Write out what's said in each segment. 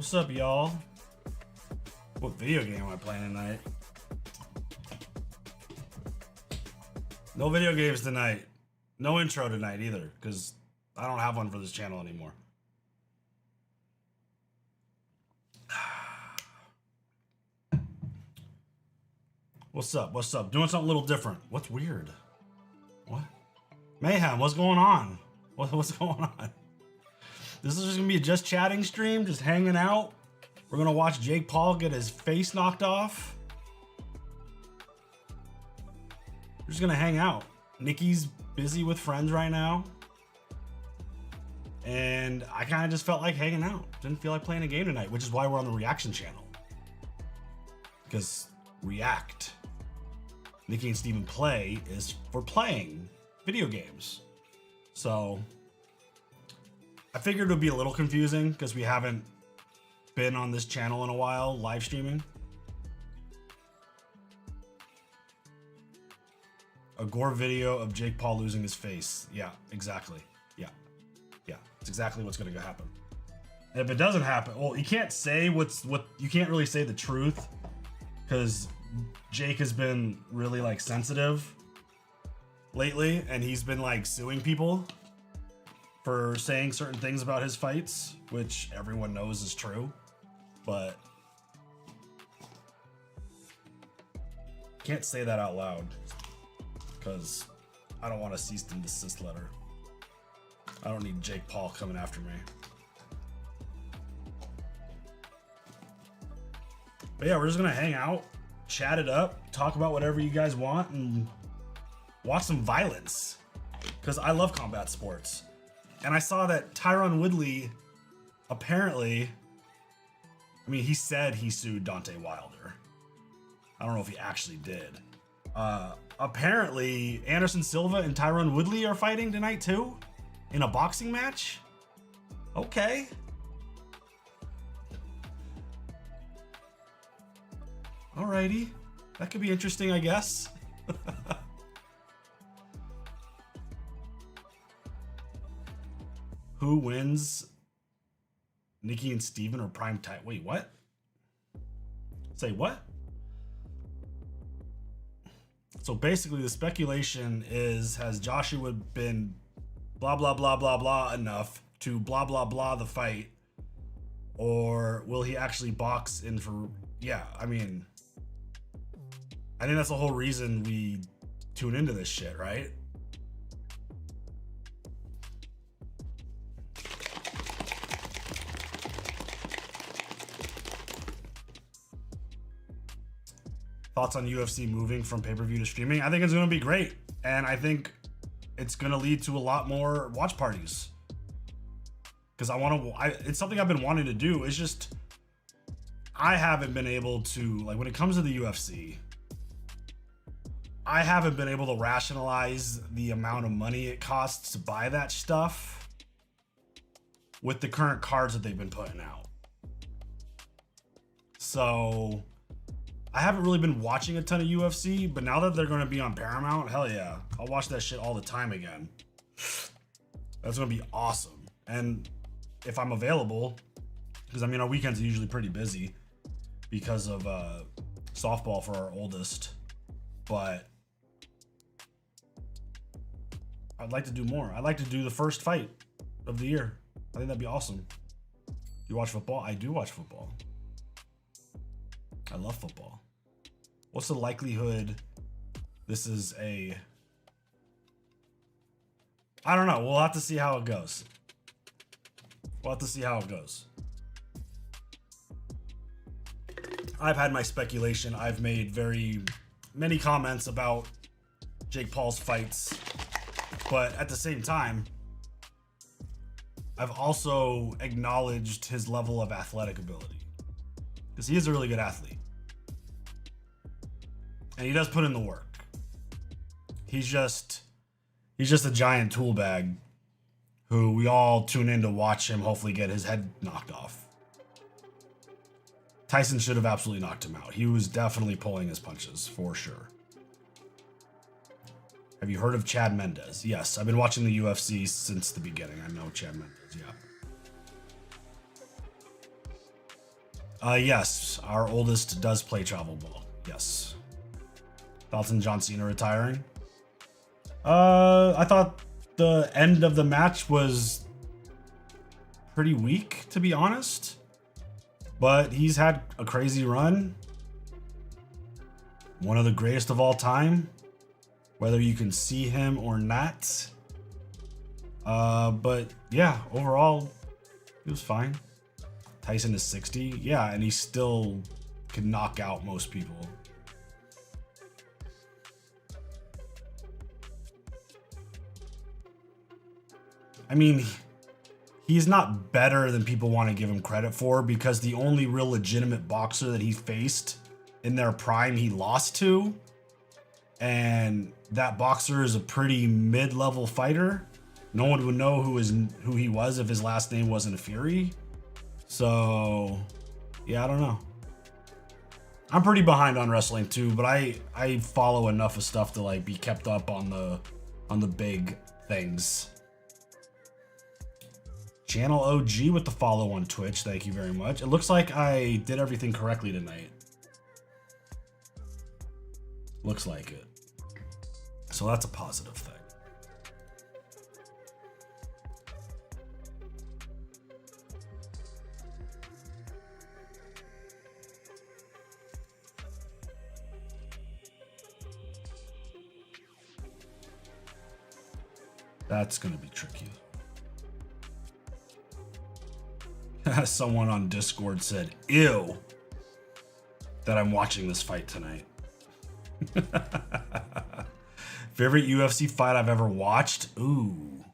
What's up, y'all? What video game am I playing tonight? No video games tonight. No intro tonight either, because I don't have one for this channel anymore. What's up? What's up? Doing something a little different. What's weird? What? Mayhem, what's going on? What's going on? This is just gonna be a just chatting stream, just hanging out. We're gonna watch Jake Paul get his face knocked off. We're just gonna hang out. Nikki's busy with friends right now. And I kind of just felt like hanging out. Didn't feel like playing a game tonight, which is why we're on the reaction channel. Because react. Nikki and Steven play is for playing video games. So I figured it would be a little confusing because we haven't been on this channel in a while live streaming. A gore video of Jake Paul losing his face. Yeah, exactly. Yeah. It's exactly what's gonna happen. And if it doesn't happen, well, you can't say you can't really say the truth because Jake has been really like sensitive lately, and he's been like suing people for saying certain things about his fights, which everyone knows is true, but can't say that out loud because I don't want a cease and desist letter. I don't need Jake Paul coming after me. But yeah, we're just gonna hang out, chat it up, talk about whatever you guys want, and watch some violence. Because I love combat sports. And I saw that Tyron Woodley, apparently, I mean, he said he sued Deontay Wilder. I don't know if he actually did. Apparently, Anderson Silva and Tyron Woodley are fighting tonight too? In a boxing match? Okay. Alrighty. That could be interesting, I guess. Who wins? Nikki and Steven or prime time? Wait, what? Say what? So basically the speculation is, has Joshua been blah, blah, blah, blah, blah enough to blah, blah, blah the fight? Or will he actually box in for, yeah, I mean, I think that's the whole reason we tune into this shit, right? Thoughts on UFC moving from pay-per-view to streaming? I think it's going to be great. And I think it's going to lead to a lot more watch parties. Because it's something I've been wanting to do. It's just, I haven't been able to, like when it comes to the UFC, I haven't been able to rationalize the amount of money it costs to buy that stuff with the current cards that they've been putting out. So I haven't really been watching a ton of UFC, but now that they're going to be on Paramount, hell yeah, I'll watch that shit all the time again. That's going to be awesome. And if I'm available, because I mean, our weekends are usually pretty busy because of softball for our oldest, but I'd like to do more. I'd like to do the first fight of the year. I think that'd be awesome. You watch football? I do watch football. I love football. What's the likelihood this is a... I don't know. We'll have to see how it goes. We'll have to see how it goes. I've had my speculation. I've made very many comments about Jake Paul's fights. But at the same time, I've also acknowledged his level of athletic ability. Because he is a really good athlete. And he does put in the work. He's just a giant tool bag who we all tune in to watch him hopefully get his head knocked off. Tyson should have absolutely knocked him out. He was definitely pulling his punches, for sure. Have you heard of Chad Mendes? Yes, I've been watching the UFC since the beginning. I know Chad Mendes, yeah. Yes, our oldest does play travel ball. Yes. Thoughts on John Cena retiring? I thought the end of the match was pretty weak, to be honest. But he's had a crazy run. One of the greatest of all time, whether you can see him or not. But yeah, overall, he was fine. Tyson is 60. Yeah, and he still can knock out most people. I mean, he's not better than people want to give him credit for, because the only real legitimate boxer that he faced in their prime he lost to, and that boxer is a pretty mid-level fighter. No one would know who he was if his last name wasn't Fury. So yeah, I don't know. I'm pretty behind on wrestling too, but I follow enough of stuff to like be kept up on the big things. Channel OG with the follow on Twitch. Thank you very much. It looks like I did everything correctly tonight. Looks like it. So that's a positive thing. That's going to be tricky. Someone on Discord said, ew, that I'm watching this fight tonight. Favorite UFC fight I've ever watched? Ooh.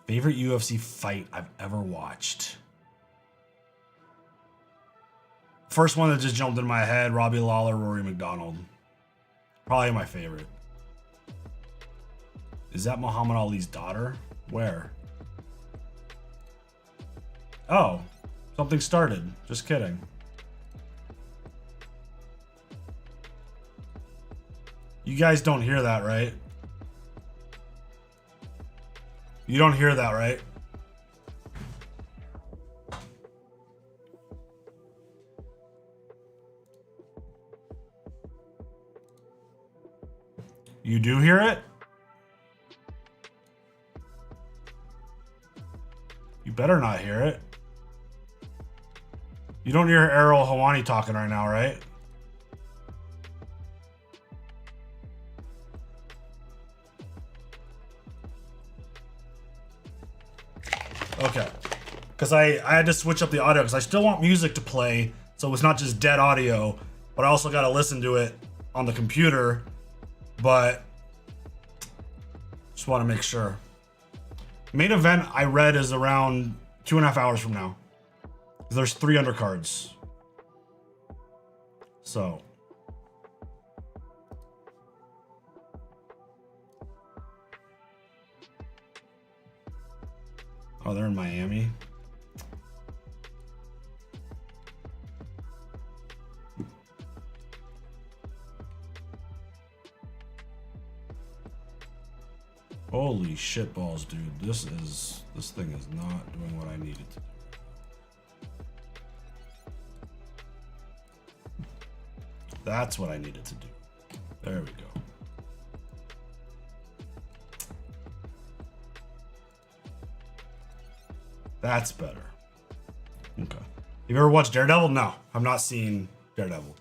Favorite UFC fight I've ever watched. First one that just jumped in my head, Robbie Lawler, Rory McDonald. Probably my favorite. Is that Muhammad Ali's daughter? Where? Oh, something started. Just kidding. You guys don't hear that, right? You don't hear that, right? You do hear it? You better not hear it. You don't hear Errol Hawani talking right now, right? Okay. Because I had to switch up the audio because I still want music to play, so it's not just dead audio, but I also got to listen to it on the computer. But just want to make sure. Main event I read is around 2.5 hours from now. There's 3 undercards. So. Oh, they're in Miami. Holy shit balls, dude. This thing is not doing what I needed to do. That's what I needed to do. There we go. That's better. Okay. You ever watched Daredevil? No, I've not seen Daredevil.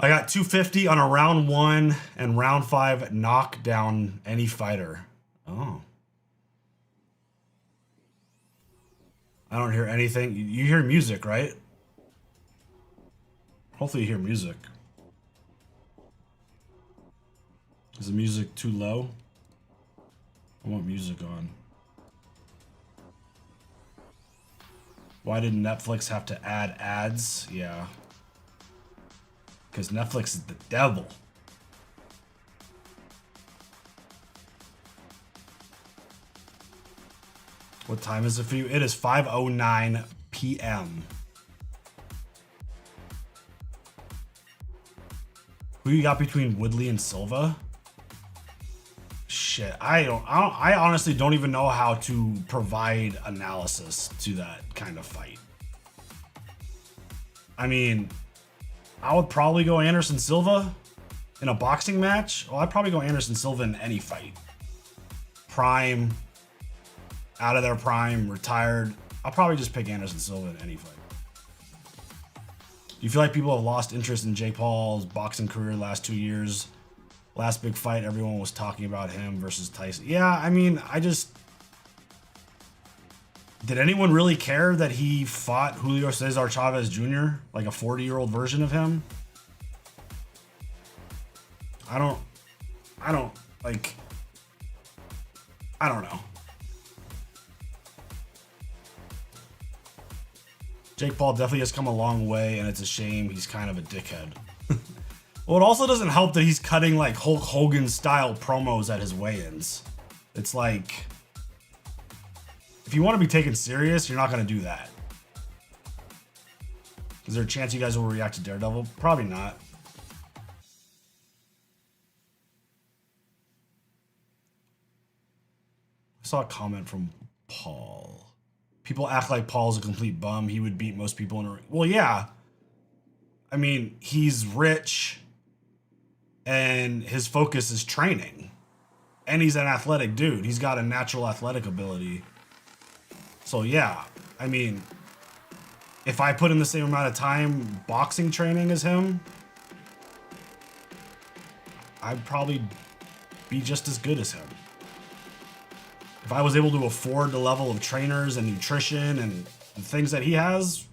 I got 250 on a round 1 and round 5 knock down any fighter. Oh. I don't hear anything. You hear music, right? Hopefully you hear music. Is the music too low? I want music on. Why did Netflix have to add ads? Yeah. Because Netflix is the devil. What time is it for you? It is 5:09 p.m. Who you got between Woodley and Silva? Shit, I honestly don't even know how to provide analysis to that kind of fight. I mean, I would probably go Anderson Silva in a boxing match. Well, I'd probably go Anderson Silva in any fight. Prime, out of their prime, retired. I'll probably just pick Anderson Silva in any fight. Do you feel like people have lost interest in Jake Paul's boxing career the last 2 years? Last big fight, everyone was talking about him versus Tyson. Yeah, I mean, did anyone really care that he fought Julio Cesar Chavez Jr., like a 40-year-old version of him? I don't know. Jake Paul definitely has come a long way, and it's a shame he's kind of a dickhead. Well, it also doesn't help that he's cutting like Hulk Hogan style promos at his weigh-ins. It's like, if you want to be taken serious, you're not going to do that. Is there a chance you guys will react to Daredevil? Probably not. I saw a comment from Paul. People act like Paul's a complete bum. He would beat most people in a ring. Well, yeah. I mean, he's rich and his focus is training. And he's an athletic dude. He's got a natural athletic ability. So, yeah. I mean, if I put in the same amount of time boxing training as him, I'd probably be just as good as him. If I was able to afford the level of trainers and nutrition and the things that he has,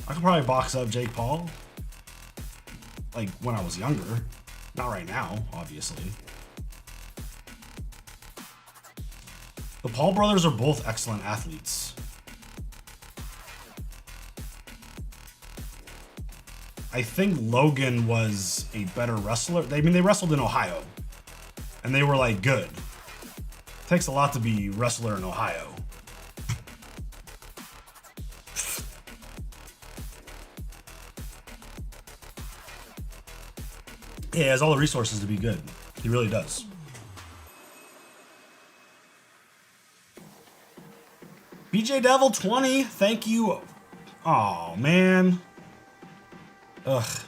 I could probably box up Jake Paul. Like when I was younger. Not right now, obviously. The Paul brothers are both excellent athletes. I think Logan was a better wrestler. They wrestled in Ohio. And they were like good. Takes a lot to be wrestler in Ohio. Yeah, he has all the resources to be good. He really does. BJ Devil 20, thank you. Oh man. Ugh.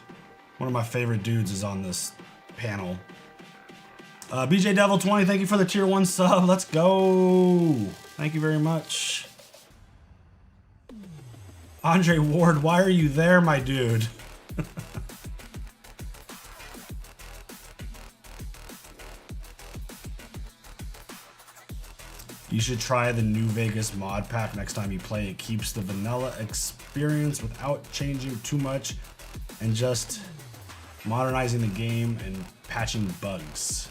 One of my favorite dudes is on this panel. BJ Devil 20, thank you for the tier 1 sub. Let's go. Thank you very much. Andre Ward, why are you there, my dude? You should try the New Vegas mod pack next time you play. It keeps the vanilla experience without changing too much and just modernizing the game and patching bugs.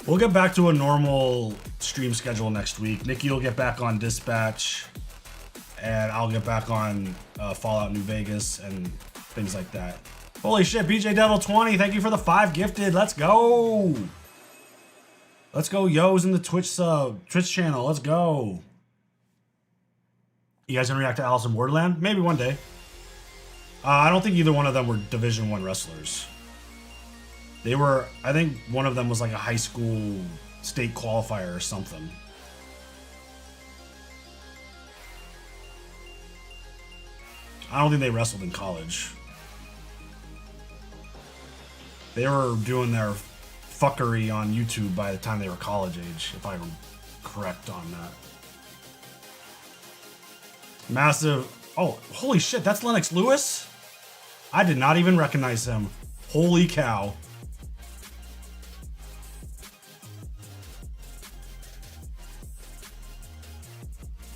We'll get back to a normal stream schedule next week. Nikki will get back on Dispatch, and I'll get back on Fallout New Vegas and things like that. Holy shit, BJ Devil 20, thank you for the 5 gifted. Let's go. Let's go, Yo's in the Twitch channel. Let's go. You guys gonna react to Alice in Borderland? Maybe one day. I don't think either one of them were Division 1 wrestlers. They were, I think one of them was like a high school state qualifier or something. I don't think they wrestled in college. They were doing their fuckery on YouTube by the time they were college age, if I'm correct on that. Massive. Oh, holy shit, that's Lennox Lewis? I did not even recognize him. Holy cow.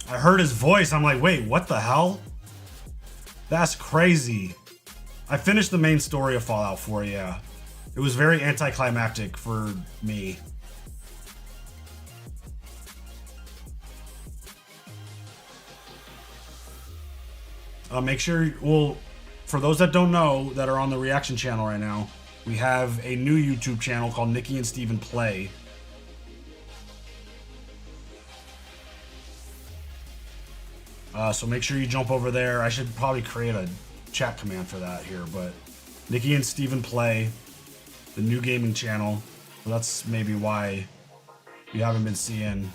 I heard his voice. I'm like, wait, what the hell? That's crazy. I finished the main story of Fallout 4, yeah. It was very anticlimactic for me. Make sure, well, for those that don't know that are on the reaction channel right now, we have a new YouTube channel called Nikki and Steven Play. So make sure you jump over there. I should probably create a chat command for that here, but Nikki and Steven Play, the new gaming channel. So that's maybe why you haven't been seeing.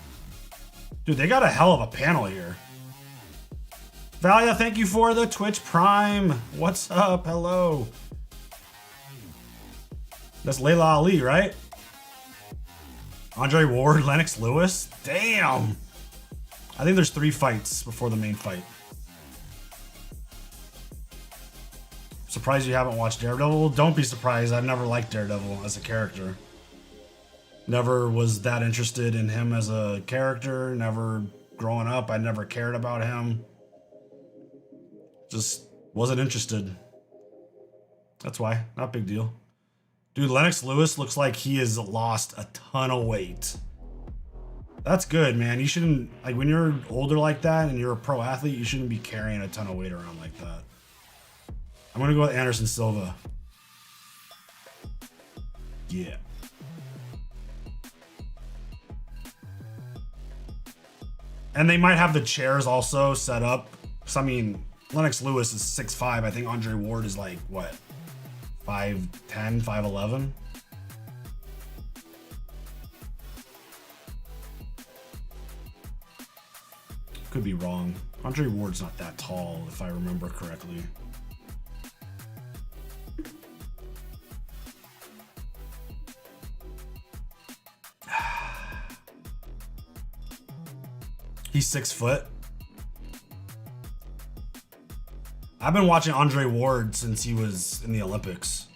Dude, they got a hell of a panel here. Valia, thank you for the Twitch Prime. What's up? Hello. That's Layla Ali, right? Andre Ward, Lennox Lewis. Damn. I think there's 3 fights before the main fight. Surprised you haven't watched Daredevil? Don't be surprised. I've never liked Daredevil as a character. Never was that interested in him as a character. Never growing up. I never cared about him. Just wasn't interested. That's why. Not big deal. Dude, Lennox Lewis looks like he has lost a ton of weight. That's good, man. You shouldn't, like, when you're older like that and you're a pro athlete, you shouldn't be carrying a ton of weight around like that. I'm gonna go with Anderson Silva. Yeah. And they might have the chairs also set up. So, I mean, Lennox Lewis is 6'5". I think Andre Ward is like, what? 5'10", 5'11". Could be wrong. Andre Ward's not that tall, if I remember correctly. He's 6 foot. I've been watching Andre Ward since he was in the Olympics.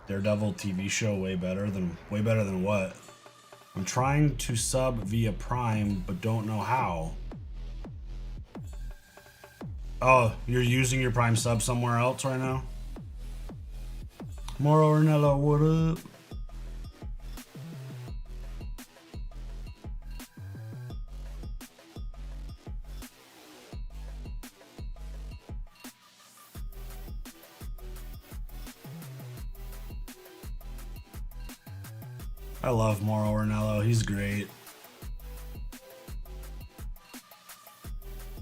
Daredevil TV show way better than what? I'm trying to sub via Prime, but don't know how. Oh, you're using your Prime sub somewhere else right now? Moro Ornella, what up? I love Mauro Ranallo. He's great.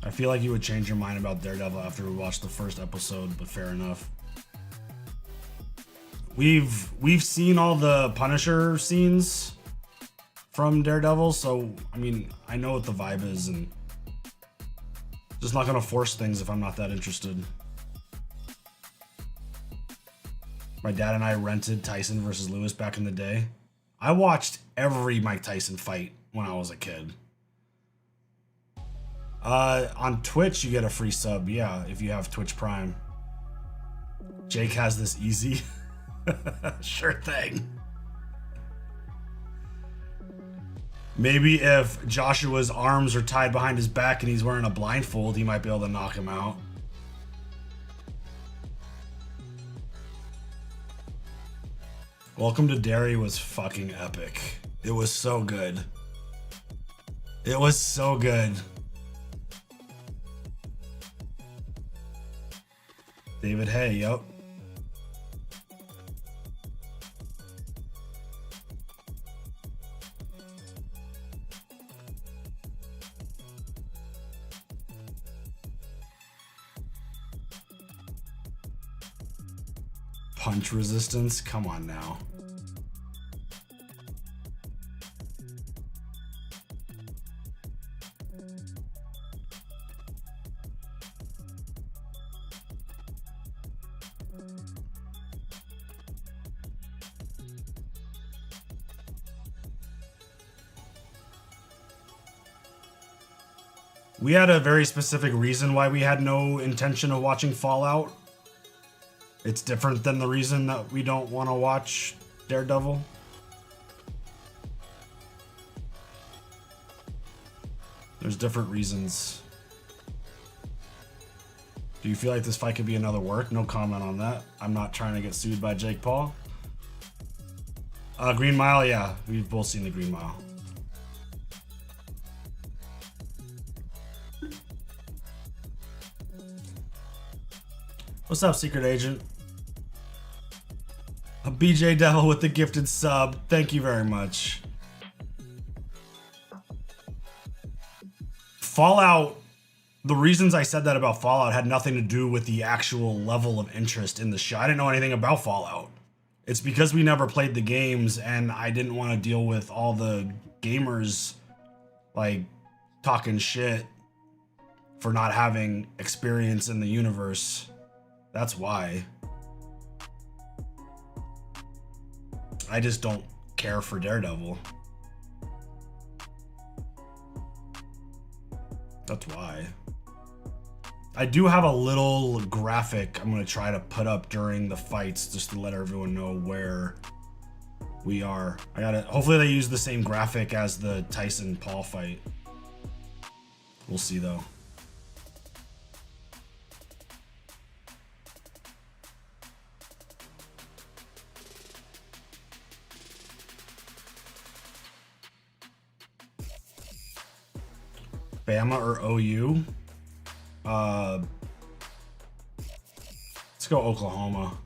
I feel like you would change your mind about Daredevil after we watched the first episode, but fair enough. We've seen all the Punisher scenes from Daredevil, so I mean, I know what the vibe is, and just not gonna force things if I'm not that interested. My dad and I rented Tyson versus Lewis back in the day. I watched every Mike Tyson fight when I was a kid. On Twitch, you get a free sub, yeah, if you have Twitch Prime. Jake has this easy. Sure thing. Maybe if Joshua's arms are tied behind his back and he's wearing a blindfold, he might be able to knock him out. Welcome to Derry was fucking epic. It was so good. It was so good. David Hay, yep. Punch resistance? Come on now. We had a very specific reason why we had no intention of watching Fallout. It's different than the reason that we don't want to watch Daredevil. There's different reasons. Do you feel like this fight could be another work? No comment on that. I'm not trying to get sued by Jake Paul. Green Mile, yeah. We've both seen the Green Mile. What's up, Secret Agent? A BJ Devil with the gifted sub. Thank you very much. Fallout, the reasons I said that about Fallout had nothing to do with the actual level of interest in the show. I didn't know anything about Fallout. It's because we never played the games, and I didn't want to deal with all the gamers like talking shit for not having experience in the universe. That's why. I just don't care for Daredevil. That's why. I do have a little graphic I'm going to try to put up during the fights just to let everyone know where we are. I got it. Hopefully they use the same graphic as the Tyson Paul fight. We'll see though. Bama or OU? Let's go Oklahoma.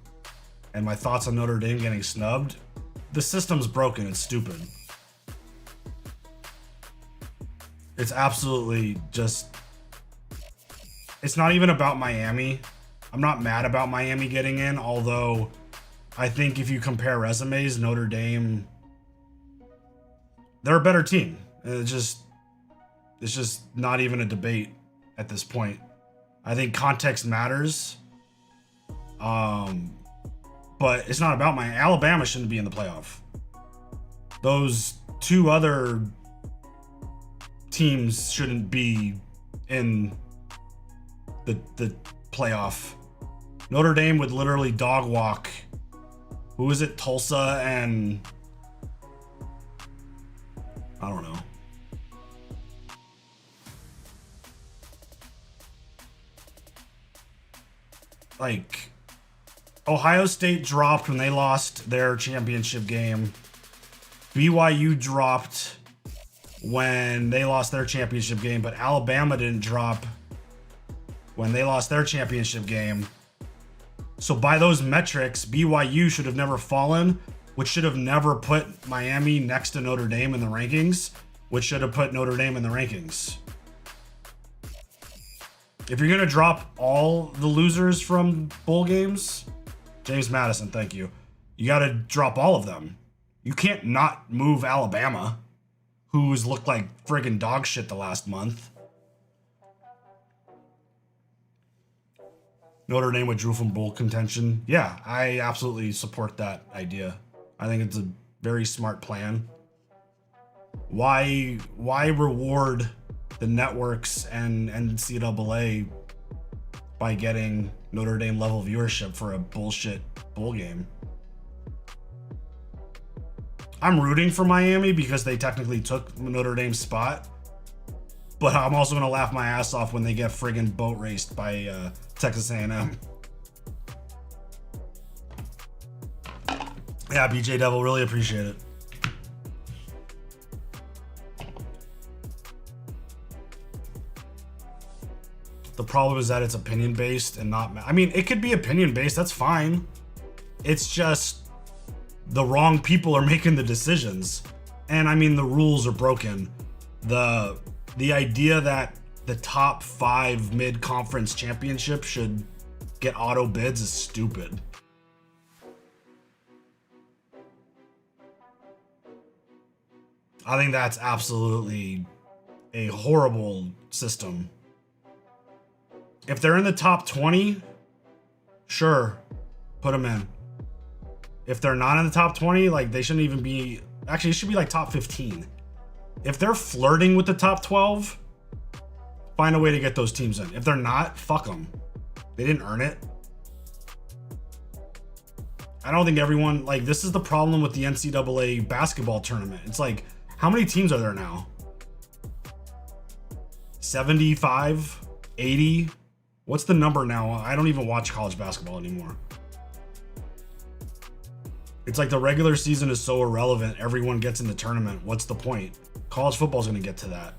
And my thoughts on Notre Dame getting snubbed? The system's broken. It's stupid. It's absolutely just... It's not even about Miami. I'm not mad about Miami getting in, although I think if you compare resumes, Notre Dame... They're a better team. It's just not even a debate at this point. I think context matters. But it's not about my Alabama shouldn't be in the playoff. Those two other teams shouldn't be in the playoff. Notre Dame would literally dog walk. Who is it? Tulsa and I don't know. Like, Ohio State dropped when they lost their championship game. BYU dropped when they lost their championship game, but Alabama didn't drop when they lost their championship game. So by those metrics, BYU should have never fallen, which should have never put Miami next to Notre Dame in the rankings, which should have put Notre Dame in the rankings. If you're going to drop all the losers from bowl games, James Madison, thank you. You got to drop all of them. You can't not move Alabama, who's looked like friggin' dog shit the last month. Notre Dame withdrew from bowl contention. Yeah, I absolutely support that idea. I think it's a very smart plan. Why reward the networks and NCAA by getting Notre Dame level viewership for a bullshit bowl game? I'm rooting for Miami because they technically took Notre Dame's spot, but I'm also gonna laugh my ass off when they get friggin' boat raced by Texas A&M. Yeah, BJ Devil, really appreciate it. The problem is that it's opinion based and not. I mean, it could be opinion based. That's fine. It's just the wrong people are making the decisions, and I mean the rules are broken. The idea that the top 5 mid-conference championships should get auto bids is stupid. I think that's absolutely a horrible system. If they're in the top 20, sure, put them in. If they're not in the top 20, like they shouldn't even be, actually it should be like top 15. If they're flirting with the top 12, find a way to get those teams in. If they're not, fuck them. They didn't earn it. I don't think everyone, like, this is the problem with the NCAA basketball tournament. It's like, how many teams are there now? 75? 80? What's the number now? I don't even watch college basketball anymore. It's like the regular season is so irrelevant. Everyone gets in the tournament. What's the point? College football's going to get to that.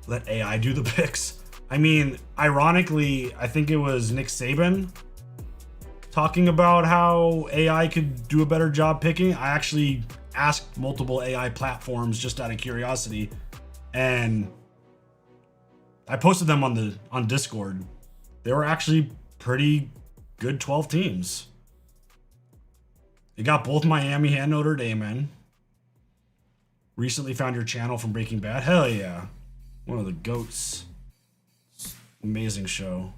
Let AI do the picks. I mean, ironically, I think it was Nick Saban talking about how AI could do a better job picking. I actually asked multiple AI platforms just out of curiosity, and I posted them on Discord. They were actually pretty good 12 teams. You got both Miami and Notre Dame in. Recently found your channel from Breaking Bad. Hell yeah. One of the GOATs. Amazing show.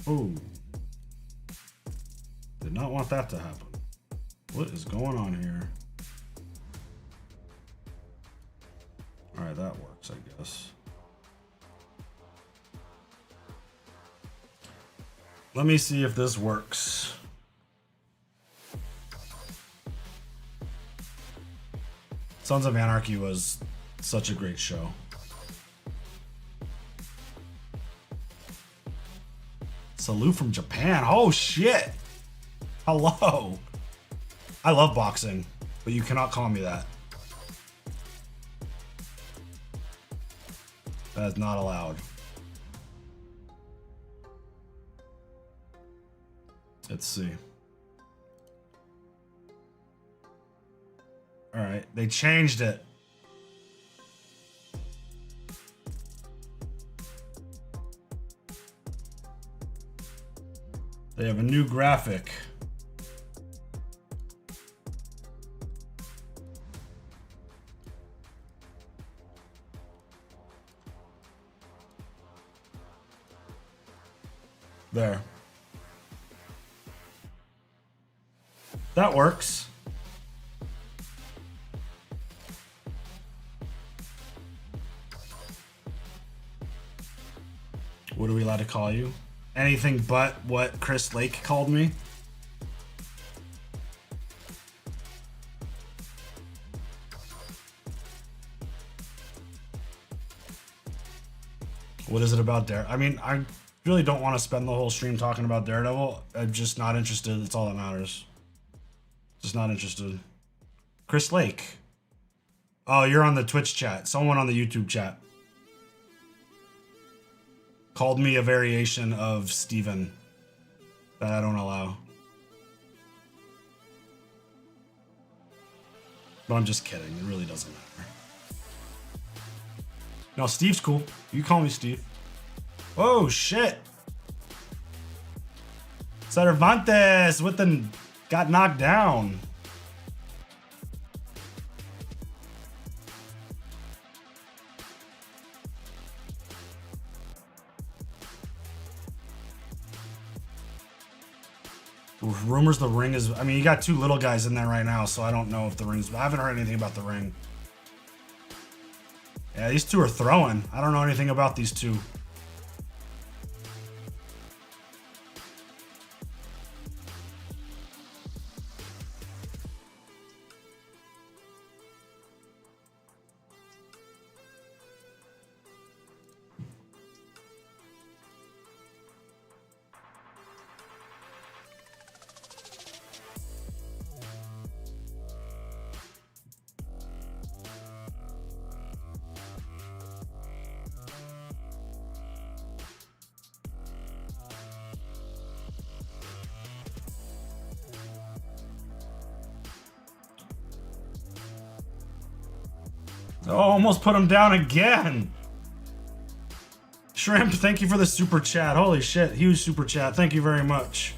Oh. Did not want that to happen. What is going on here? Alright, that works, I guess. Let me see if this works. Sons of Anarchy was such a great show. Salute from Japan. Oh shit. Hello. I love boxing, but you cannot call me that. That is not allowed. Let's see. All right, they changed it. They have a new graphic. There. That works. What are we allowed to call you? Anything but what Chris Lake called me? What is it about Daredevil? I mean, I really don't want to spend the whole stream talking about Daredevil. I'm just not interested. That's all that matters. Just not interested. Chris Lake. Oh, you're on the Twitch chat. Someone on the YouTube chat called me a variation of Steven that I don't allow. But I'm just kidding. It really doesn't matter. No, Steve's cool. You call me Steve. Oh, shit. Cervantes with the... got knocked down. Rumors the ring is... I mean, you got two little guys in there right now, so I don't know if the ring's... I haven't heard anything about the ring. Yeah, these two are throwing. I don't know anything about these two. Oh, almost put him down again. Shrimp, thank you for the super chat. Holy shit, huge super chat. Thank you very much.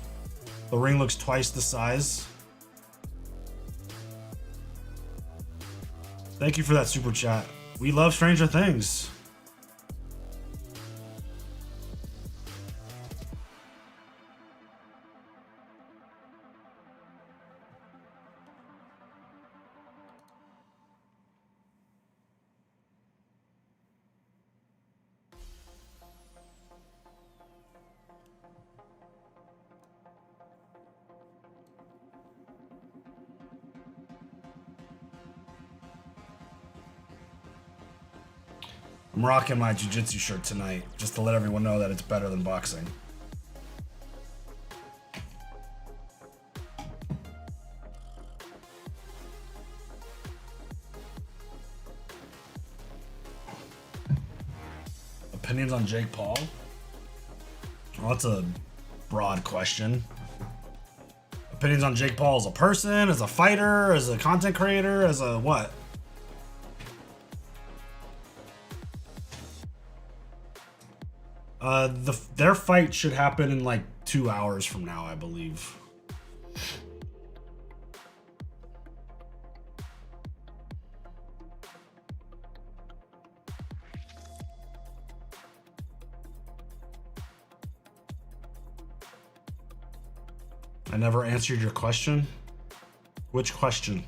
The ring looks twice the size. Thank you for that super chat. We love Stranger Things. I'm rocking my jiu-jitsu shirt tonight, just to let everyone know that it's better than boxing. Opinions on Jake Paul? Well, that's a broad question. Opinions on Jake Paul as a person, as a fighter, as a content creator, as a what? Their fight should happen in like 2 hours from now, I believe. I never answered your question. Which question?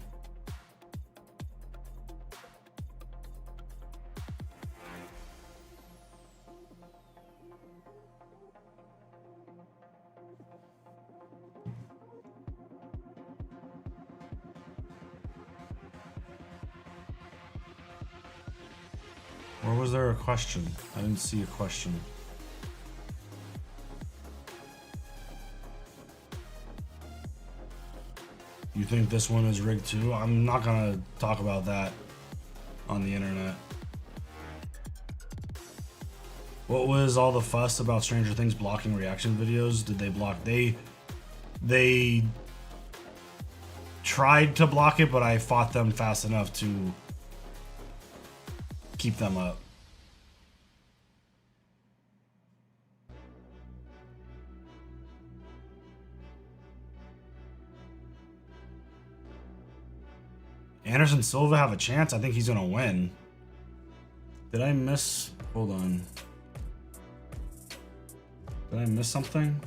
Or was there a question? I didn't see a question. You think this one is rigged too? I'm not gonna talk about that on the internet. What was all the fuss about Stranger Things blocking reaction videos? Did they block? They tried to block it, but I fought them fast enough to keep them up. Anderson Silva have a chance? I think he's gonna win. Did I miss? Hold on. Did I miss something?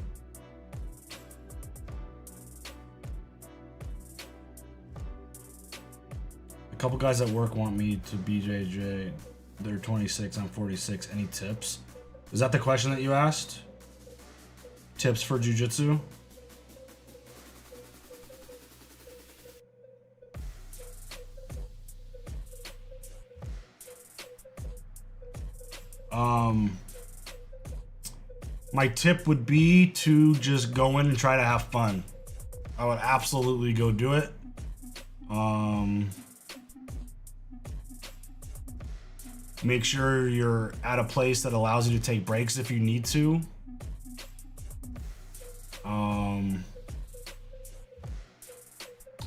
A couple guys at work want me to BJJ. They're 26, I'm 46. Any tips? Is that the question that you asked? Tips for jiu-jitsu? My tip would be to just go in and try to have fun. I would absolutely go do it. Make sure you're at a place that allows you to take breaks if you need to.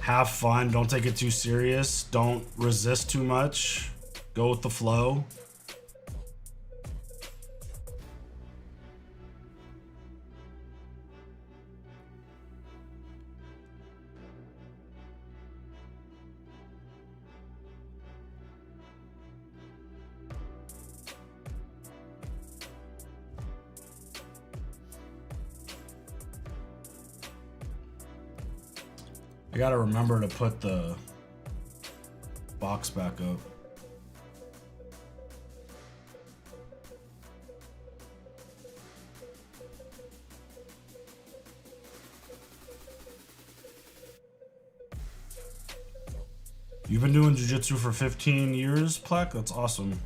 Have fun. Don't take it too serious. Don't resist too much. Go with the flow. I gotta remember to put the box back up. You've been doing jiu-jitsu for 15 years, Plek? That's awesome.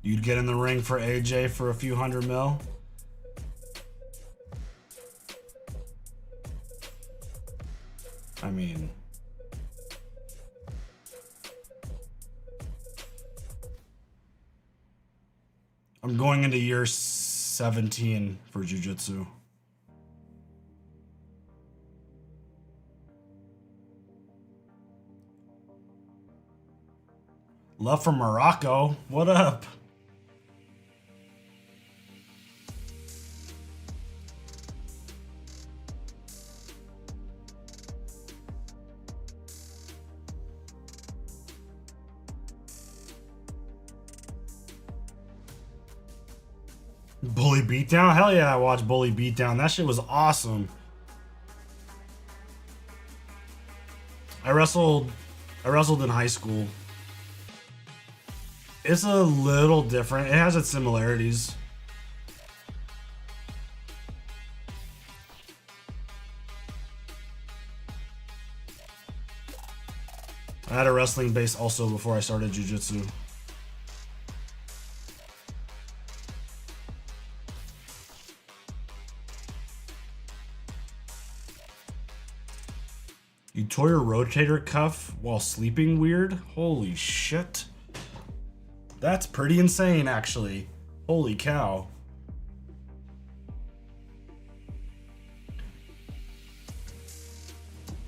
You'd get in the ring for AJ for a few $100 million? I mean, I'm going into year 17 for jiu-jitsu. Love from Morocco. What up? Bully Beatdown? Hell yeah, I watched Bully Beatdown. That shit was awesome. I wrestled in high school. It's a little different. It has its similarities. I had a wrestling base also before I started jiu-jitsu. You tore your rotator cuff while sleeping weird? Holy shit. That's pretty insane, actually. Holy cow.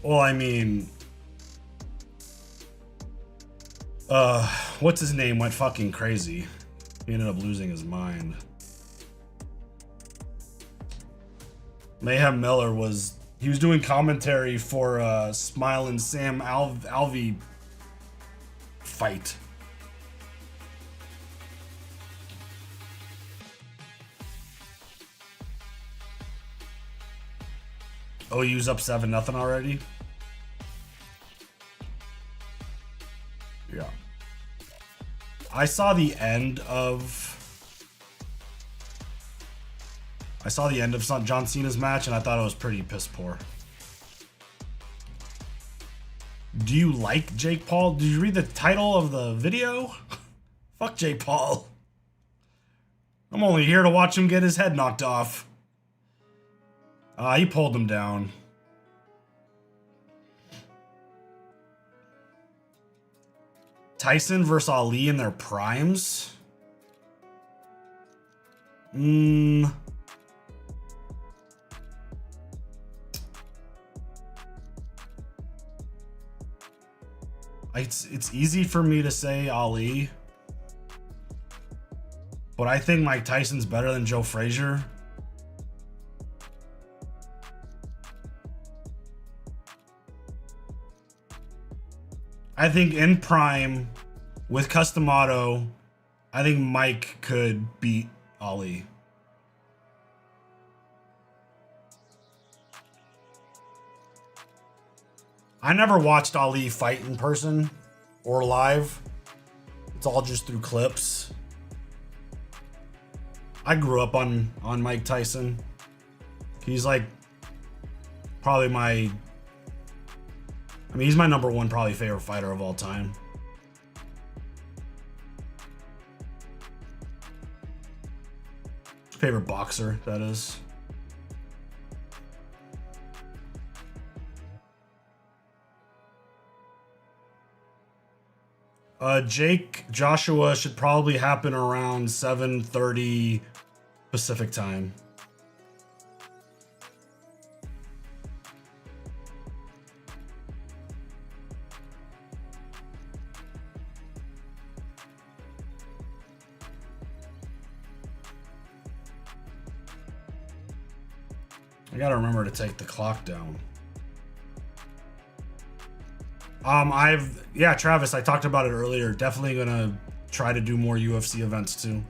Well, I mean, what's his name went fucking crazy. He ended up losing his mind. Mayhem Miller he was doing commentary for Smile and Sam Alvey fight. Oh, you was up 7-0 already? Yeah. I saw the end of John Cena's match and I thought it was pretty piss poor. Do you like Jake Paul? Did you read the title of the video? Fuck Jake Paul. I'm only here to watch him get his head knocked off. He pulled him down. Tyson versus Ali in their primes? It's easy for me to say Ali, but I think Mike Tyson's better than Joe Frazier. I think in prime with custom auto, I think Mike could beat Ali. I never watched Ali fight in person or live. It's all just through clips. I grew up on Mike Tyson. He's like probably he's my number one probably favorite fighter of all time. Favorite boxer, that is. Jake Joshua should probably happen around 7:30 Pacific time. I gotta remember to take the clock down. Yeah, Travis, I talked about it earlier. Definitely gonna try to do more UFC events too.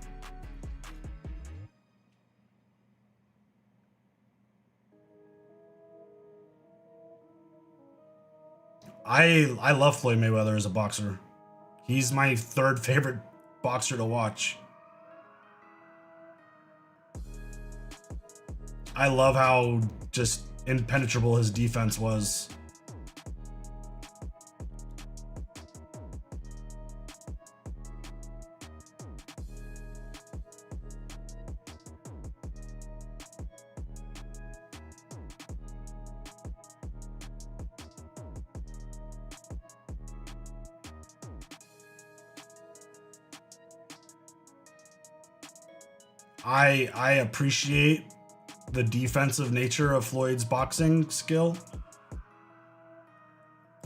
I love Floyd Mayweather as a boxer. He's my third favorite boxer to watch. I love how just impenetrable his defense was. I appreciate the defensive nature of Floyd's boxing skill.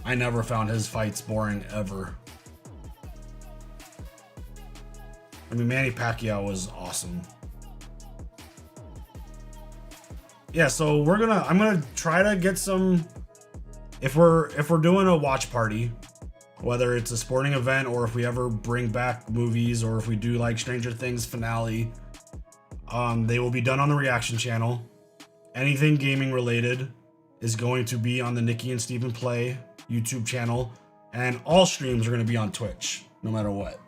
I never found his fights boring ever. I mean, Manny Pacquiao was awesome. Yeah, so I'm gonna try to get some, if we're doing a watch party, whether it's a sporting event or if we ever bring back movies or if we do like Stranger Things finale, they will be done on the reaction channel. Anything gaming related is going to be on the Nikki and Steven Play YouTube channel, and all streams are going to be on Twitch, no matter what,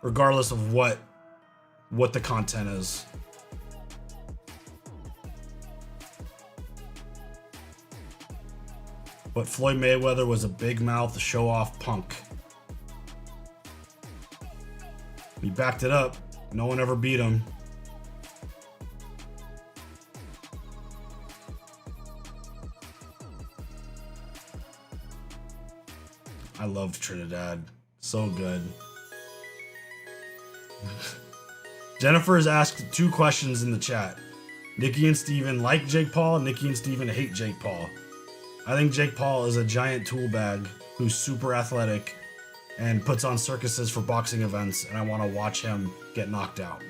regardless of what the content is. But Floyd Mayweather was a big mouth, show off punk. He backed it up. No one ever beat him. I loved Trinidad. So good. Jennifer has asked 2 questions in the chat. Nikki and Steven like Jake Paul. Nikki and Steven hate Jake Paul. I think Jake Paul is a giant tool bag who's super athletic and puts on circuses for boxing events, and I want to watch him get knocked out.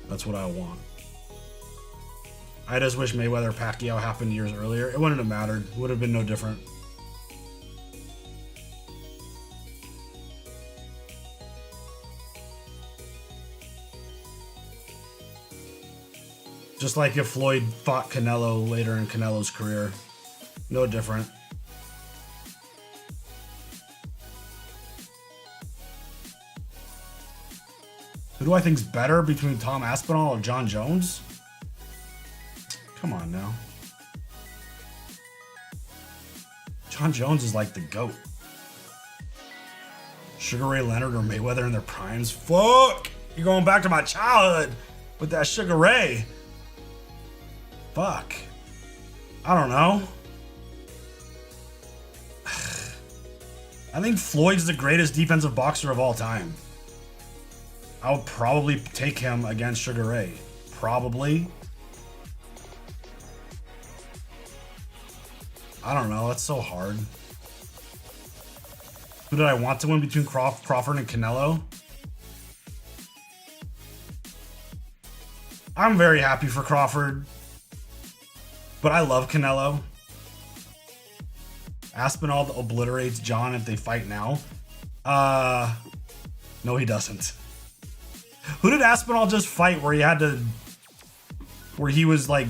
That's what I want. I just wish Mayweather-Pacquiao happened years earlier. It wouldn't have mattered. It would have been no different. Just like if Floyd fought Canelo later in Canelo's career. No different. Who do I think's better between Tom Aspinall or John Jones? Come on now. John Jones is like the GOAT. Sugar Ray Leonard or Mayweather in their primes? Fuck! You're going back to my childhood with that Sugar Ray. Fuck. I don't know. I think Floyd's the greatest defensive boxer of all time. I would probably take him against Sugar Ray. Probably. I don't know. That's so hard. Who did I want to win between Crawford and Canelo? I'm very happy for Crawford. But I love Canelo. Aspinall obliterates John if they fight now. No, he doesn't. Who did Aspinall just fight where he was like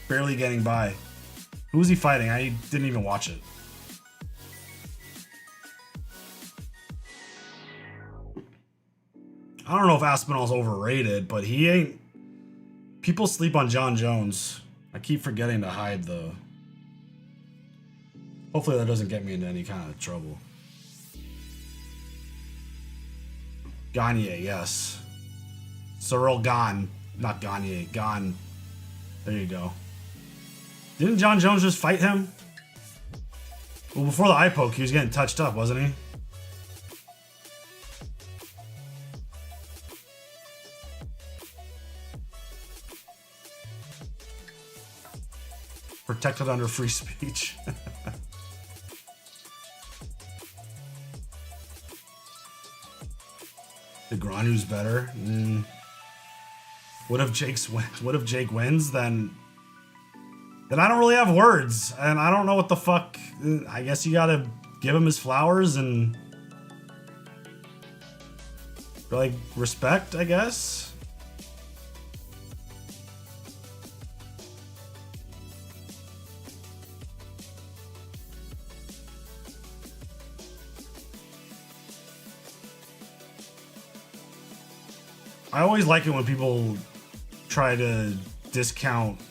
barely getting by? Who was he fighting? I didn't even watch it. I don't know if Aspinall's overrated, but he ain't. People sleep on John Jones. I keep forgetting to hide the. Hopefully that doesn't get me into any kind of trouble. Gagne, yes. Cyril Gane. Not Gagne, Gane. There you go. Didn't John Jones just fight him? Well, before the eye poke, he was getting touched up, wasn't he? Protected under free speech. The Granu's better. What if Jake wins? Then I don't really have words, and I don't know what the fuck. I guess you gotta give him his flowers and like respect, I guess. I always like it when people try to discount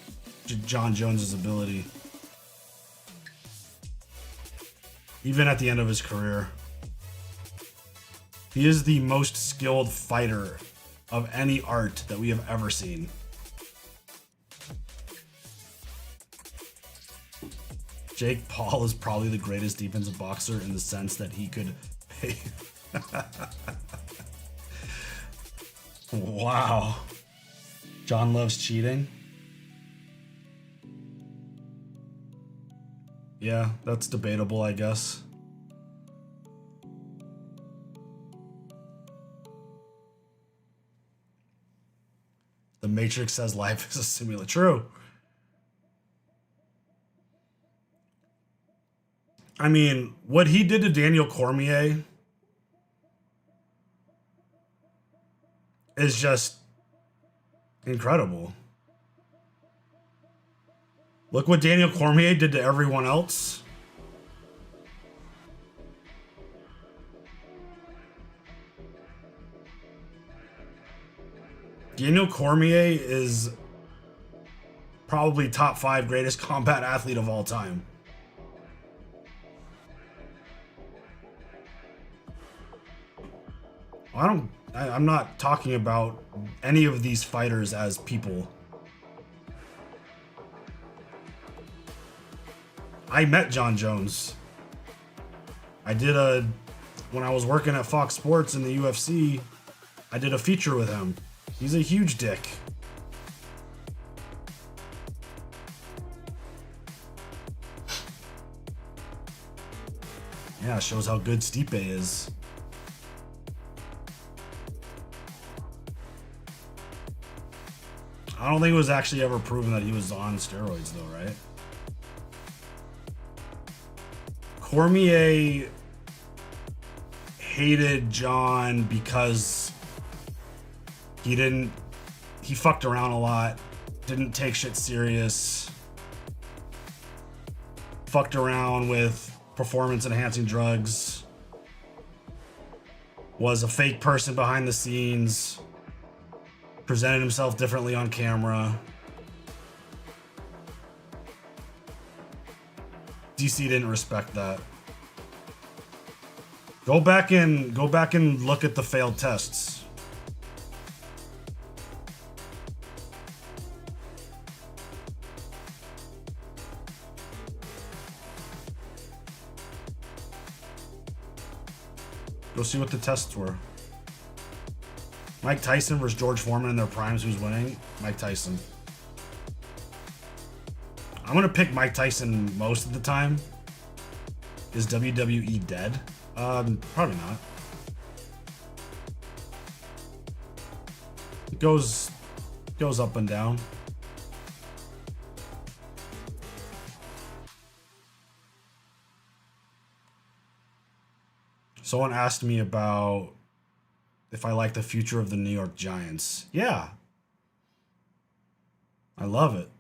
John Jones's ability. Even at the end of his career. He is the most skilled fighter of any art that we have ever seen. Jake Paul is probably the greatest defensive boxer in the sense that he could pay. Wow. John loves cheating. Yeah, that's debatable, I guess. The Matrix says life is a simulation. True. I mean, what he did to Daniel Cormier is just incredible. Look what Daniel Cormier did to everyone else. Daniel Cormier is probably top 5 greatest combat athlete of all time. I'm not talking about any of these fighters as people. I met John Jones. When I was working at Fox Sports in the UFC, I did a feature with him. He's a huge dick. Yeah, shows how good Stipe is. I don't think it was actually ever proven that he was on steroids though, right? Cormier hated John because he fucked around a lot, didn't take shit serious, fucked around with performance enhancing drugs, was a fake person behind the scenes, presented himself differently on camera. DC didn't respect that. Go back and look at the failed tests. Go see what the tests were. Mike Tyson versus George Foreman in their primes. Who's winning? Mike Tyson. I'm gonna pick Mike Tyson most of the time. Is WWE dead? Probably not. It goes up and down. Someone asked me about if I like the future of the New York Giants. Yeah. I love it.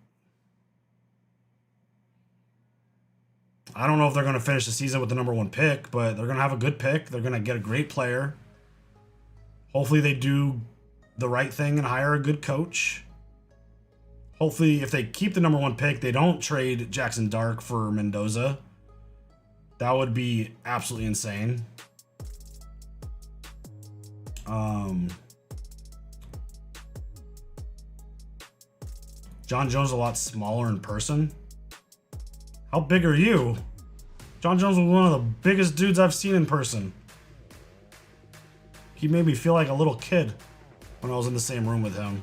I don't know if they're going to finish the season with the #1 pick, but they're going to have a good pick. They're going to get a great player. Hopefully they do the right thing and hire a good coach. Hopefully if they keep the #1 pick, they don't trade Jackson Dark for Mendoza. That would be absolutely insane. John Jones a lot smaller in person. How big are you? John Jones was one of the biggest dudes I've seen in person. He made me feel like a little kid when I was in the same room with him.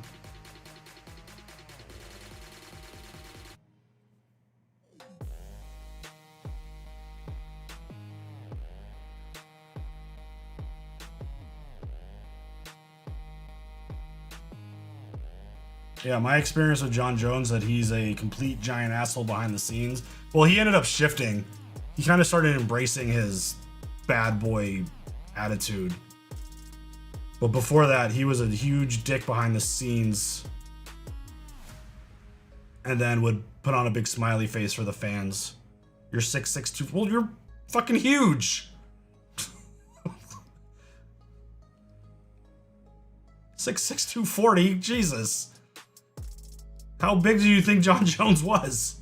Yeah, my experience with John Jones that he's a complete giant asshole behind the scenes. Well, he ended up shifting. He kind of started embracing his bad boy attitude. But before that, he was a huge dick behind the scenes. And then would put on a big smiley face for the fans. You're 6'6", well, you're fucking huge. 6'6", 240, Jesus. How big do you think John Jones was?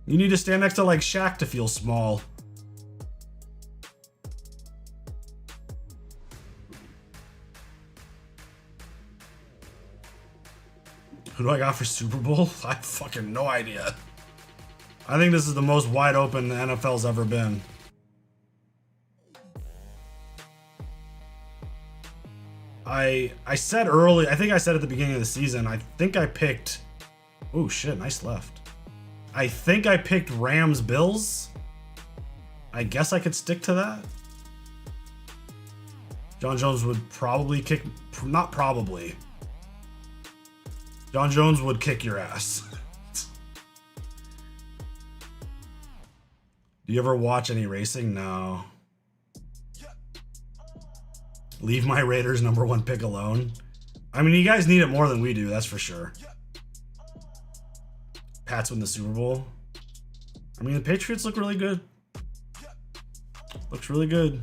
You need to stand next to like Shaq to feel small. Who do I got for Super Bowl? I have fucking no idea. I think this is the most wide open the NFL's ever been. I said early, I think I said at the beginning of the season, I think I picked, oh shit, nice left. I think I picked Rams Bills. I guess I could stick to that. John Jones would probably kick, not probably. John Jones would kick your ass. Do you ever watch any racing? No. Leave my Raiders #1 pick alone. I mean, you guys need it more than we do, that's for sure. Pats win the Super Bowl. I mean, the Patriots look really good. Looks really good.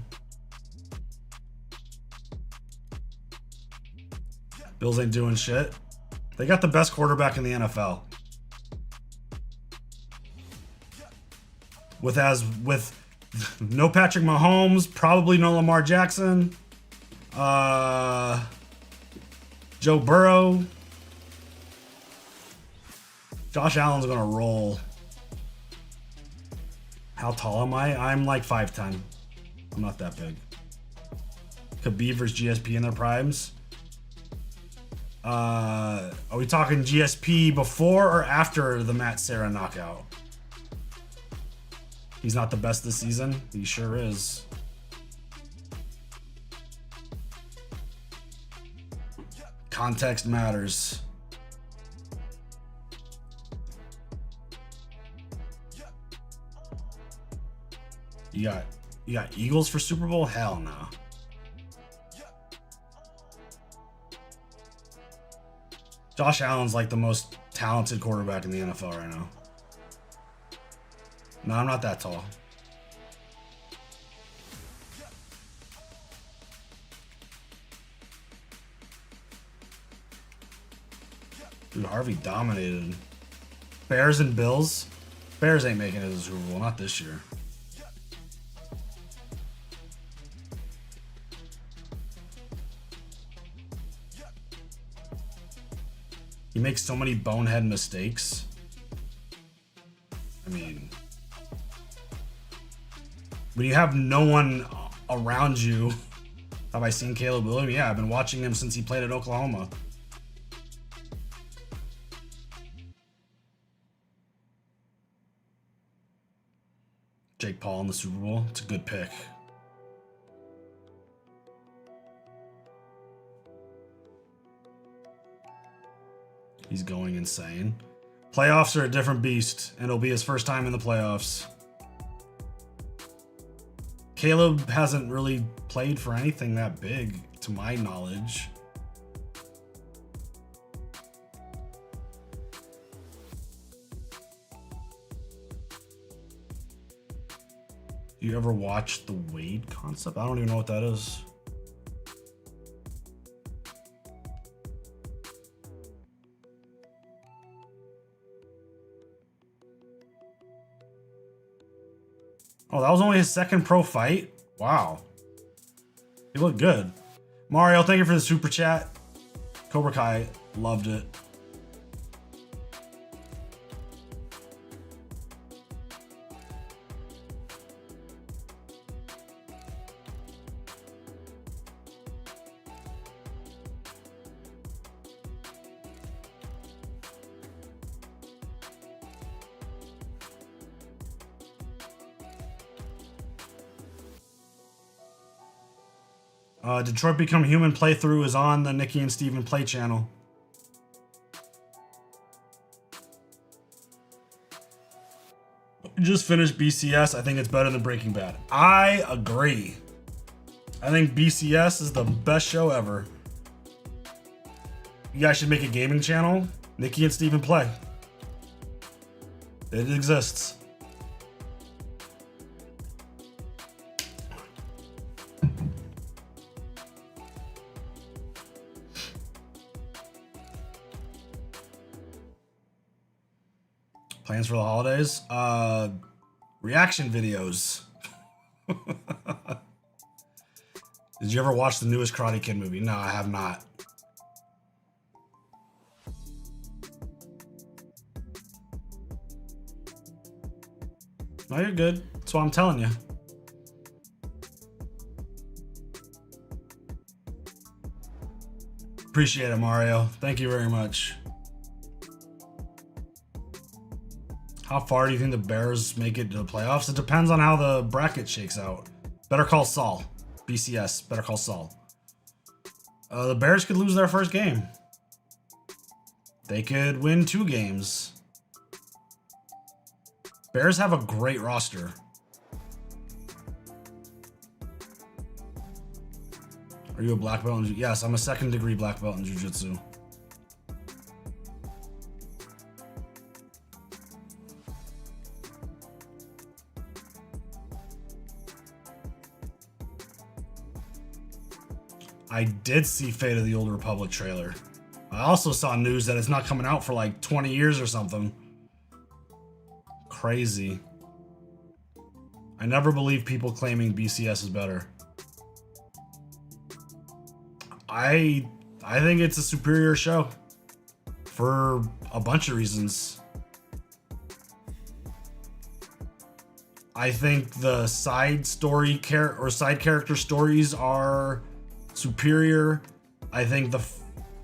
Bills ain't doing shit. They got the best quarterback in the NFL. With no Patrick Mahomes, probably no Lamar Jackson. Joe Burrow. Josh Allen's gonna roll. How tall am I? I'm like 5'10". I'm not that big. Khabib versus GSP in their primes. Are we talking GSP before or after the Matt Serra knockout? He's not the best this season. He sure is. Context matters. You got Eagles for Super Bowl? Hell no. Josh Allen's like the most talented quarterback in the NFL right now. No, I'm not that tall. Dude, Harvey dominated. Bears and Bills? Bears ain't making it to the Super Bowl, not this year. He makes so many bonehead mistakes. I mean, when you have no one around you, have I seen Caleb Williams? Yeah, I've been watching him since he played at Oklahoma. Jake Paul in the Super Bowl. It's a good pick. He's going insane. Playoffs are a different beast, and it'll be his first time in the playoffs. Caleb hasn't really played for anything that big, to my knowledge. You ever watch the Wade concept? I don't even know what that is. Oh, that was only his second pro fight? Wow. He looked good. Mario, thank you for the super chat. Cobra Kai, loved it. Detroit Become Human playthrough is on the Nikki and Steven Play channel. Just finished BCS. I think it's better than Breaking Bad. I agree. I think BCS is the best show ever. You guys should make a gaming channel. Nikki and Steven Play. It exists. Plans for the holidays? Reaction videos. Did you ever watch the newest Karate Kid movie? No, I have not. No, you're good. That's what I'm telling you. Appreciate it, Mario. Thank you very much. How far do you think the Bears make it to the playoffs? It depends on how the bracket shakes out. Better Call Saul. BCS. Better Call Saul. The Bears could lose their first game. They could win 2 games. Bears have a great roster. Are you a black belt in Yes, I'm a 2nd degree black belt in Jiu-Jitsu. I did see Fate of the Old Republic trailer. I also saw news that it's not coming out for like 20 years or something. Crazy. I never believe people claiming BCS is better. I think it's a superior show for a bunch of reasons. I think the side story side character stories are superior. I think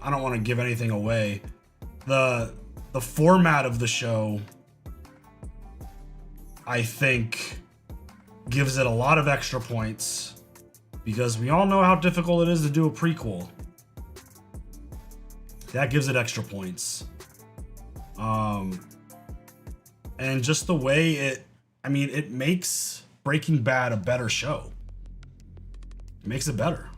I don't want to give anything away. The format of the show, I think, gives it a lot of extra points because we all know how difficult it is to do a prequel. That gives it extra points. And just the way it makes Breaking Bad a better show. It makes it better.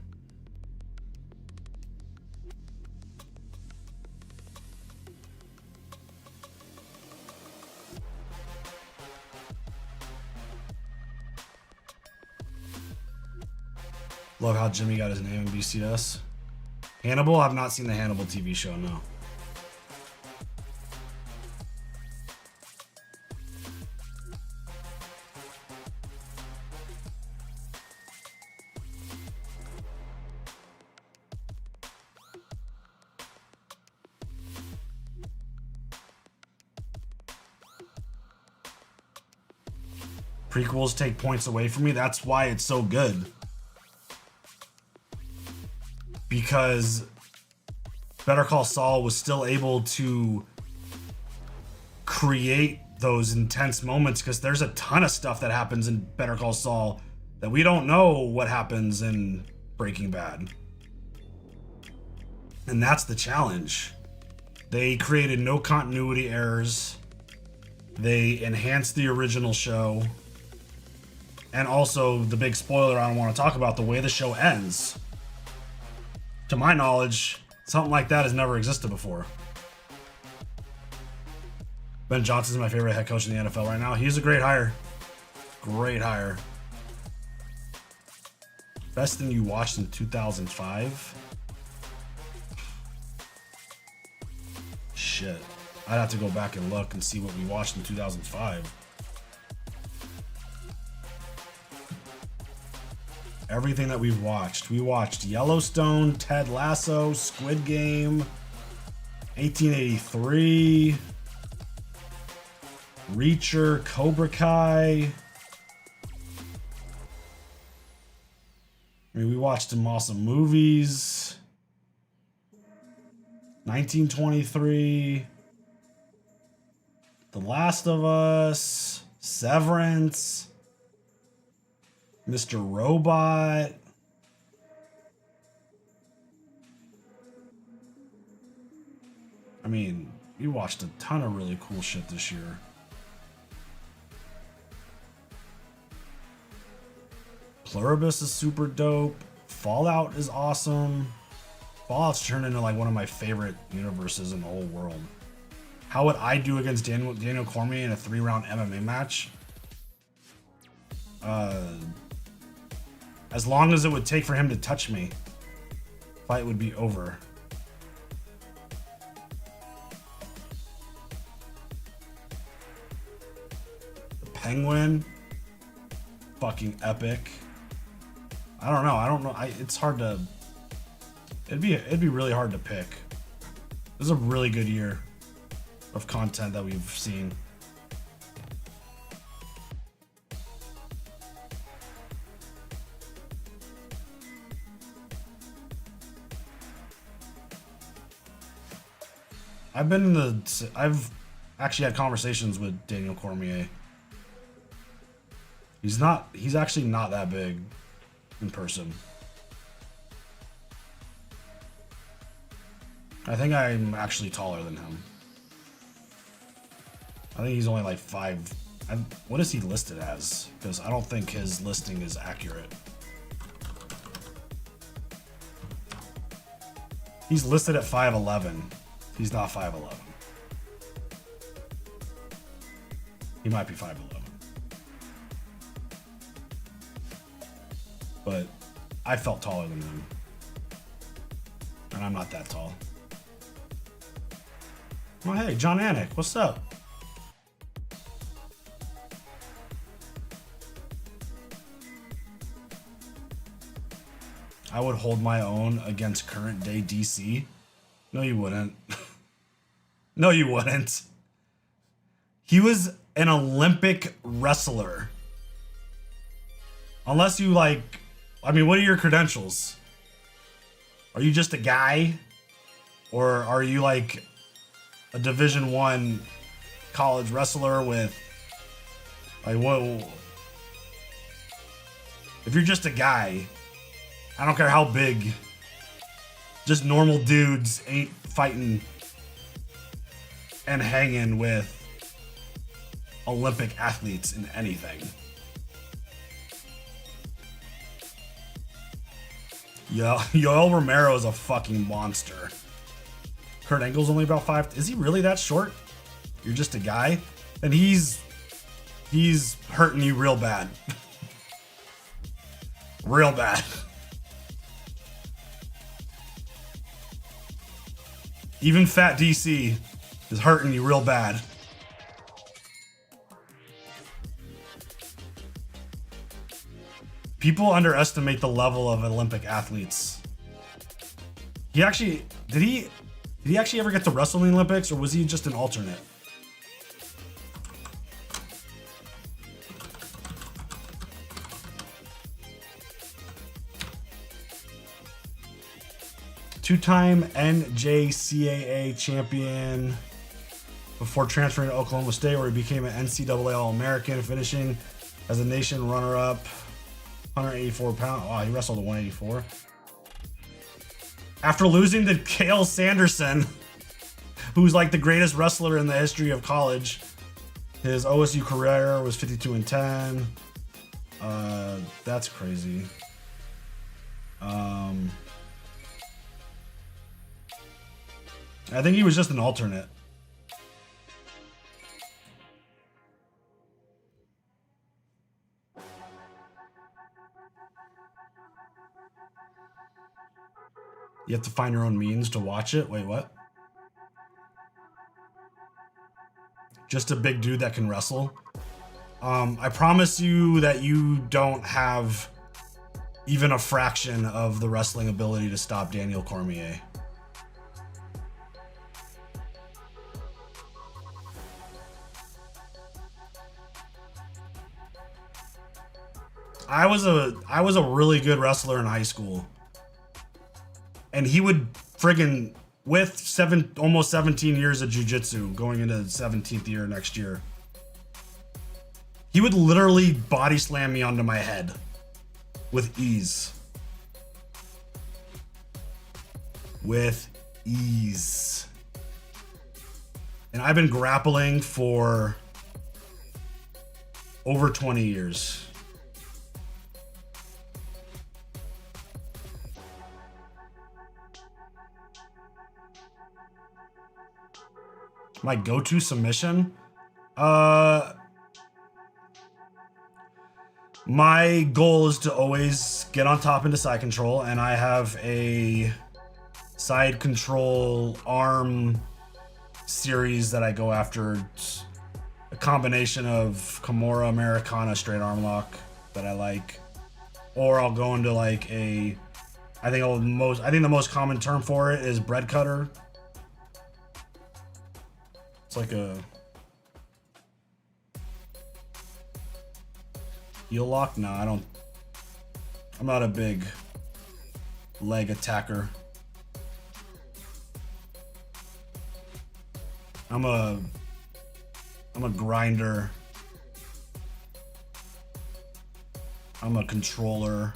Love how Jimmy got his name in BCS. Hannibal? I've not seen the Hannibal TV show, no. Prequels take points away from me. That's why it's so good. Because Better Call Saul was still able to create those intense moments because there's a ton of stuff that happens in Better Call Saul that we don't know what happens in Breaking Bad. And that's the challenge. They created no continuity errors. They enhanced the original show. And also, the big spoiler I don't want to talk about, the way the show ends. To my knowledge, something like that has never existed before. Ben Johnson's my favorite head coach in the NFL right now. He's a great hire. Great hire. Best thing you watched in 2005? Shit. I'd have to go back and look and see what we watched in 2005. Everything that we've watched. We watched Yellowstone, Ted Lasso, Squid Game, 1883, Reacher, Cobra Kai. I mean, we watched some awesome movies. 1923, The Last of Us, Severance, Mr. Robot. I mean, we watched a ton of really cool shit this year. Pluribus is super dope. Fallout is awesome. Fallout's turned into like one of my favorite universes in the whole world. How would I do against Daniel Cormier in a 3-round MMA match? As long as it would take for him to touch me, fight would be over. The Penguin, fucking epic. I don't know. It's hard to. It'd be really hard to pick. This is a really good year of content that we've seen. I've actually had conversations with Daniel Cormier. He's actually not that big in person. I think I'm actually taller than him. I think he's only like 5. What is he listed as? Because I don't think his listing is accurate. He's listed at 5'11". He's not 5'11". He might be 5'11". But I felt taller than him. And I'm not that tall. Oh, hey, John Anik, what's up? I would hold my own against current day DC. No, you wouldn't. No, you wouldn't. He was an Olympic wrestler. Unless you like, I mean, what are your credentials? Are you just a guy? Or are you like a Division I college wrestler with like what? If you're just a guy, I don't care how big, just normal dudes ain't fighting and hanging with Olympic athletes in anything. Yoel Romero is a fucking monster. Kurt Angle's only about 5. Is he really that short? You're just a guy? And he's hurting you real bad. Real bad. Even Fat DC is hurting you real bad. People underestimate the level of Olympic athletes. Did he actually ever get to wrestle in the Olympics, or was he just an alternate? Two-time NJCAA champion before transferring to Oklahoma State, where he became an NCAA All-American, finishing as a nation runner-up. 184 pounds. Wow, he wrestled at 184. After losing to Cael Sanderson, who's like the greatest wrestler in the history of college, his OSU career was 52-10. That's crazy. I think he was just an alternate. You have to find your own means to watch it. Wait, what? Just a big dude that can wrestle. I promise you that you don't have even a fraction of the wrestling ability to stop Daniel Cormier. I was a really good wrestler in high school. And he would friggin' with almost 17 years of jiu-jitsu, going into the 17th year next year, he would literally body slam me onto my head with ease. With ease. And I've been grappling for over 20 years. My go-to submission? My goal is to always get on top into side control, and I have a side control arm series that I go after. It's a combination of Kimura Americana straight arm lock that I like, or I'll go into like I think the most common term for it is bread cutter. It's like a heel lock? No, I'm not a big leg attacker. I'm a grinder. I'm a controller.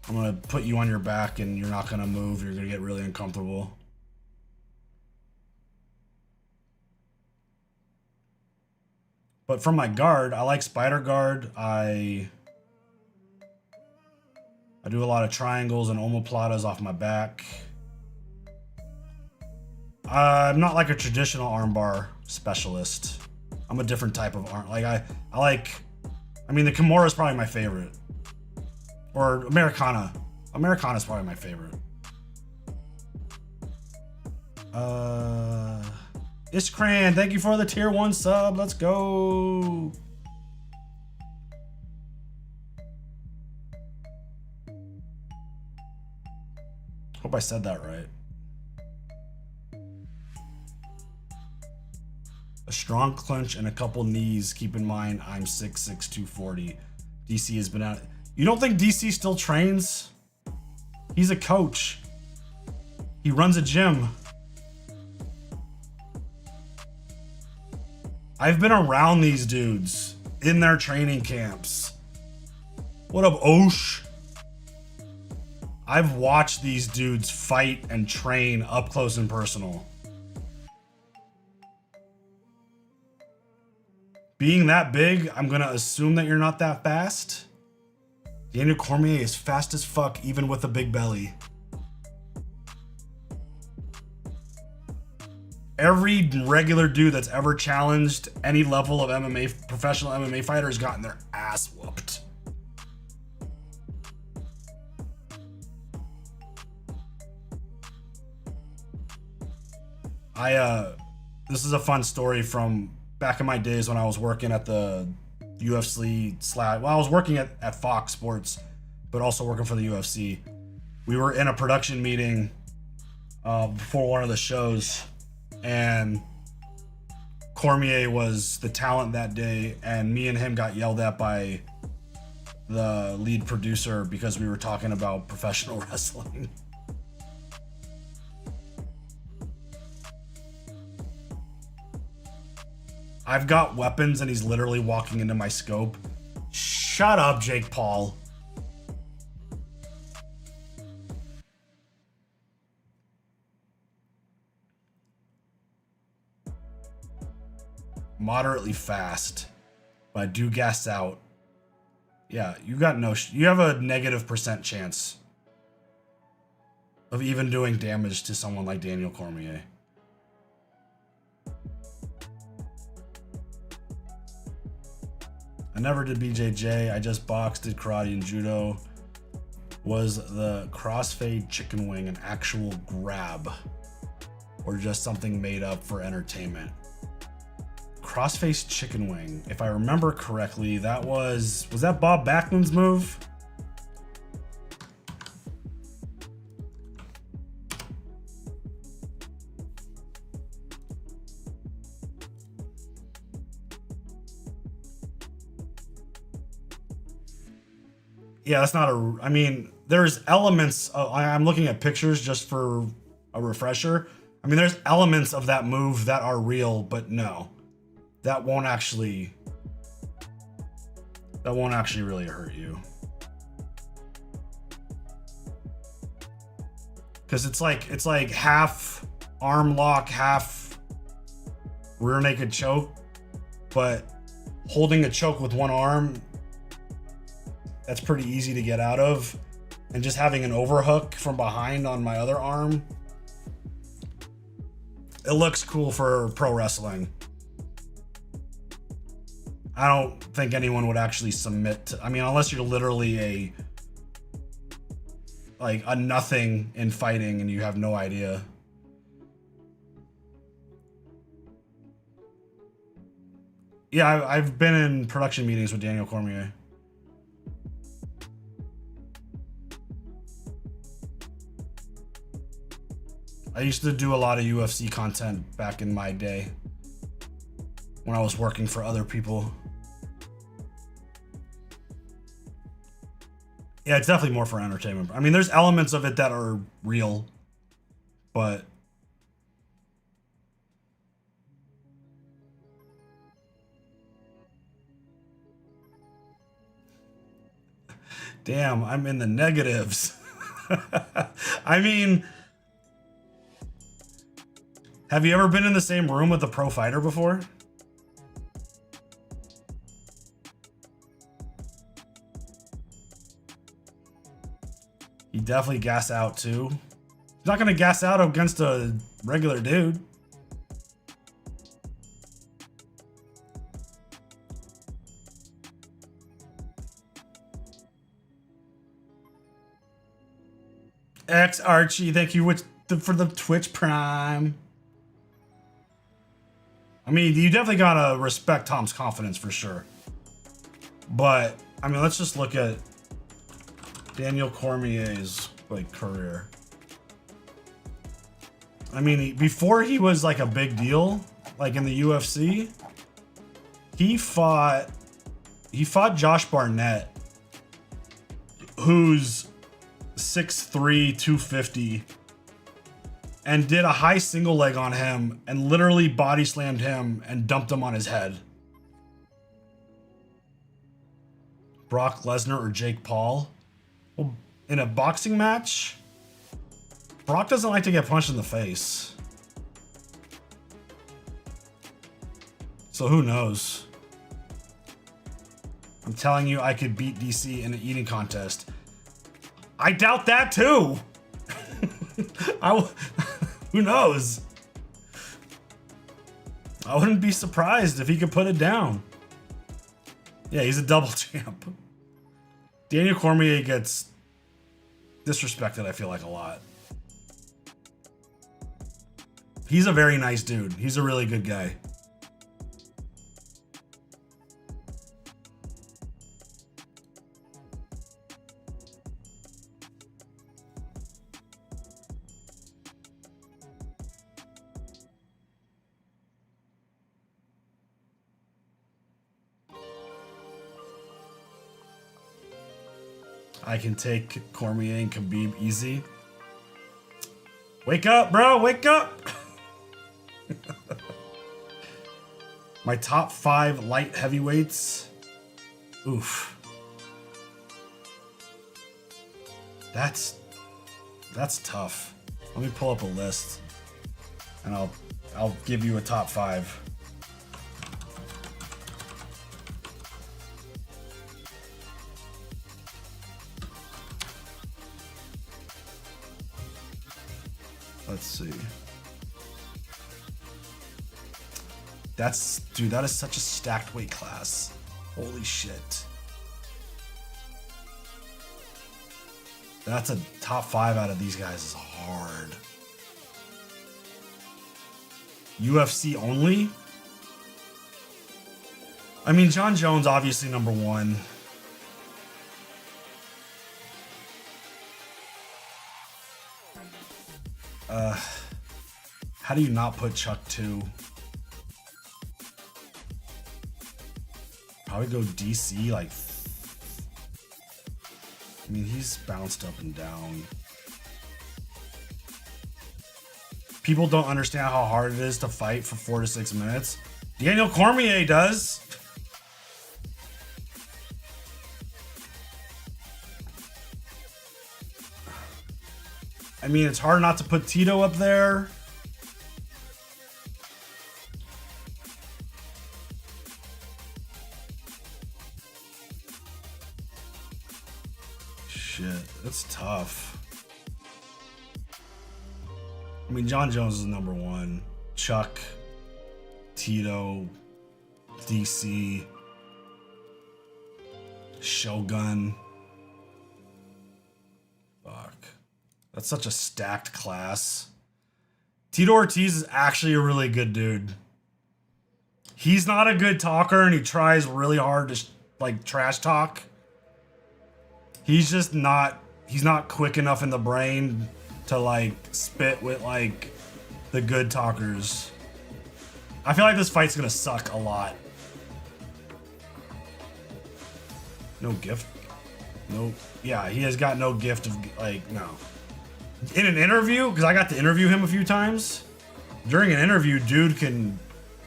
I'm gonna put you on your back and you're not gonna move. You're gonna get really uncomfortable. But from my guard, I like spider guard. I do a lot of triangles and omoplatas off my back. I'm not like a traditional armbar specialist. I'm a different type of arm. Like I mean, the Kimura is probably my favorite. Or Americana. Americana is probably my favorite. Iskran, thank you for the tier 1 sub. Let's go. Hope I said that right. A strong clinch and a couple knees. Keep in mind, I'm 6'6", 240. DC has been out. You don't think DC still trains? He's a coach. He runs a gym. I've been around these dudes in their training camps. What up, Osh? I've watched these dudes fight and train up close and personal. Being that big, I'm gonna assume that you're not that fast. Daniel Cormier is fast as fuck, even with a big belly. Every regular dude that's ever challenged any level of MMA, professional MMA fighter, has gotten their ass whooped. This is a fun story from back in my days when I was working at the UFC I was working at Fox Sports, but also working for the UFC. We were in a production meeting before one of the shows, and Cormier was the talent that day, and me and him got yelled at by the lead producer because we were talking about professional wrestling. I've got weapons and he's literally walking into my scope. Shut up, Jake Paul. Moderately fast, but I do gas out. Yeah, you got you have a -% chance of even doing damage to someone like Daniel Cormier. I never did BJJ. I just boxed, did karate and judo. Was the crossfade chicken wing an actual grab or just something made up for entertainment? Crossface chicken wing, if I remember correctly, that was that Bob Backlund's move? Yeah, that's not a, I mean, there's elements of, I'm looking at pictures just for a refresher. I mean, there's elements of that move that are real, but no, that won't actually really hurt you. Cause it's like half arm lock, half rear naked choke, but holding a choke with one arm, that's pretty easy to get out of. And just having an overhook from behind on my other arm, it looks cool for pro wrestling. I don't think anyone would actually submit to, I mean, unless you're literally a nothing in fighting and you have no idea. Yeah, I've been in production meetings with Daniel Cormier. I used to do a lot of UFC content back in my day when I was working for other people. Yeah, it's definitely more for entertainment. I mean, there's elements of it that are real, but damn, I'm in the negatives. I mean, have you ever been in the same room with a pro fighter before? You definitely gas out too. He's not gonna gas out against a regular dude. X Archie, thank you for the Twitch Prime. I mean, you definitely gotta respect Tom's confidence for sure. But I mean, let's just look at Daniel Cormier's career. I mean, before he was like a big deal, like in the UFC, he fought Josh Barnett who's 6'3", 250, and did a high single leg on him and literally body slammed him and dumped him on his head. Brock Lesnar or Jake Paul? Well, in a boxing match, Brock doesn't like to get punched in the face. So who knows? I'm telling you, I could beat DC in an eating contest. I doubt that too. Who knows? I wouldn't be surprised if he could put it down. Yeah, he's a double champ. Daniel Cormier gets disrespected, I feel like, a lot. He's a very nice dude. He's a really good guy. I can take Cormier and Khabib easy. Wake up, bro. Wake up. My top 5 light heavyweights. Oof. That's tough. Let me pull up a list and I'll give you a top 5. Let's see. Dude, that is such a stacked weight class. Holy shit. That's a top 5 out of these guys is hard. UFC only? I mean, John Jones obviously number 1. How do you not put Chuck 2? Probably go DC, like... I mean, he's bounced up and down. People don't understand how hard it is to fight for 4 to 6 minutes. Daniel Cormier does. I mean, it's hard not to put Tito up there. Shit, that's tough. I mean, John Jones is number 1. Chuck, Tito, DC, Shogun. Fuck. That's such a stacked class. Tito Ortiz is actually a really good dude. He's not a good talker and he tries really hard to like trash talk. He's just not, he's not quick enough in the brain to like spit with like the good talkers. I feel like this fight's gonna suck a lot. No gift? No. Yeah, he has got no gift of like, no. In an interview, because I got to interview him a few times. During an interview, dude can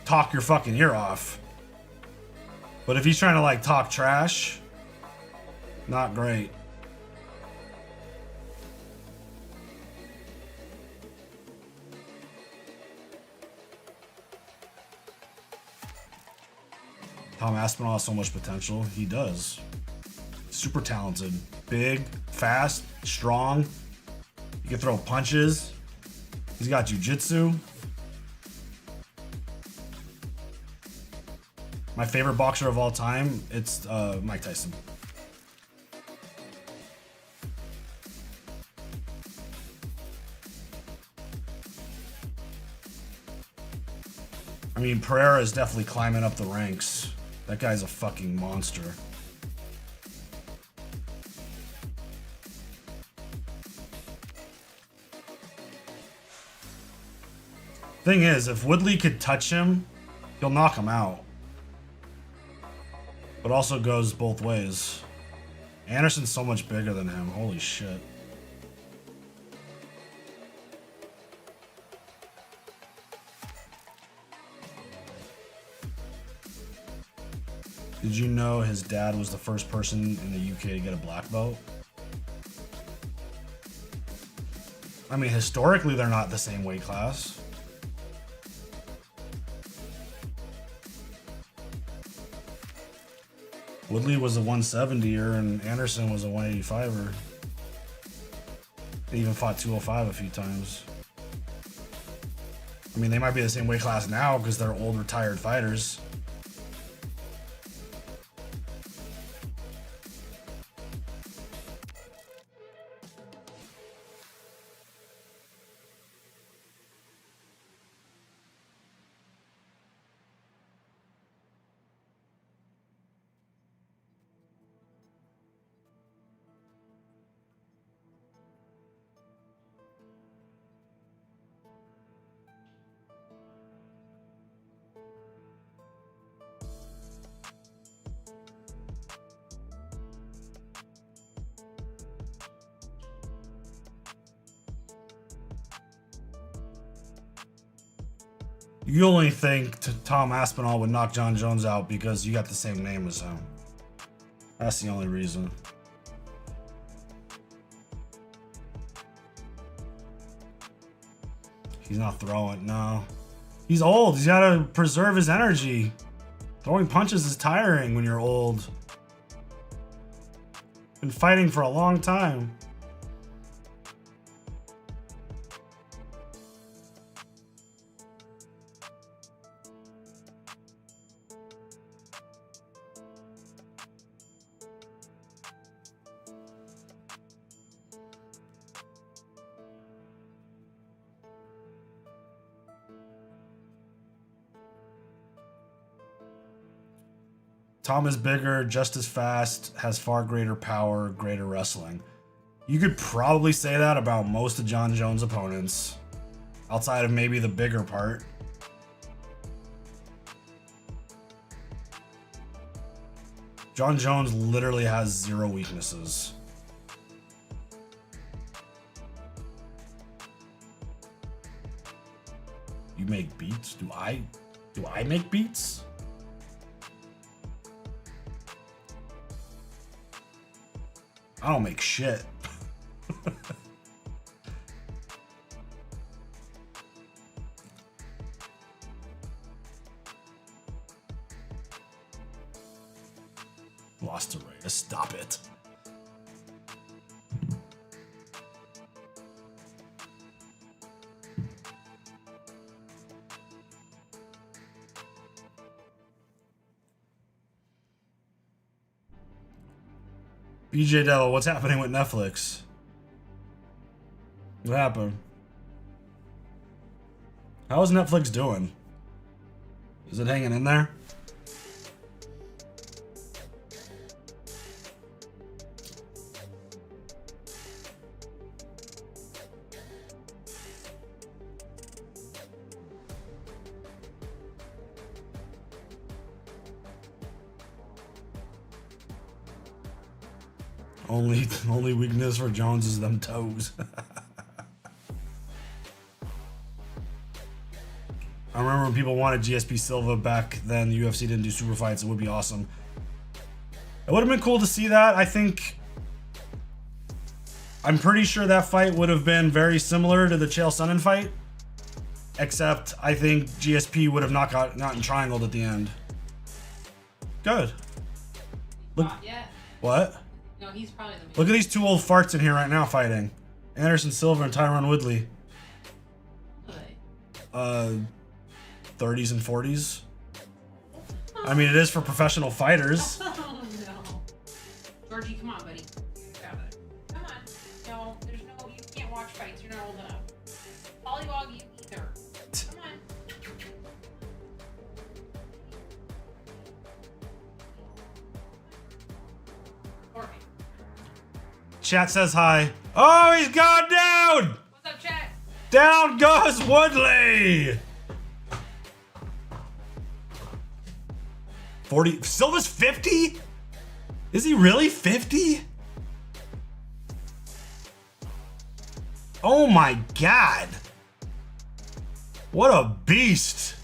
talk your fucking ear off. But if he's trying to like talk trash, not great. Tom Aspinall has so much potential. He does. Super talented. Big, fast, strong. He can throw punches. He's got jiu-jitsu. My favorite boxer of all time, it's Mike Tyson. I mean, Pereira is definitely climbing up the ranks. That guy's a fucking monster. Thing is, if Woodley could touch him, he'll knock him out. But also goes both ways. Anderson's so much bigger than him. Holy shit. Did you know his dad was the first person in the UK to get a black belt? I mean, historically, they're not the same weight class. Woodley was a 170er and Anderson was a 185er. They even fought 205 a few times. I mean, they might be the same weight class now because they're old retired fighters. You only think Tom Aspinall would knock John Jones out because you got the same name as him. That's the only reason. He's not throwing, no. He's old. He's got to preserve his energy. Throwing punches is tiring when you're old. Been fighting for a long time. Tom is bigger, just as fast, has far greater power, greater wrestling. You could probably say that about most of John Jones' opponents, outside of maybe the bigger part. John Jones literally has 0 weaknesses. You make beats? Do I make beats? I don't make shit. Lost to Ray. Stop it. BJ Devil, what's happening with Netflix? What happened? How is Netflix doing? Is it hanging in there? Only weakness for Jones is them toes. I remember when people wanted GSP Silva back then, the UFC didn't do super fights. It would be awesome. It would have been cool to see that. I'm pretty sure that fight would have been very similar to the Chael Sonnen fight, except I think GSP would have not gotten triangled at the end. Good. Look. Yeah. What? No, he's probably the. Look at these 2 old farts in here right now fighting. Anderson Silva and Tyron Woodley. Really? 30s and 40s. I mean, it is for professional fighters. Oh no. Georgie, come on, buddy. Grab it. Come on. No, you can't watch fights. You're not old enough. Pollywog, you either. Come on. Chat says hi. Oh, he's gone down! What's up, chat? Down goes Woodley! 40. Silva's 50? Is he really 50? Oh my God. What a beast.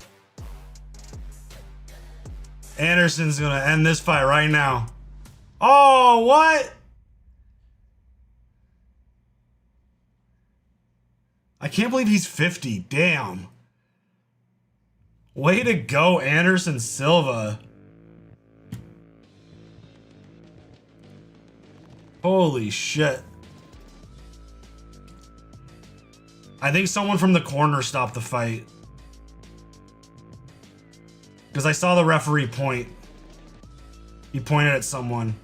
Anderson's gonna end this fight right now. Oh, what? I can't believe he's 50. Damn. Way to go, Anderson Silva. Holy shit. I think someone from the corner stopped the fight. Because I saw the referee point. He pointed at someone.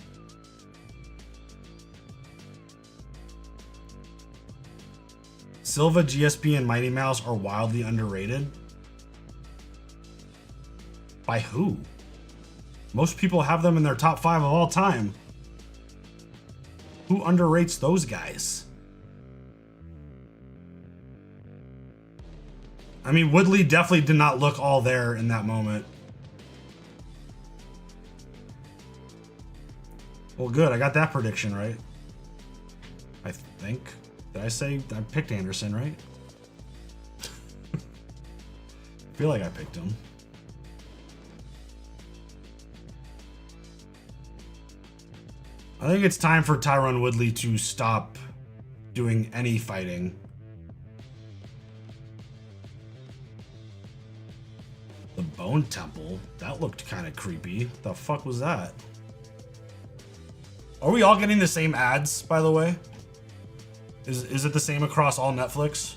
Silva, GSP, and Mighty Mouse are wildly underrated. By who? Most people have them in their top 5 of all time. Who underrates those guys? I mean, Woodley definitely did not look all there in that moment. Well, good. I got that prediction right. I think. Did I say I picked Anderson, right? I feel like I picked him. I think it's time for Tyron Woodley to stop doing any fighting. The Bone Temple? That looked kind of creepy. The fuck was that? Are we all getting the same ads, by the way? Is it the same across all Netflix?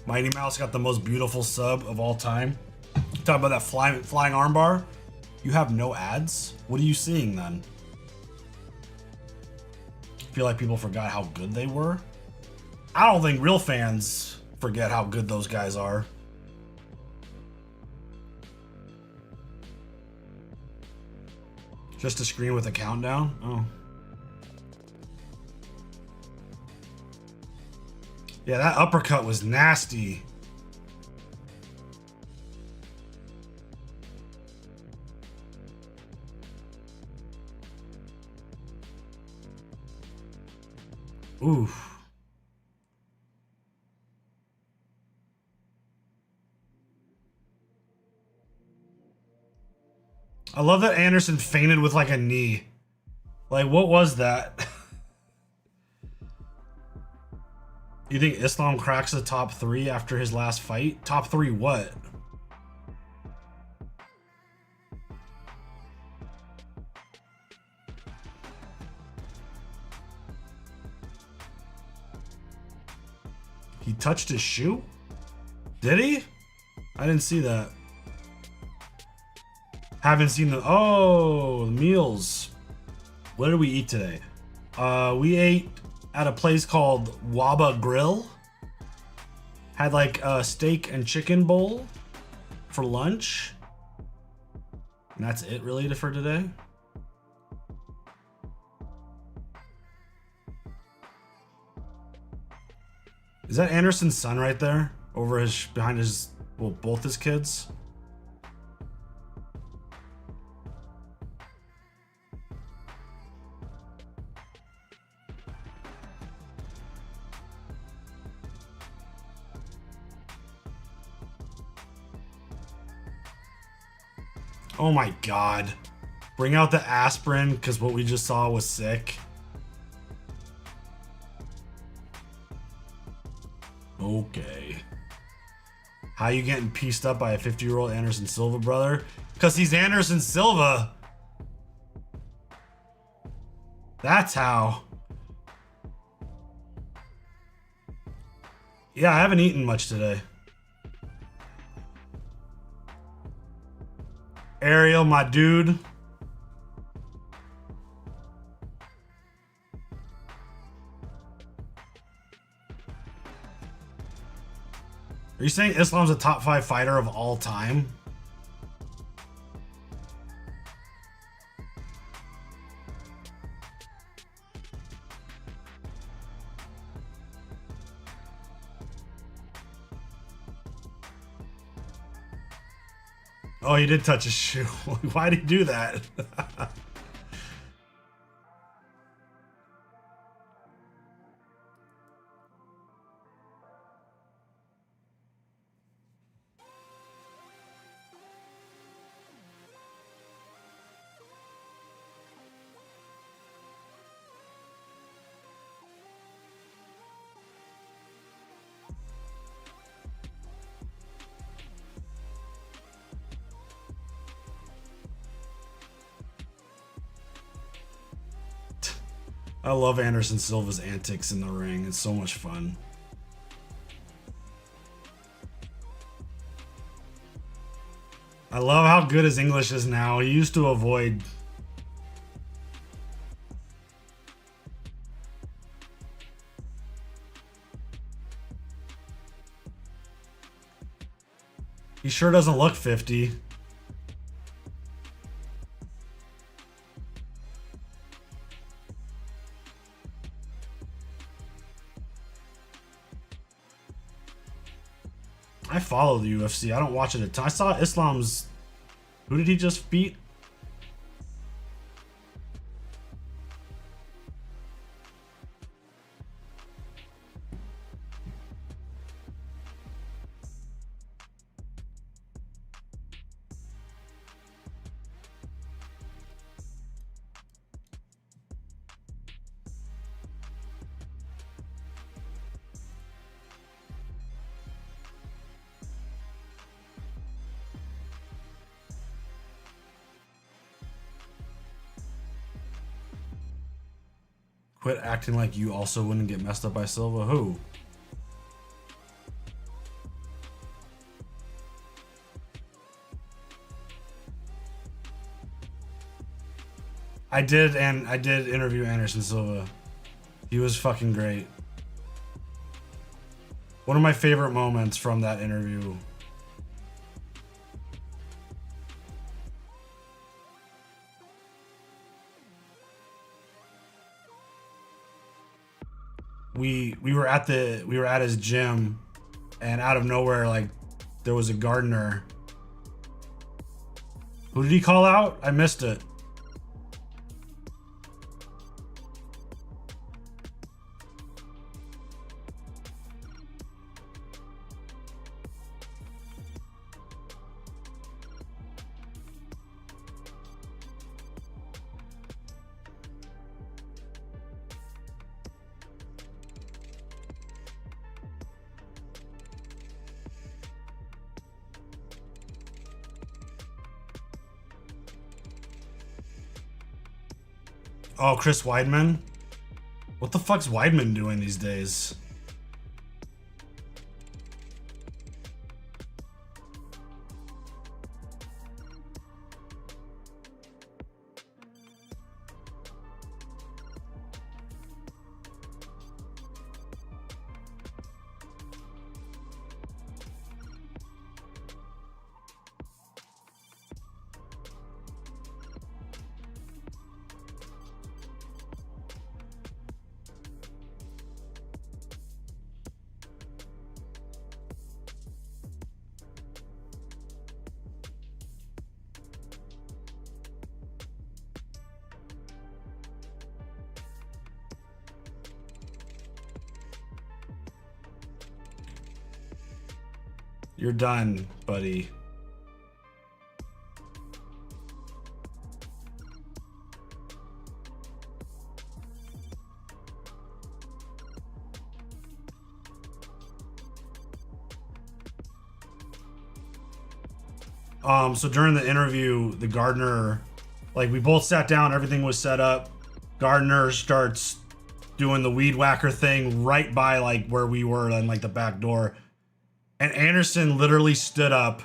Mighty Mouse got the most beautiful sub of all time. Talk about that flying armbar. You have no ads? What are you seeing then? I feel like people forgot how good they were. I don't think real fans forget how good those guys are. Just a screen with a countdown? Oh. Yeah, that uppercut was nasty. Oof. I love that Anderson fainted with like a knee. Like, what was that? You think Islam cracks the top 3 after his last fight? Top 3 what? He touched his shoe? Did he? I didn't see that. Haven't seen the... Oh, the meals. What did we eat today? We ate at a place called Waba Grill. Had like a steak and chicken bowl for lunch. And that's it really for today. Is that Anderson's son right there? Over his... behind his... well, both his kids? Oh my god. Bring out the aspirin, because what we just saw was sick. Okay. How you getting pieced up by a 50-year-old Anderson Silva, brother? Because he's Anderson Silva. That's how. Yeah, I haven't eaten much today. Ariel, my dude. Are you saying Islam's a top 5 fighter of all time? Oh, he did touch his shoe. Why'd he do that? I love Anderson Silva's antics in the ring. It's so much fun. I love how good his English is now. He used to avoid... He sure doesn't look 50. I follow the UFC. I don't watch it a ton. I saw Islam's... Who did he just beat? Quit acting like you also wouldn't get messed up by Silva. Who? I did interview Anderson Silva. He was fucking great. One of my favorite moments from that interview. We were at his gym, and out of nowhere, like, there was a gardener. Who did he call out? I missed it. Oh, Chris Weidman? What the fuck's Weidman doing these days? You're done, buddy. So during the interview, the gardener, like, we both sat down, everything was set up. Gardener starts doing the weed whacker thing right by, like, where we were in, like, the back door. And Anderson literally stood up.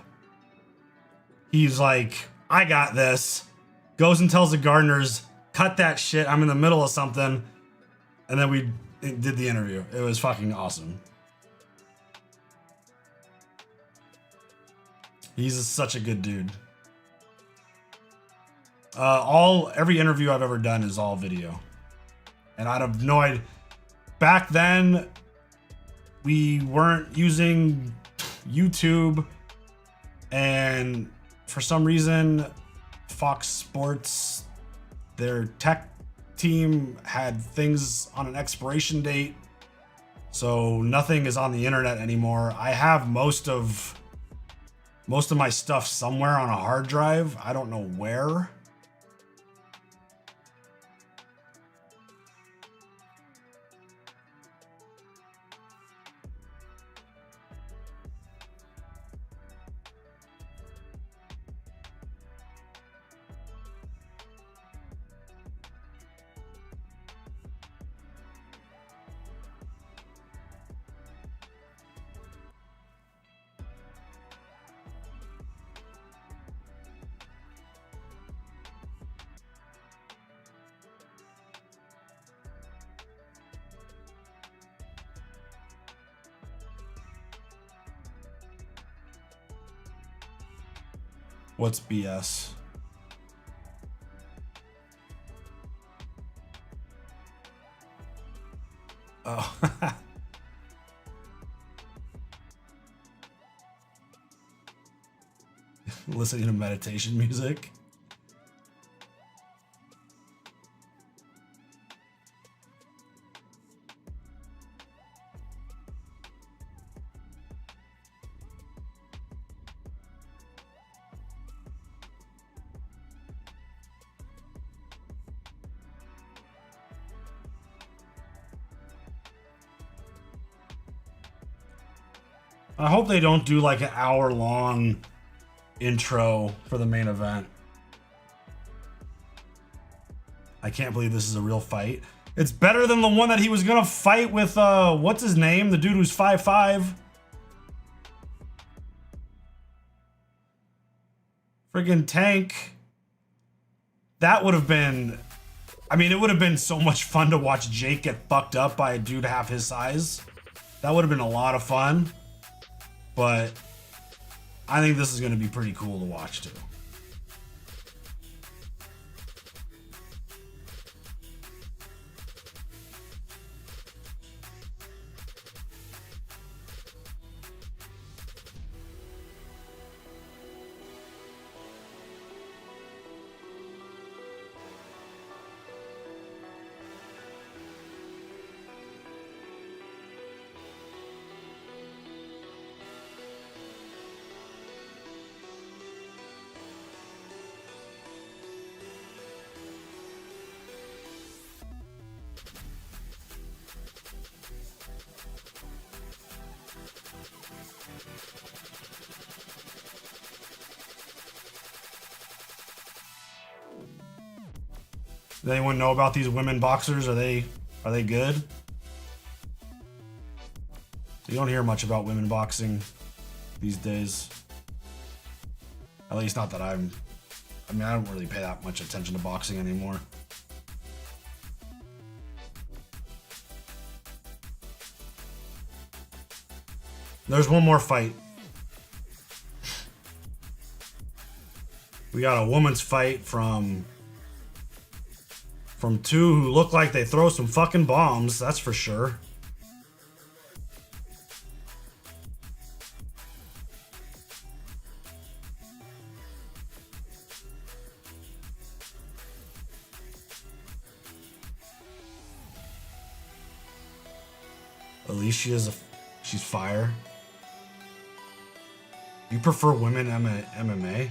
He's like, I got this. Goes and tells the gardeners, cut that shit. I'm in the middle of something. And then we did the interview. It was fucking awesome. He's such a good dude. Every interview I've ever done is all video. And I'd have no idea. Back then, we weren't using YouTube, and for some reason, Fox Sports, their tech team had things on an expiration date, so nothing is on the internet anymore. I have most of my stuff somewhere on a hard drive. I don't know where. What's BS? Oh. Listening to meditation music. I hope they don't do like an hour-long intro for the main event. I can't believe this is a real fight. It's better than the one that he was gonna fight with, what's his name? The dude who's 5'5". Friggin' Tank. That would have been... I mean, it would have been so much fun to watch Jake get fucked up by a dude half his size. That would have been a lot of fun. But I think this is going to be pretty cool to watch too. Does anyone know about these women boxers? Are they good? You don't hear much about women boxing these days. At least not that I mean, I don't really pay that much attention to boxing anymore. There's one more fight. We got a woman's fight from two who look like they throw some fucking bombs, that's for sure. Alicia's she's fire. You prefer women MMA?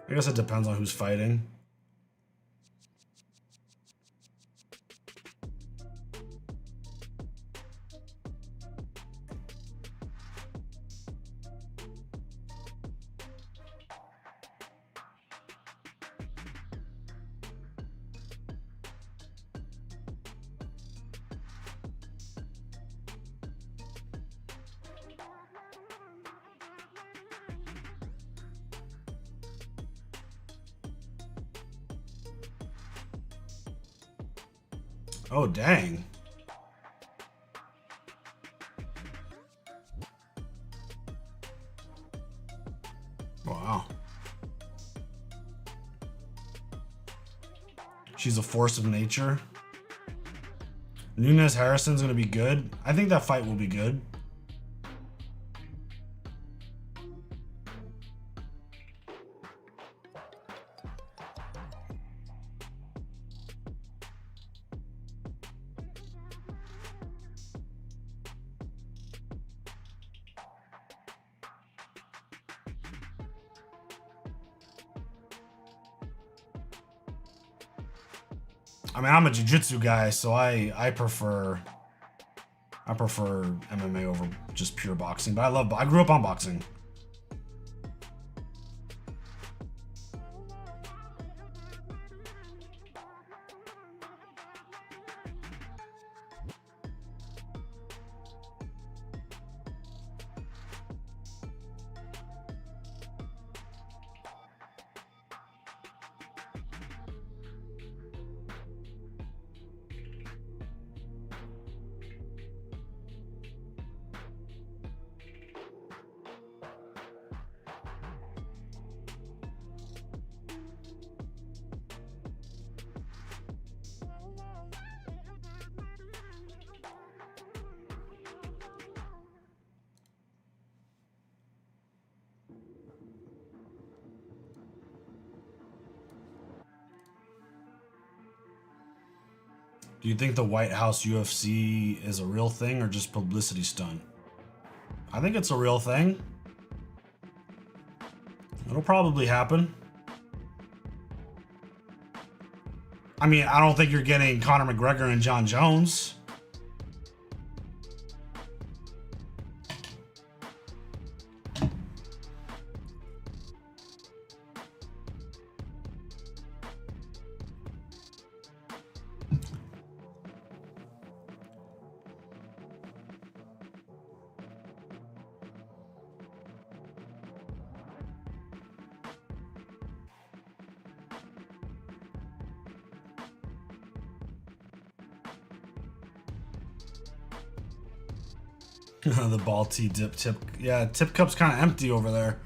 I guess it depends on who's fighting. Oh, dang. Wow. She's a force of nature. Nunes Harrison's gonna be good. I think that fight will be good. I mean, I'm a jiu-jitsu guy, so I prefer MMA over just pure boxing. But I grew up on boxing. Do you think the White House UFC is a real thing or just publicity stunt? I think it's a real thing. It'll probably happen. I mean, I don't think you're getting Conor McGregor and John Jones. The ball tea dip tip. Yeah, tip cup's kind of empty over there.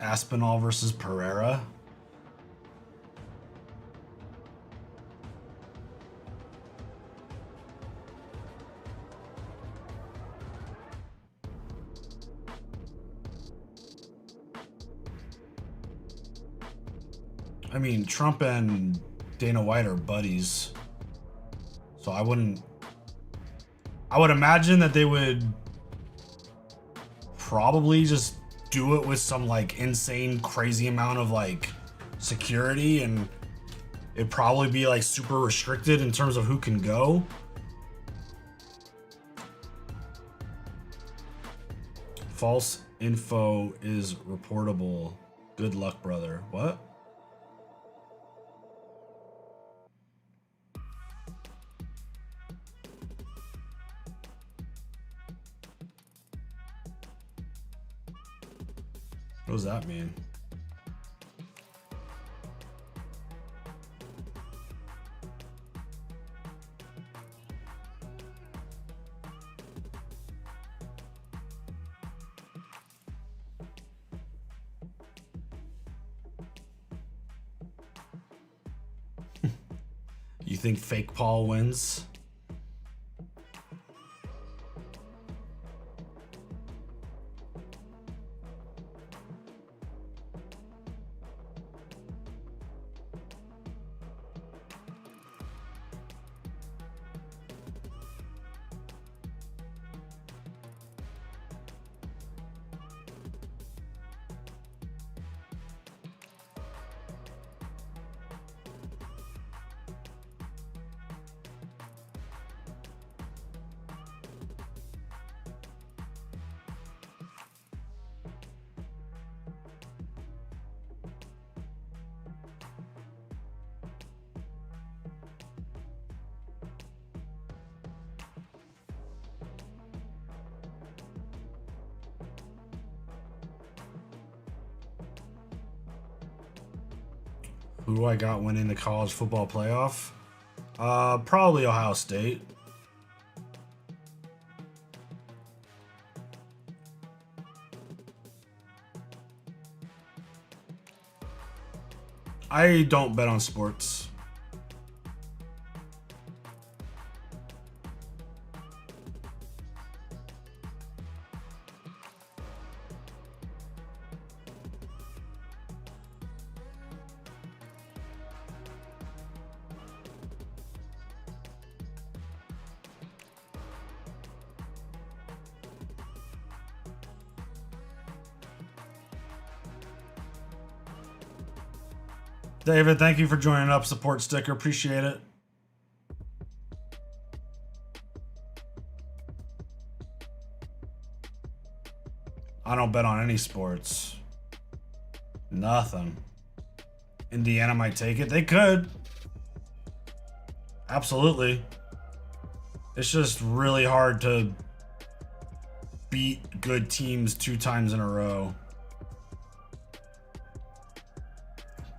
Aspinall versus Pereira. I mean, Trump and Dana White are buddies, so I would imagine that they would probably just do it with some like insane crazy amount of like security, and it'd probably be like super restricted in terms of who can go. False info is reportable. Good luck, brother. What? What does that mean? You think fake Paul wins? Who do I got winning the college football playoff? Probably Ohio State. I don't bet on sports. David, thank you for joining up. Support sticker. Appreciate it. I don't bet on any sports. Nothing. Indiana might take it. They could. Absolutely. It's just really hard to beat good teams 2 times in a row.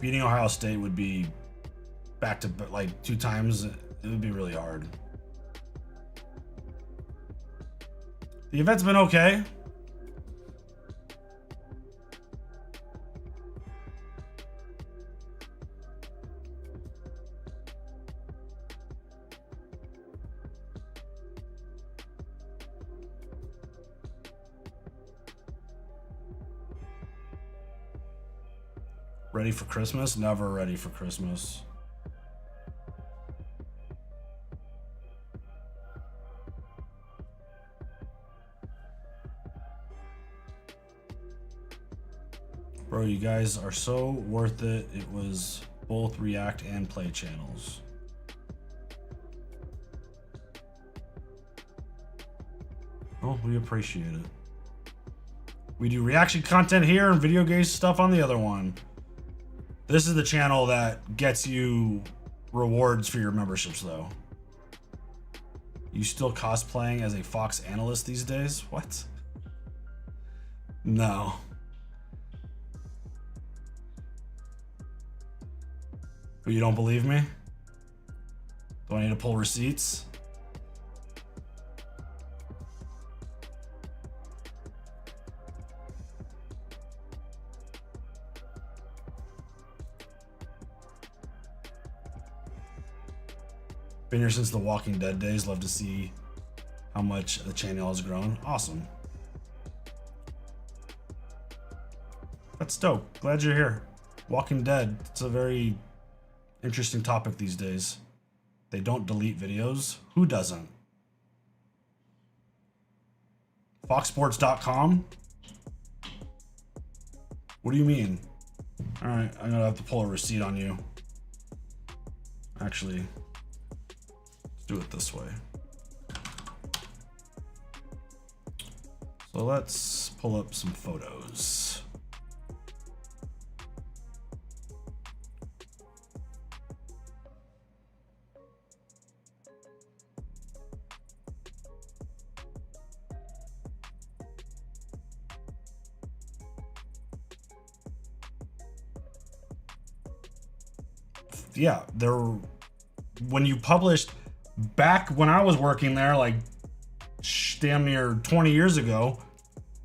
Beating Ohio State would be back to like 2 times. It would be really hard. The event's been okay. Ready for Christmas? Never ready for Christmas. Bro, you guys are so worth it. It was both React and Play channels. Oh, we appreciate it. We do reaction content here and video game stuff on the other one. This is the channel that gets you rewards for your memberships, though. You still cosplaying as a Fox analyst these days? What? No. But you don't believe me? Do I need to pull receipts? Been here since the Walking Dead days. Love to see how much the channel has grown. Awesome. That's dope. Glad you're here. Walking Dead. It's a very interesting topic these days. They don't delete videos. Who doesn't? Foxsports.com? What do you mean? Alright, I'm gonna have to pull a receipt on you. Actually, let's do it this way. So let's pull up some photos. Yeah, when you published back when I was working there, like damn near 20 years ago,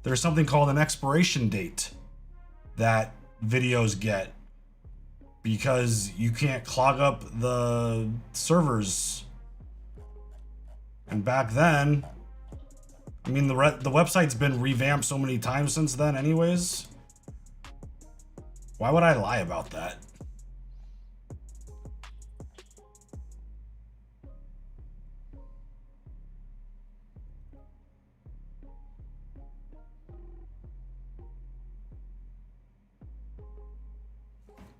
there's something called an expiration date that videos get because you can't clog up the servers. And back then, I mean, the website's been revamped so many times since then anyways. Why would I lie about that?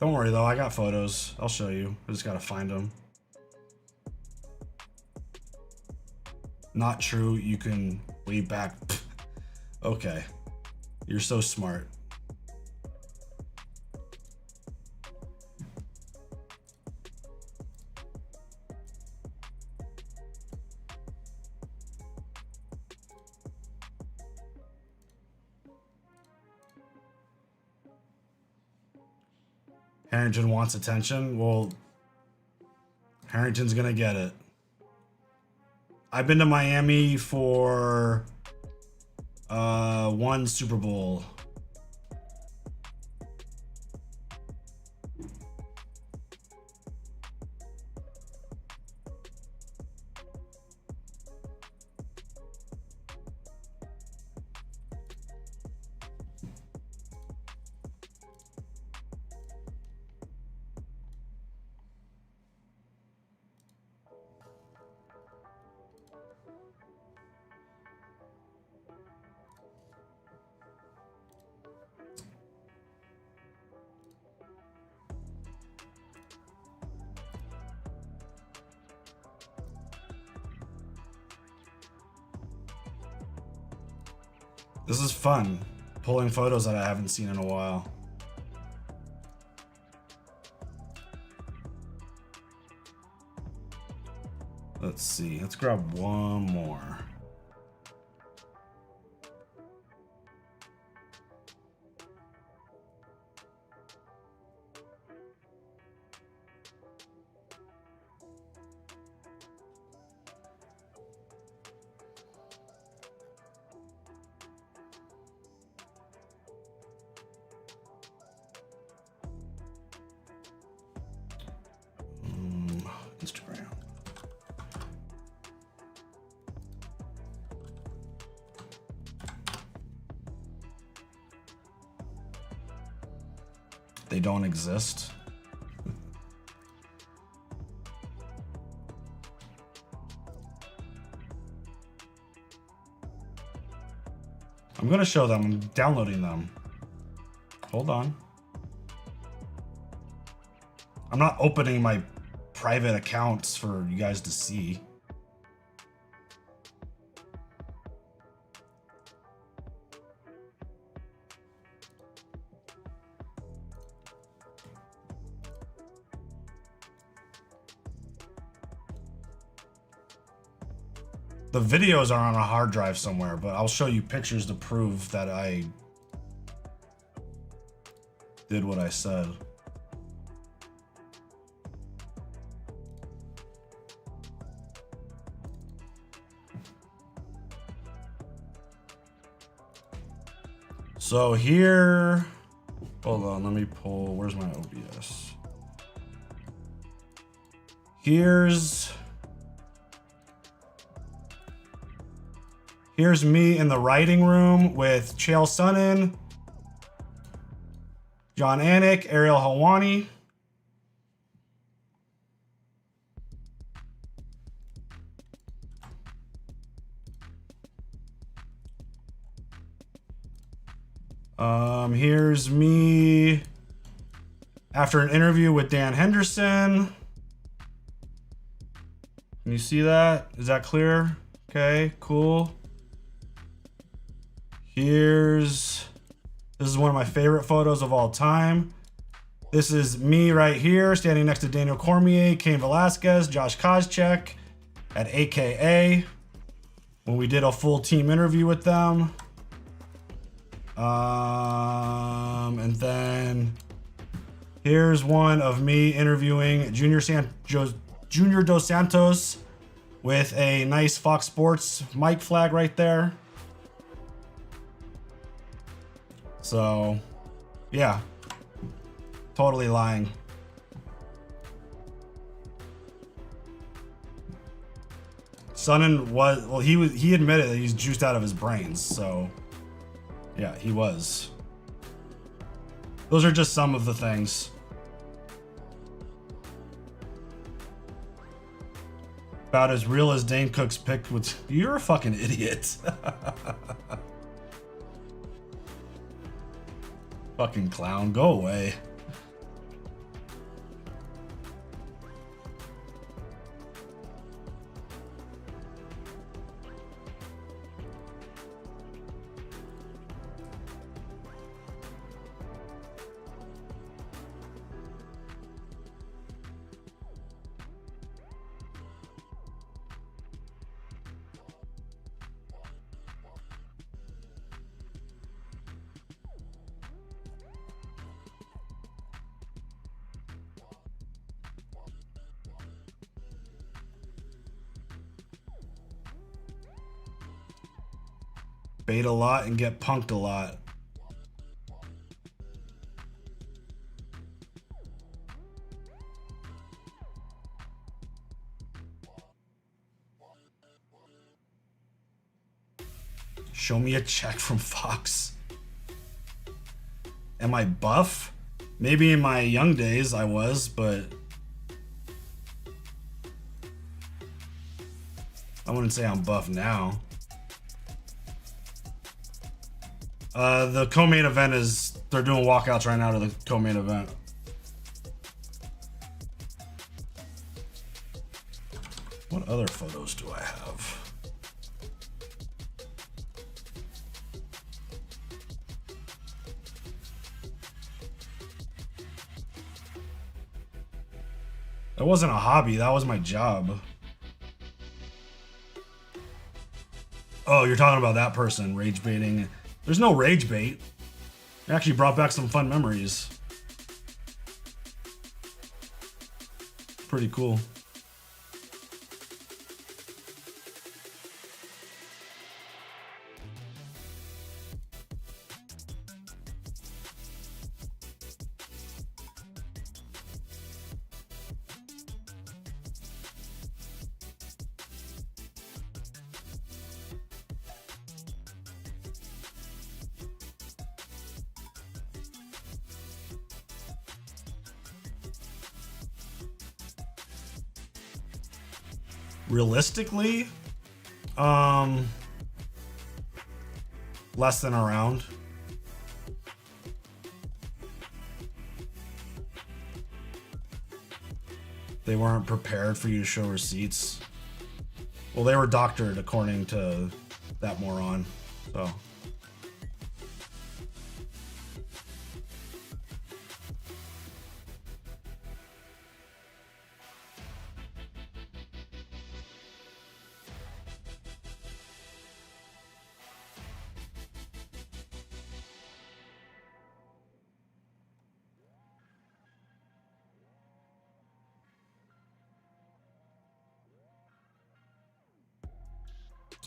Don't worry though, I got photos. I'll show you. I just gotta find them. Not true, you can way back. Okay. You're so smart. Harrington wants attention. Well, Harrington's gonna get it. I've been to Miami for one Super Bowl. This is fun, pulling photos that I haven't seen in a while. Let's see, let's grab one more. Instagram. They don't exist. I'm gonna show them. I'm downloading them. Hold on. I'm not opening my private accounts for you guys to see. The videos are on a hard drive somewhere, but I'll show you pictures to prove that I did what I said. So here, hold on, let me pull, where's my OBS? Here's me in the writing room with Chael Sonnen, John Anik, Ariel Helwani. Here's me after an interview with Dan Henderson. Can you see that? Is that clear? Okay, cool. This is one of my favorite photos of all time. This is me right here standing next to Daniel Cormier, Cain Velasquez, Josh Koscheck at AKA when we did a full team interview with them. And then here's one of me interviewing Junior Dos Santos with a nice Fox Sports mic flag right there. So, yeah, totally lying. Sonnen was, well, he admitted that he's juiced out of his brains, so yeah, he was. Those are just some of the things. About as real as Dane Cook's pick, which you're a fucking idiot. Fucking clown, go away. Bait a lot and get punked a lot. Show me a check from Fox. Am I buff? Maybe in my young days I was, but I wouldn't say I'm buff now. The co-main event is, they're doing walkouts right now to the co-main event. What other photos do I have? That wasn't a hobby, that was my job. Oh, you're talking about that person, rage baiting. There's no rage bait. It actually brought back some fun memories. Pretty cool. Realistically, less than a round. They weren't prepared for you to show receipts. Well, they were doctored according to that moron, so.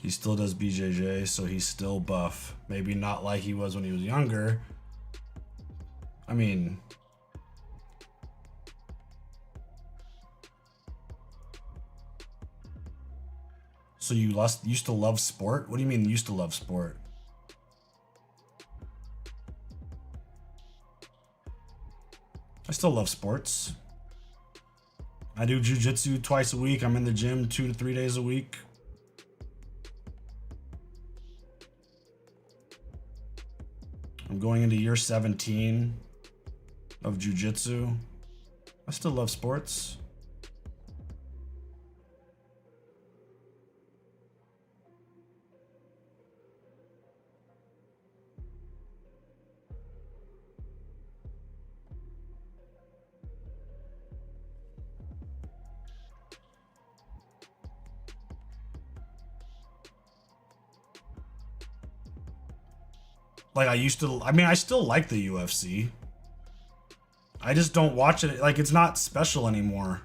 He still does BJJ, so he's still buff. Maybe not like he was when he was younger. I mean, so you used to love sport? What do you mean used to love sport? I still love sports. I do jujitsu twice a week. I'm in the gym 2 to 3 days a week. I'm going into year 17 of jujitsu. I still love sports. Like I used to, I mean, I still like the UFC. I just don't watch it. Like, it's not special anymore.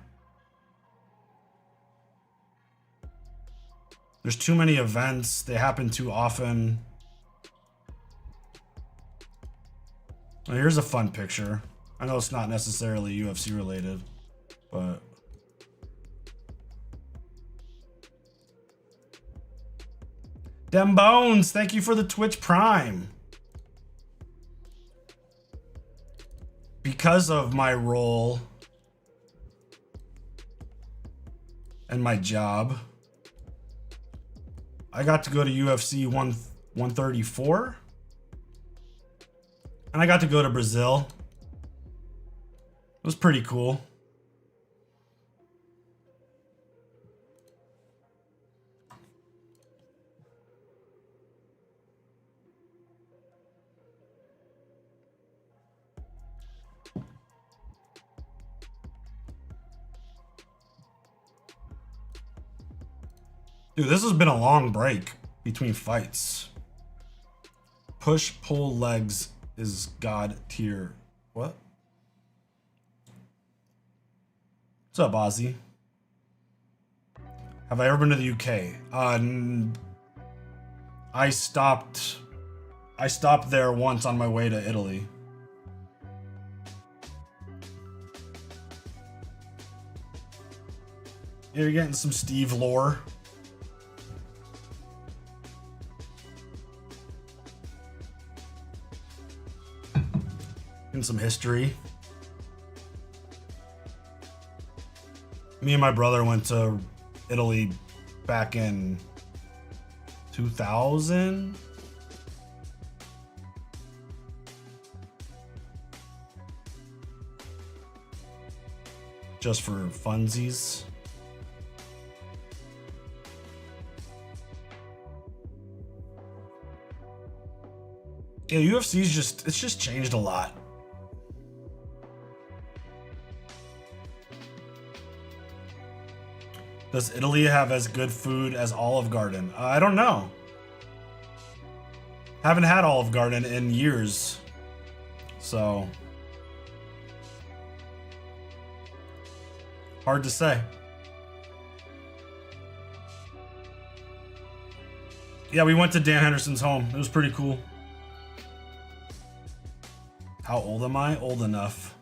There's too many events. They happen too often. Well, here's a fun picture. I know it's not necessarily UFC related, but. Dem Bones, thank you for the Twitch Prime. Because of my role and my job, I got to go to UFC 134, and I got to go to Brazil. It was pretty cool. Dude, this has been a long break between fights. Push, pull, legs is God tier. What? What's up, Ozzy? Have I ever been to the UK? I stopped there once on my way to Italy. You're getting some Steve lore. Some history. Me and my brother went to Italy back in 2000. Just for funsies. Yeah, UFC's it's just changed a lot. Does Italy have as good food as Olive Garden? I don't know. Haven't had Olive Garden in years. So. Hard to say. Yeah, we went to Dan Henderson's home. It was pretty cool. How old am I? Old enough.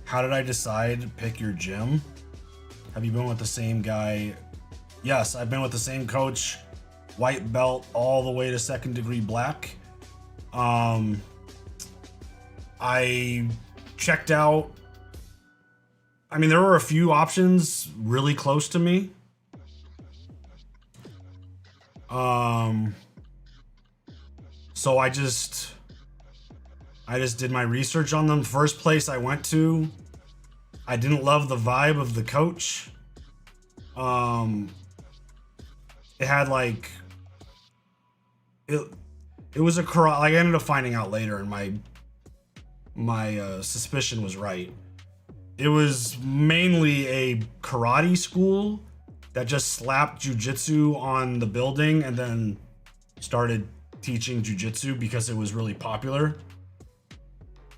How did I decide to pick your gym? Have you been with the same guy? Yes, I've been with the same coach, white belt, all the way to 2nd degree black. I checked out. I mean, there were a few options really close to me. So I just did my research on them. First place I went to, I didn't love the vibe of the coach. It had like it was a karate. Like I ended up finding out later, and my suspicion was right. It was mainly a karate school that just slapped jujitsu on the building and then started teaching jujitsu because it was really popular.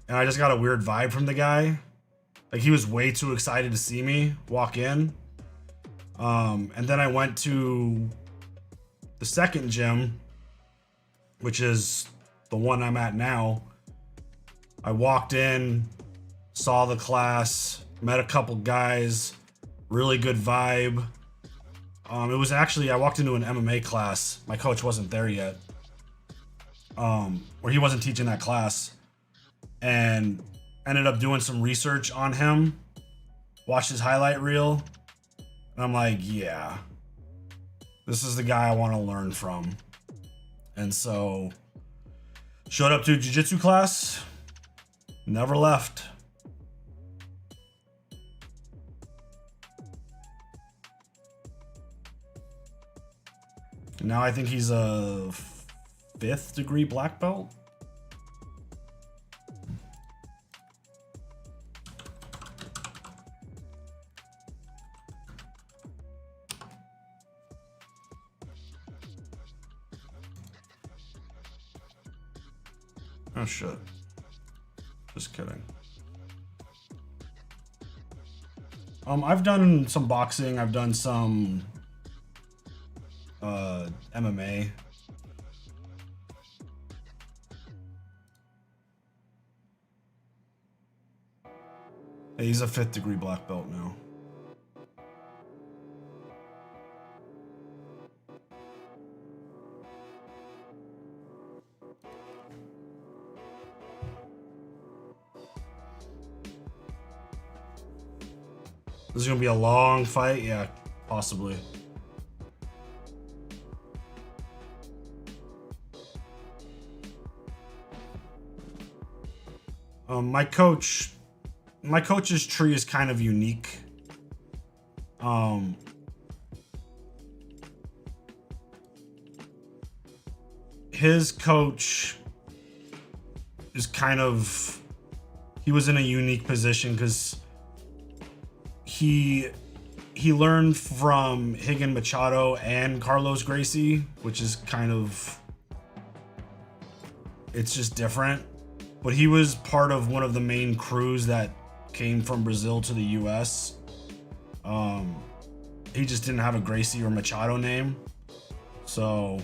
And I just got a weird vibe from the guy. Like he was way too excited to see me walk in. And then I went to the second gym, which is the one I'm at now. I walked in, saw the class, met a couple guys, really good vibe. It was actually, I walked into an MMA class. My coach wasn't there yet. Or he wasn't teaching that class. And ended up doing some research on him. Watched his highlight reel. And I'm like, yeah, this is the guy I want to learn from. And so, showed up to a jiu-jitsu class, never left. Now I think he's a 5th degree black belt. Oh shit. Just kidding. I've done some boxing, I've done some MMA. Yeah, he's a 5th degree black belt now. This is gonna be a long fight? Yeah, possibly. My coach's tree is kind of unique. His coach is kind of, he was in a unique position because he learned from Higan Machado and Carlos Gracie, which is kind of, it's just different. But he was part of one of the main crews that came from Brazil to the US. He just didn't have a Gracie or Machado name. So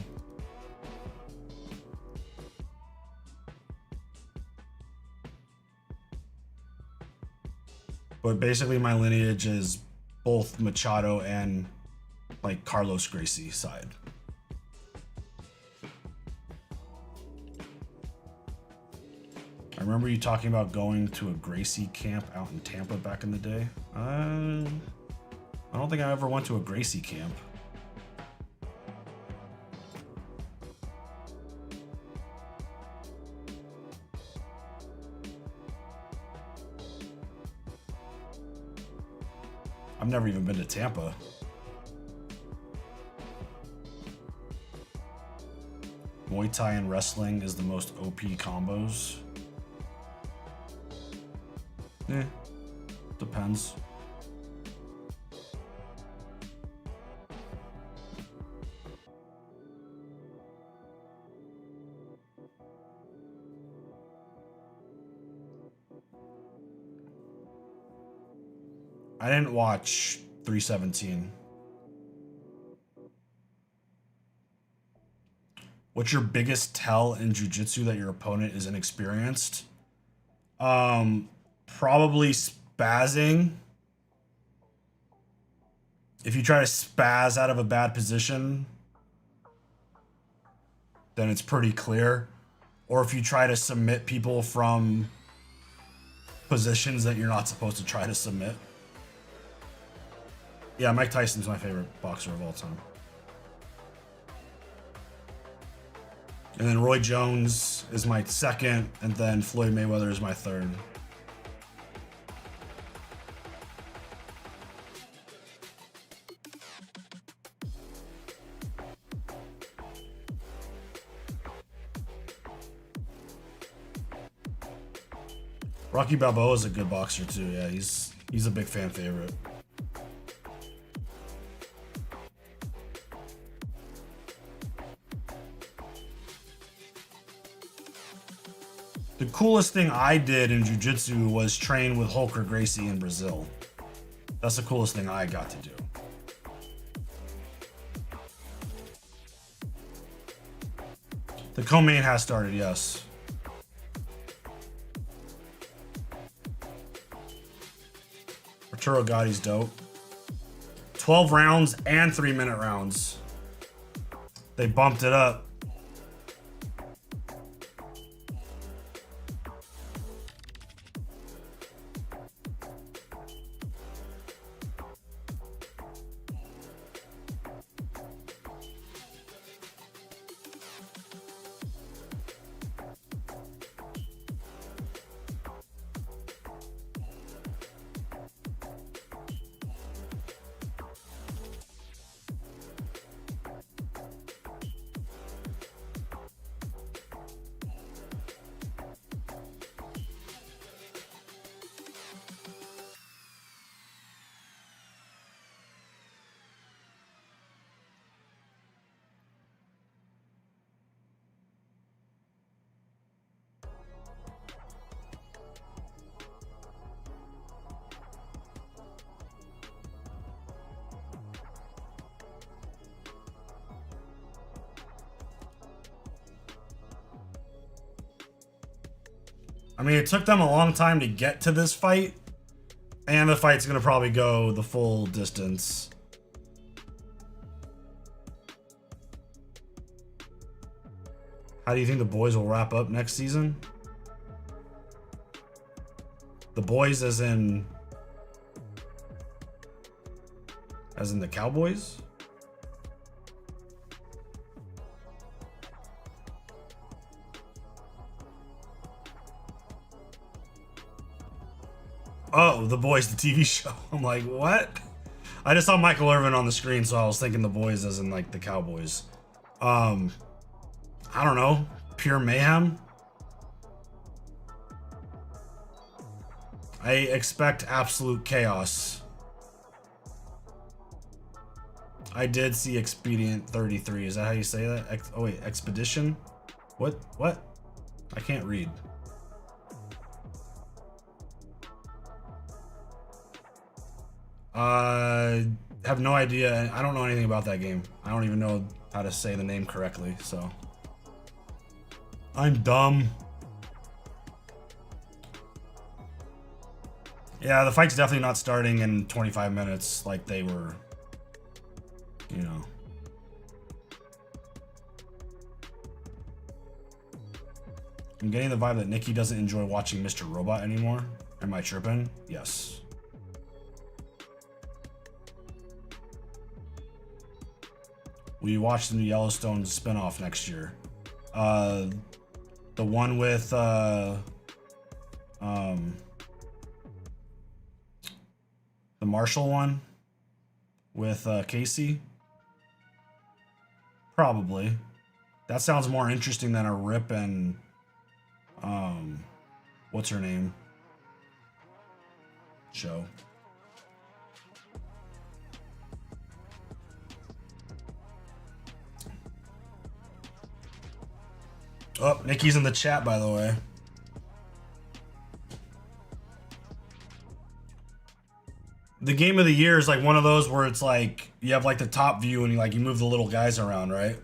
but basically my lineage is both Machado and like Carlos Gracie side. I remember you talking about going to a Gracie camp out in Tampa back in the day. I don't think I ever went to a Gracie camp. I've never even been to Tampa. Muay Thai and wrestling is the most OP combos. Depends. I didn't watch 317. What's your biggest tell in jiu-jitsu that your opponent is inexperienced? Probably spazzing, if you try to spaz out of a bad position, then it's pretty clear. Or if you try to submit people from positions that you're not supposed to try to submit. Yeah, Mike Tyson's my favorite boxer of all time. And then Roy Jones is my second, and then Floyd Mayweather is my third. Rocky Balboa is a good boxer too. Yeah, he's a big fan favorite. The coolest thing I did in jiu-jitsu was train with Holker Gracie in Brazil. That's the coolest thing I got to do. The co-main has started, yes. Arturo Gotti's dope. 12 rounds and 3-minute rounds. They bumped it up. I mean, it took them a long time to get to this fight, and the fight's gonna probably go the full distance. How do you think the boys will wrap up next season? The boys as in the Cowboys? Oh, The Boys, the TV show. I'm like, what? I just saw Michael Irvin on the screen, so I was thinking The Boys as in like the Cowboys. I don't know. Pure mayhem. I expect absolute chaos. I did see Expedient 33. Is that how you say that? Oh wait, Expedition? What? I can't read. Have no idea. I don't know anything about that game. I don't even know how to say the name correctly, so. I'm dumb. Yeah, the fight's definitely not starting in 25 minutes like they were, you know. I'm getting the vibe that Nikki doesn't enjoy watching Mr. Robot anymore. Am I tripping? Yes. We watched the new Yellowstone spinoff next year. The one with the Marshall one with Casey. Probably. That sounds more interesting than a Rip and what's her name show. Oh, Nikki's in the chat, by the way. The game of the year is like one of those where it's like you have like the top view and you move the little guys around, right?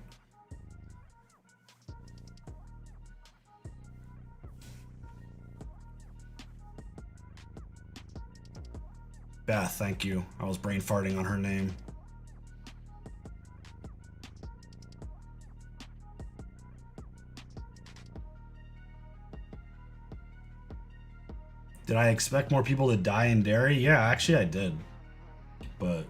Beth, thank you. I was brain farting on her name. Did I expect more people to die in Derry? Yeah, actually I did. But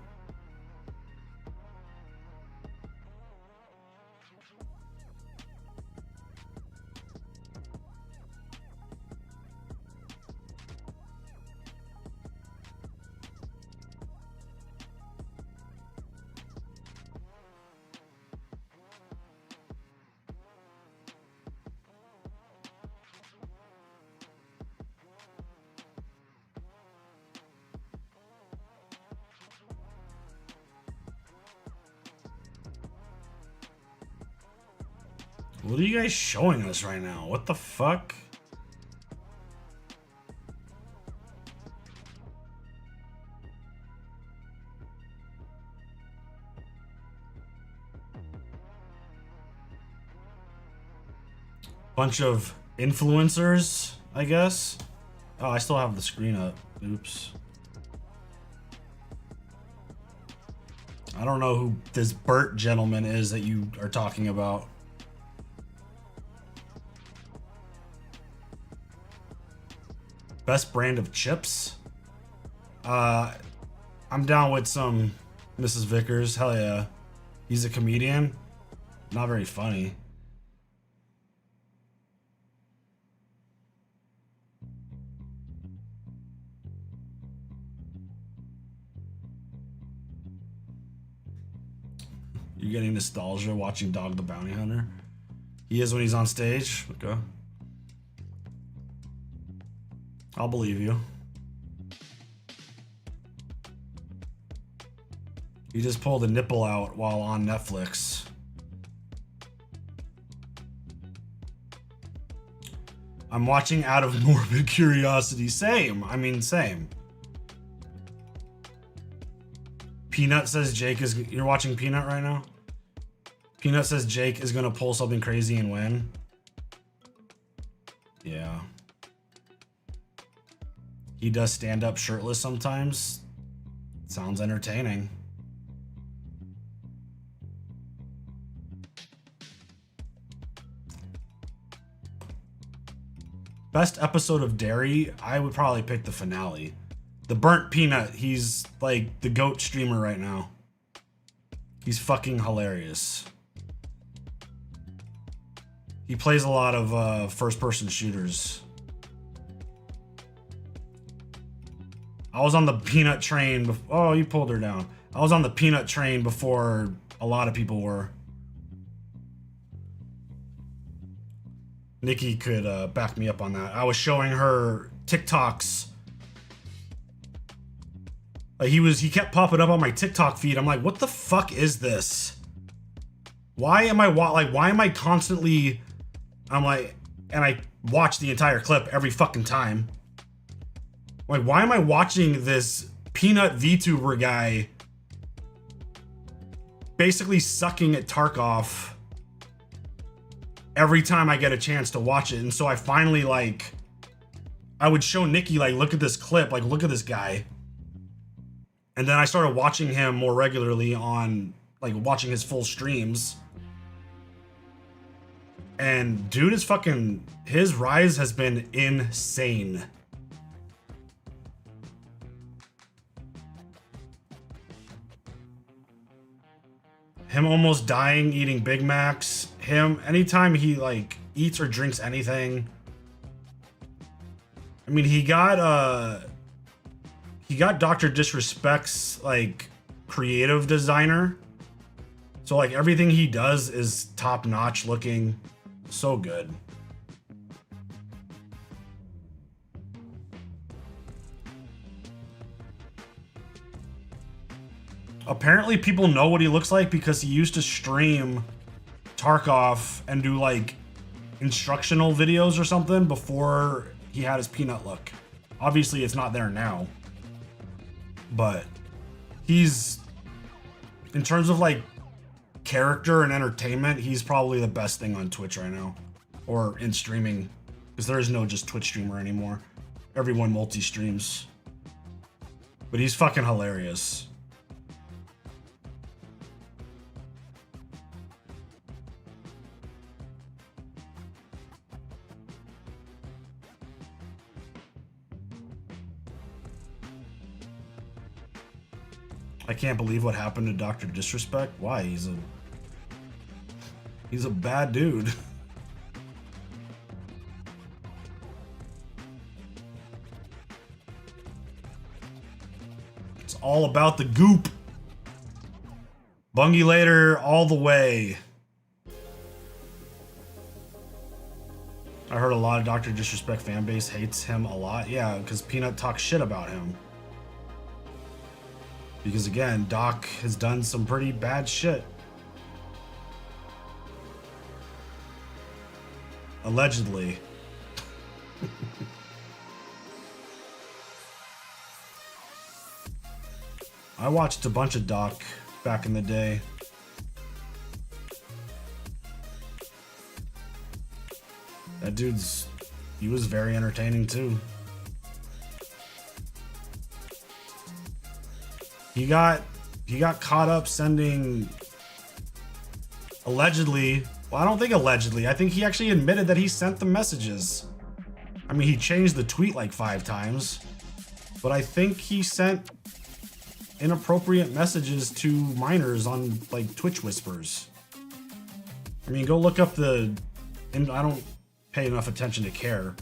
what are you guys showing us right now? What the fuck? Bunch of influencers, I guess. Oh, I still have the screen up. Oops. I don't know who this Bert gentleman is that you are talking about. Best brand of chips? I'm down with some Mrs. Vickers. Hell yeah. He's a comedian. Not very funny. You're getting nostalgia watching Dog the Bounty Hunter? He is when he's on stage? Okay. I'll believe you. You just pulled a nipple out while on Netflix. I'm watching out of morbid curiosity. Same. I mean, same. Peanut says Jake is... You're watching Peanut right now? Peanut says Jake is gonna pull something crazy and win. Yeah. He does stand up shirtless sometimes. Sounds entertaining. Best episode of Dairy, I would probably pick the finale. The Burnt Peanut, he's like the GOAT streamer right now. He's fucking hilarious. He plays a lot of first-person shooters. I was on the Peanut train. Oh, you pulled her down. I was on the Peanut train before a lot of people were. Nikki could back me up on that. I was showing her TikToks. Like he kept popping up on my TikTok feed. I'm like, what the fuck is this? Why am I constantly? I'm like, and I watch the entire clip every fucking time. Like, why am I watching this Peanut VTuber guy basically sucking at Tarkov every time I get a chance to watch it? And so I finally, like, I would show Nikki, like, look at this clip, like, look at this guy. And then I started watching him more regularly on, like, watching his full streams. And dude is fucking, his rise has been insane. Him almost dying eating Big Macs. Him, anytime he like eats or drinks anything. I mean, he got Dr. Disrespect's like creative designer. So like everything he does is top notch looking. So good. Apparently people know what he looks like because he used to stream Tarkov and do like instructional videos or something before he had his Peanut look. Obviously it's not there now, but he's, in terms of like character and entertainment, he's probably the best thing on Twitch right now, or in streaming, because there is no just Twitch streamer anymore. Everyone multi-streams. But he's fucking hilarious. I can't believe what happened to Dr. Disrespect. Why? He's a bad dude. It's all about the goop. Bungie later all the way. I heard a lot of Dr. Disrespect fan base hates him a lot. Yeah, because Peanut talks shit about him. Because again, Doc has done some pretty bad shit. Allegedly. I watched a bunch of Doc back in the day. That dude's... he was very entertaining too. He got caught up sending, allegedly, well, I don't think allegedly, I think he actually admitted that he sent the messages. I mean, he changed the tweet like 5 times, but I think he sent inappropriate messages to minors on like Twitch whispers. I mean, go look up the, and I don't pay enough attention to care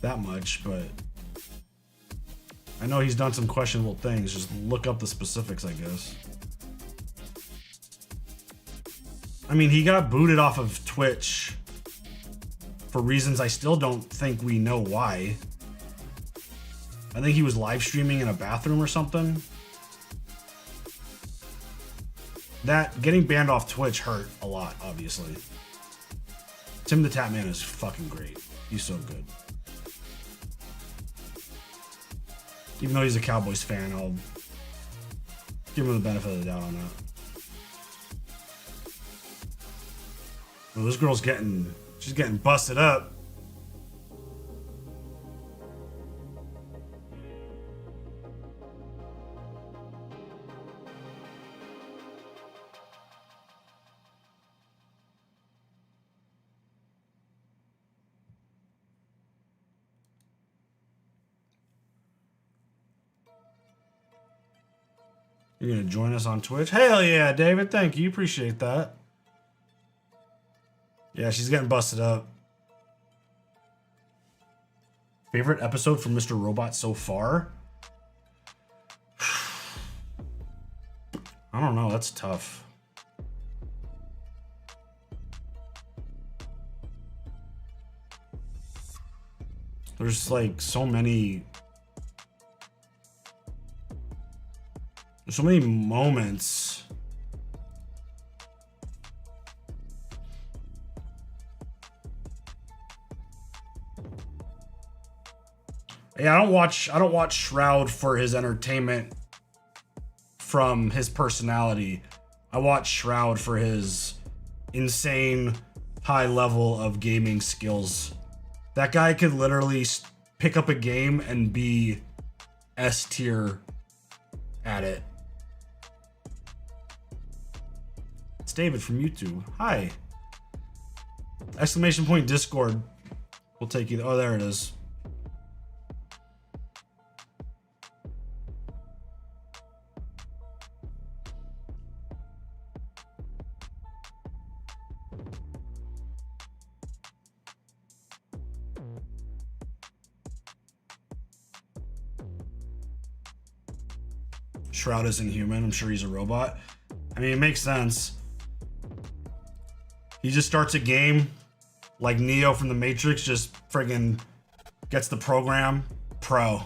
that much, but I know he's done some questionable things. Just look up the specifics, I guess. I mean, he got booted off of Twitch for reasons I still don't think we know why. I think he was live streaming in a bathroom or something. That getting banned off Twitch hurt a lot, obviously. Tim the Tatman is fucking great. He's so good. Even though he's a Cowboys fan, I'll give him the benefit of the doubt on that. Well, this girl's she's getting busted up. You're gonna join us on Twitch? Hell yeah, David. Thank you. Appreciate that. Yeah, she's getting busted up. Favorite episode from Mr. Robot so far? I don't know. That's tough. There's like so many moments. Yeah, I don't watch Shroud for his entertainment from his personality. I watch Shroud for his insane high level of gaming skills. That guy could literally pick up a game and be S tier at it. It's David from YouTube. Hi. Exclamation point Discord. We'll take you. Oh, there it is. Shroud isn't human. I'm sure he's a robot. I mean, it makes sense. He just starts a game like Neo from the Matrix, just friggin' gets the program. Pro.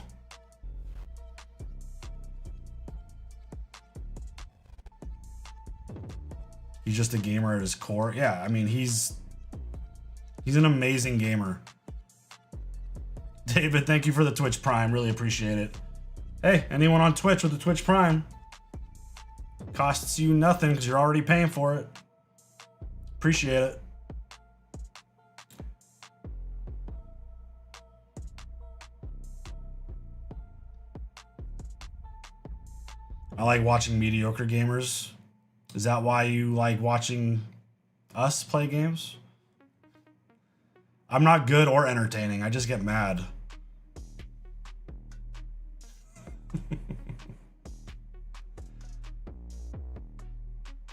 He's just a gamer at his core. Yeah, I mean, he's an amazing gamer. David, thank you for the Twitch Prime. Really appreciate it. Hey, anyone on Twitch with the Twitch Prime? Costs you nothing because you're already paying for it. Appreciate it. I like watching mediocre gamers. Is that why you like watching us play games? I'm not good or entertaining. I just get mad.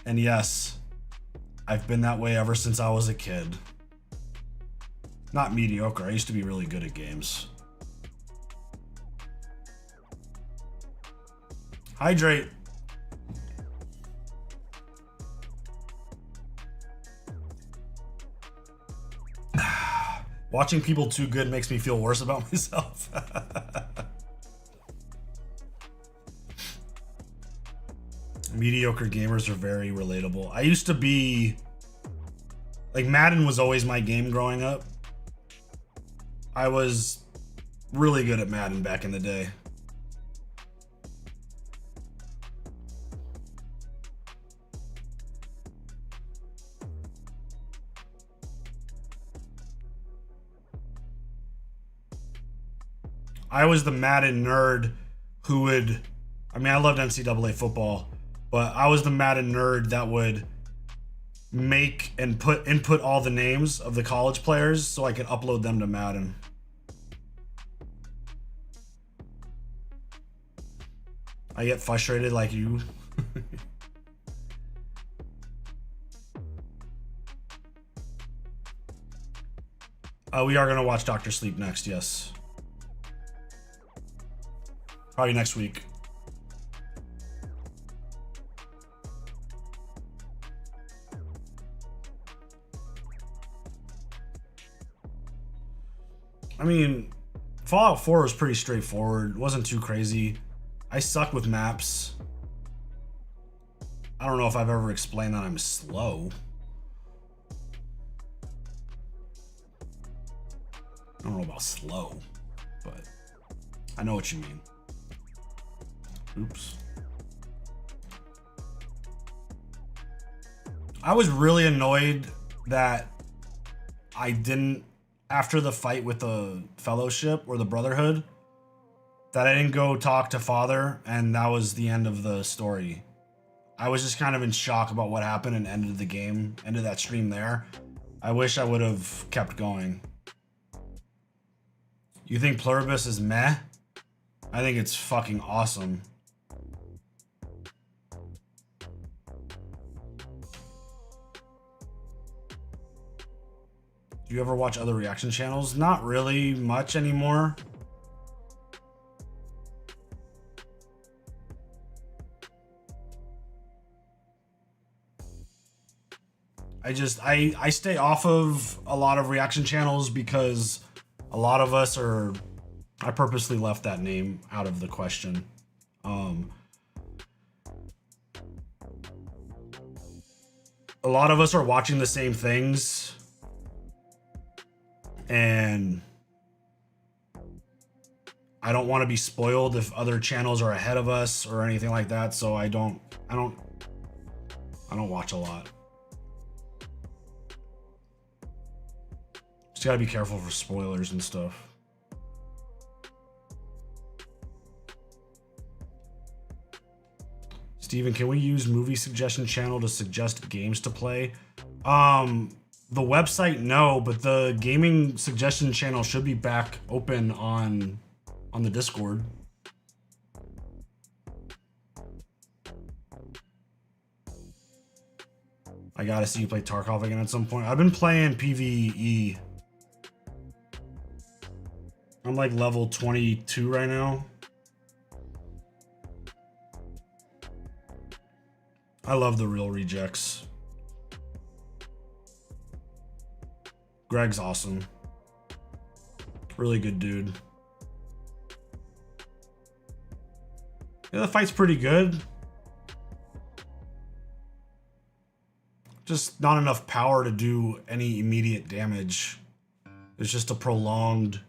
And yes, I've been that way ever since I was a kid. Not mediocre. I used to be really good at games. Hydrate. Watching people too good makes me feel worse about myself. Mediocre gamers are very relatable. I used to be... Like, Madden was always my game growing up. I was really good at Madden back in the day. I was the Madden nerd who would... I mean, I loved NCAA football, but I was the Madden nerd that would make and input all the names of the college players so I could upload them to Madden. I get frustrated like you. We are gonna watch Dr. Sleep next, yes. Probably next week. I mean, Fallout 4 was pretty straightforward. It wasn't too crazy. I suck with maps. I don't know if I've ever explained that I'm slow. I don't know about slow, but I know what you mean. Oops. I was really annoyed that I didn't, after the fight with the Fellowship or the Brotherhood, that I didn't go talk to Father, and that was the end of the story. I was just kind of in shock about what happened and ended the game, ended that stream there. I wish I would have kept going. You think Pluribus is meh? I think it's fucking awesome. Do you ever watch other reaction channels? Not really much anymore. I stay off of a lot of reaction channels because a lot of us are... I purposely left that name out of the question. A lot of us are watching the same things, and I don't want to be spoiled if other channels are ahead of us or anything like that, so I don't watch a lot. Just gotta be careful for spoilers and stuff. Steven, can we use movie suggestion channel to suggest games to play? The website, no, but the gaming suggestion channel should be back open on the Discord. I gotta see you play Tarkov again at some point. I've been playing PvE. I'm like level 22 right now. I love the Real Rejects. Greg's awesome. Really good dude. Yeah, the fight's pretty good. Just not enough power to do any immediate damage. It's just a prolonged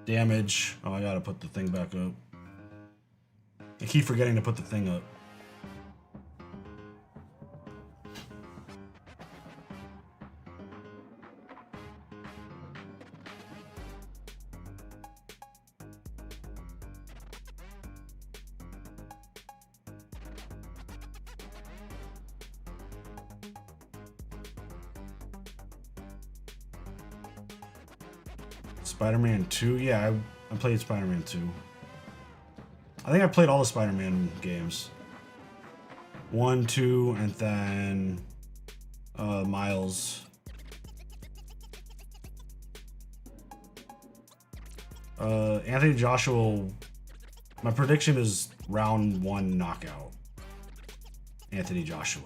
damage. Oh, I gotta put the thing back up. I keep forgetting to put the thing up. Spider-Man 2? Yeah, I played Spider-Man 2. I think I played all the Spider-Man games. 1, 2, and then Miles. Anthony Joshua, my prediction is round 1 knockout. Anthony Joshua.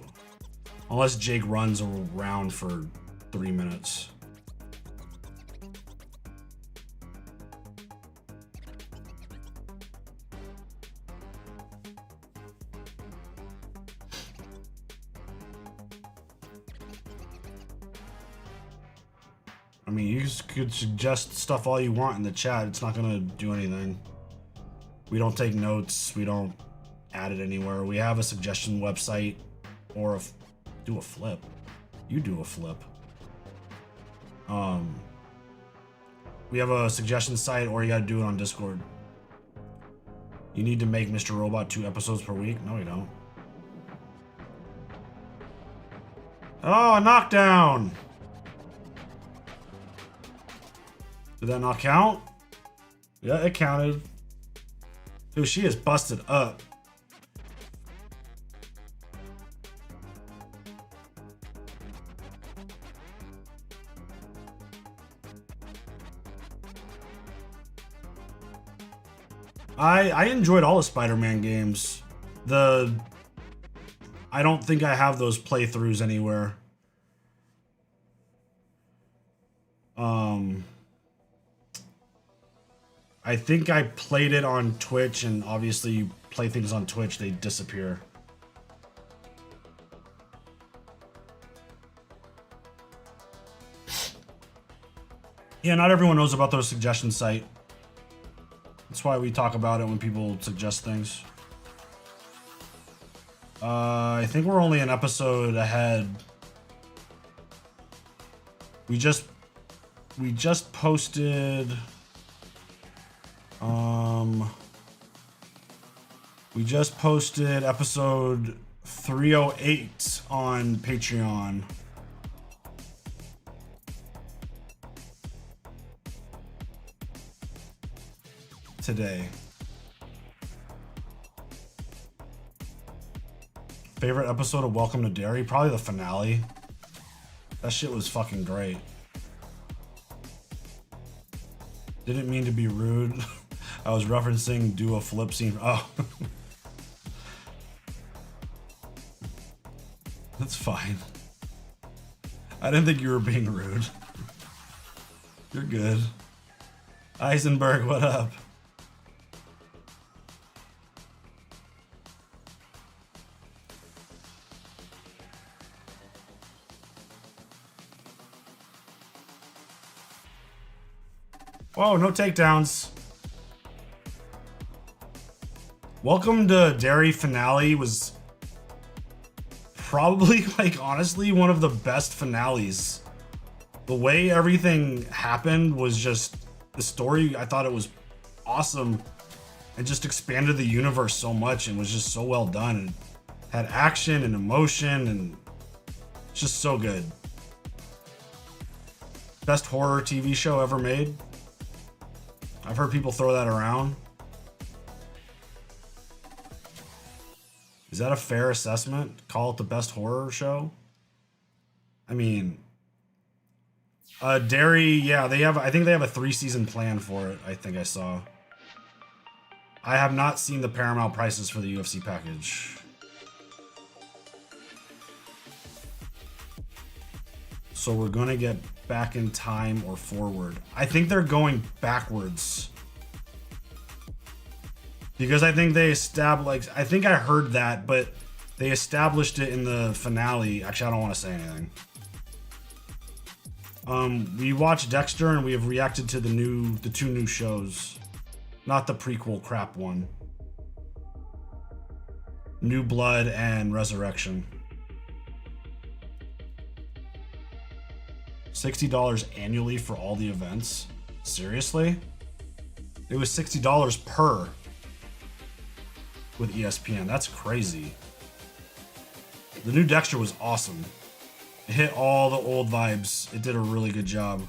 Unless Jake runs around for 3 minutes. I mean, you could suggest stuff all you want in the chat. It's not gonna do anything. We don't take notes. We don't add it anywhere. We have a suggestion website, or do a flip. You do a flip. We have a suggestion site, or you gotta do it on Discord. You need to make Mr. Robot 2 episodes per week? No, you don't. Oh, a knockdown! Did that not count? Yeah, it counted. Dude, she is busted up. I enjoyed all the Spider-Man games. I don't think I have those playthroughs anywhere. I think I played it on Twitch, and obviously you play things on Twitch, they disappear. Yeah, not everyone knows about those suggestion site. That's why we talk about it when people suggest things. I think we're only an episode ahead. We just posted. We just posted episode 308 on Patreon. Today. Favorite episode of Welcome to Derry? Probably the finale. That shit was fucking great. Didn't mean to be rude. I was referencing do a flip scene. Oh. That's fine. I didn't think you were being rude. You're good. Eisenberg, what up? Whoa, no takedowns. Welcome to Derry finale was probably, like, honestly, one of the best finales. The way everything happened was just, the story, I thought it was awesome and just expanded the universe so much and was just so well done. And had action and emotion and it's just so good. Best horror TV show ever made. I've heard people throw that around. Is that a fair assessment? Call it the best horror show? I mean, Derry, yeah, I think they have a 3-season plan for it, I think I saw. I have not seen the Paramount prices for the UFC package. So we're gonna get back in time or forward. I think they're going backwards. Because I think they established, I think I heard that, but they established it in the finale. Actually, I don't want to say anything. We watched Dexter and we have reacted to the 2 new shows. Not the prequel crap one. New Blood and Resurrection. $60 annually for all the events? Seriously? It was $60 per with ESPN. That's crazy. The new Dexter was awesome. It hit all the old vibes. It did a really good job.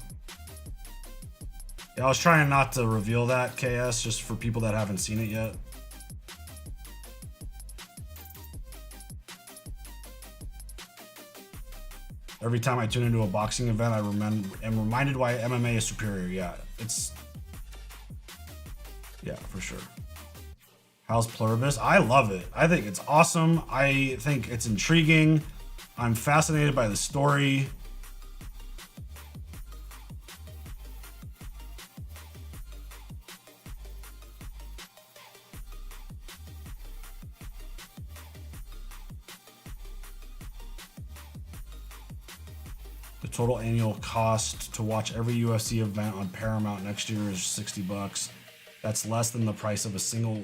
Yeah, I was trying not to reveal that, KS, just for people that haven't seen it yet. Every time I tune into a boxing event, I am reminded why MMA is superior. Yeah, it's... Yeah, for sure. How's Pluribus? I love it. I think it's awesome. I think it's intriguing. I'm fascinated by the story. The total annual cost to watch every UFC event on Paramount next year is $60. That's less than the price of a single...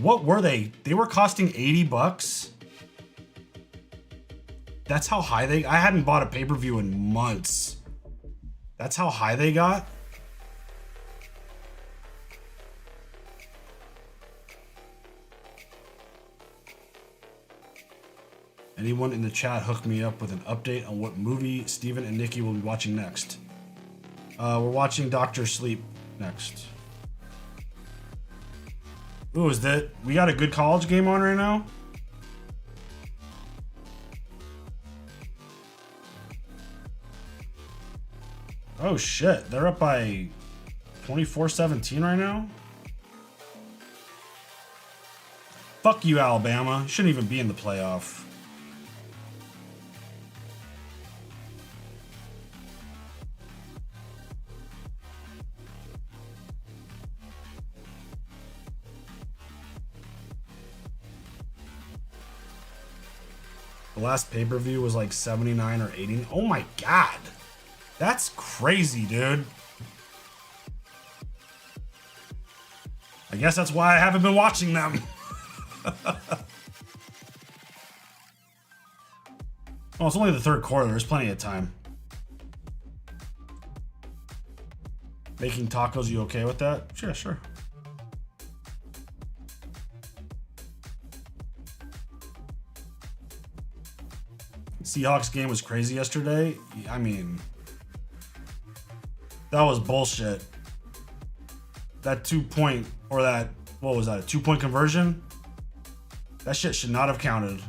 What were they? They were costing $80? That's how high they... I hadn't bought a pay-per-view in months. That's how high they got? Anyone in the chat hook me up with an update on what movie Steven and Nikki will be watching next. We're watching Doctor Sleep next. Ooh, is that... We got a good college game on right now? Oh shit, they're up by 24-17 right now? Fuck you, Alabama. You shouldn't even be in the playoff. The last pay-per-view was like 79 or 80. Oh my god. That's crazy, dude. I guess that's why I haven't been watching them. Oh, it's only the third quarter. There's plenty of time. Making tacos, you okay with that? Sure, sure. Seahawks game was crazy yesterday. I mean, that was bullshit. That 2-point, or that, what was that, a 2-point conversion? That shit should not have counted.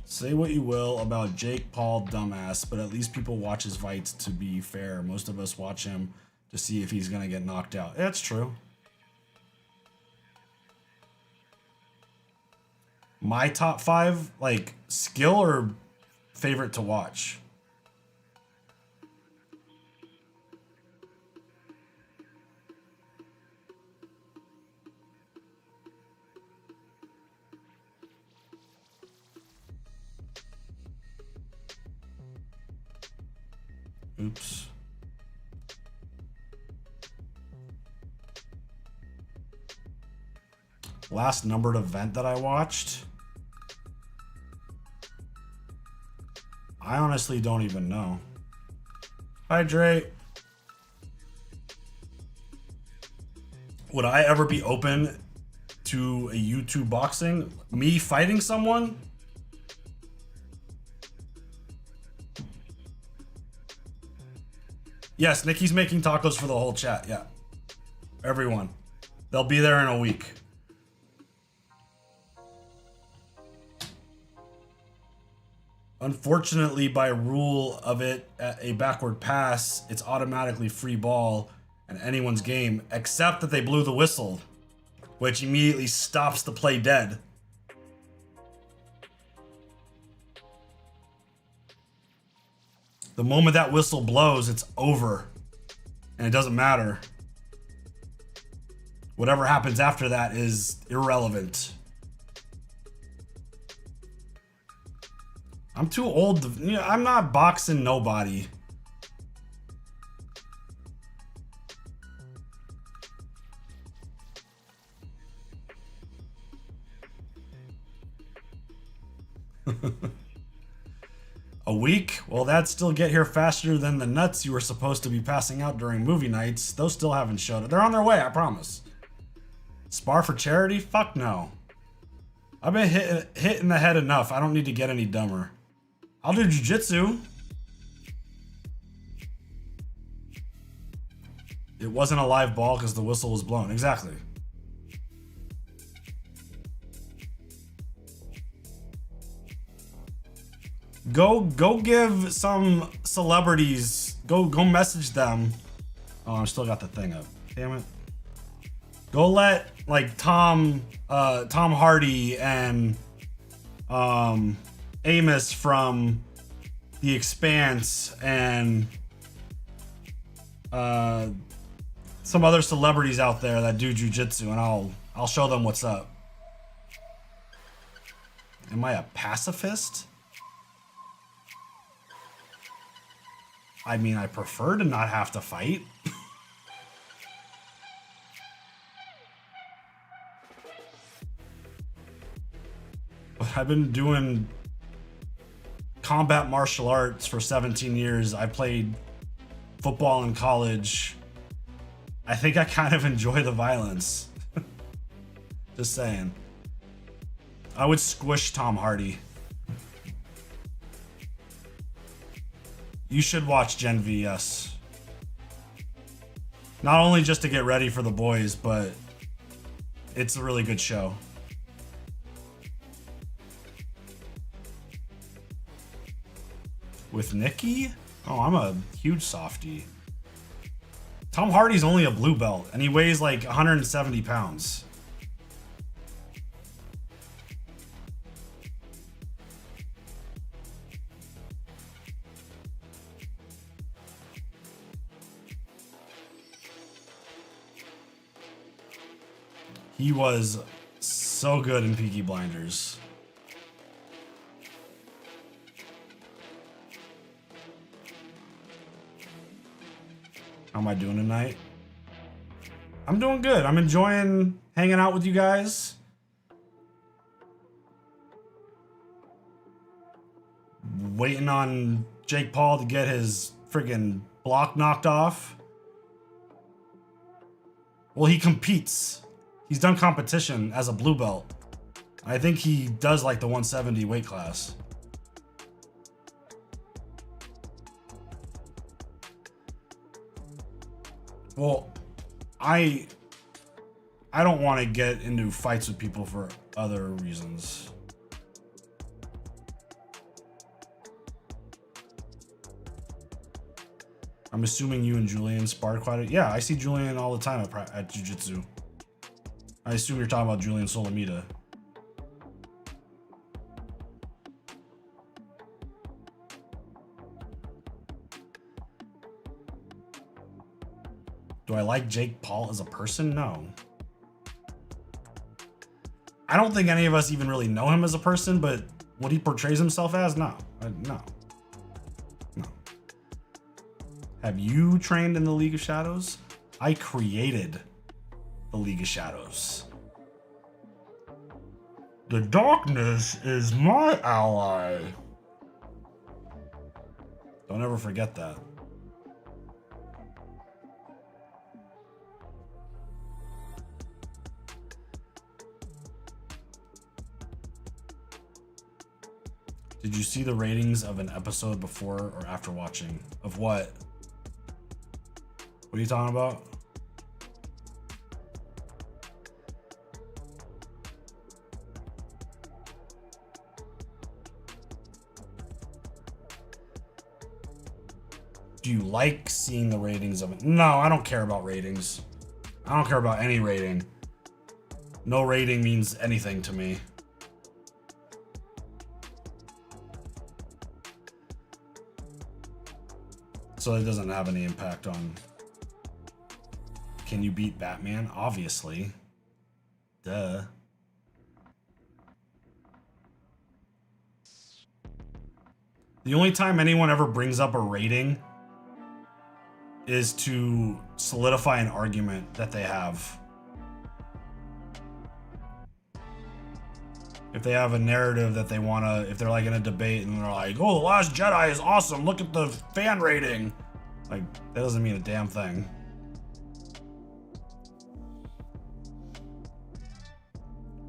Say what you will about Jake Paul, dumbass, but at least people watch his fights to be fair. Most of us watch him to see if he's going to get knocked out. That's true. My top 5, like, skill or favorite to watch? Oops. Last numbered event that I watched? I honestly don't even know. Hydrate. Would I ever be open to a YouTube boxing? Me fighting someone? Yes, Nikki's making tacos for the whole chat. Yeah. Everyone. They'll be there in a week. Unfortunately, by rule of it, at a backward pass, it's automatically free ball and anyone's game, except that they blew the whistle, which immediately stops the play dead. The moment that whistle blows, it's over. And it doesn't matter. Whatever happens after that is irrelevant. I'm too old to, you know, I'm not boxing nobody. A week? Well, that'd still get here faster than the nuts you were supposed to be passing out during movie nights. Those still haven't showed up. They're on their way, I promise. Spar for charity? Fuck no. I've been hit in the head enough. I don't need to get any dumber. I'll do jujitsu. It wasn't a live ball because the whistle was blown. Exactly. Go give some celebrities. Go message them. Oh, I still got the thing up. Damn it. Go let like Tom Hardy and Amos from The Expanse and some other celebrities out there that do jujitsu, and I'll show them what's up. Am I a pacifist? I mean, I prefer to not have to fight. But I've been doing combat martial arts for 17 years. I played football in college. I think I kind of enjoy the violence. Just saying. I would squish Tom Hardy. You should watch Gen V, yes. Not only just to get ready for the boys, but it's a really good show. With Nikki? Oh, I'm a huge softie. Tom Hardy's only a blue belt, and he weighs like 170 pounds. He was so good in Peaky Blinders. How am I doing tonight? I'm doing good. I'm enjoying hanging out with you guys. Waiting on Jake Paul to get his friggin' block knocked off. Well, he competes. He's done competition as a blue belt. I think he does like the 170 weight class. Well, I don't want to get into fights with people for other reasons. I'm assuming you and Julian sparred quite a... Yeah, I see Julian all the time at Jiu-Jitsu. I assume you're talking about Julian Solomita. Do I like Jake Paul as a person? No. I don't think any of us even really know him as a person, but what he portrays himself as? No. No. No. Have you trained in the League of Shadows? I created the League of Shadows. The darkness is my ally. Don't ever forget that. Did you see the ratings of an episode before or after watching? Of what? What are you talking about? Do you like seeing the ratings of it? No, I don't care about ratings. I don't care about any rating. No rating means anything to me. So it doesn't have any impact on... Can you beat Batman? Obviously. Duh. The only time anyone ever brings up a rating is to solidify an argument that they have. If they have a narrative that they want to, if they're like in a debate and they're like, oh, The Last Jedi is awesome, look at the fan rating. Like, that doesn't mean a damn thing.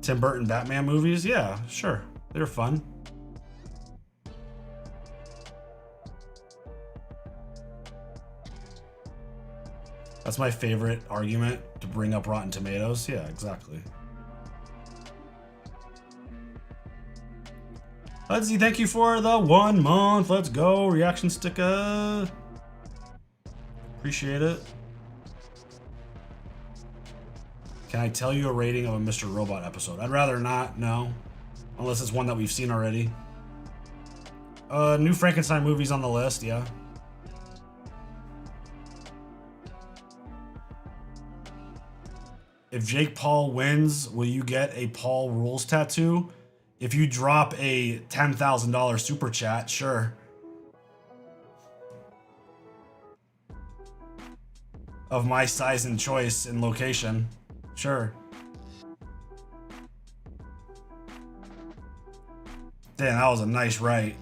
Tim Burton Batman movies? Yeah, sure. They're fun. That's my favorite argument to bring up Rotten Tomatoes. Yeah, exactly. Let's see. Thank you for the 1 month. Let's go. Reaction sticker. Appreciate it. Can I tell you a rating of a Mr. Robot episode? I'd rather not, no. Unless it's one that we've seen already. New Frankenstein movies on the list, yeah. If Jake Paul wins, will you get a Paul Rules tattoo? If you drop a $10,000 super chat, sure. Of my size and choice and location, sure. Damn, that was a nice right.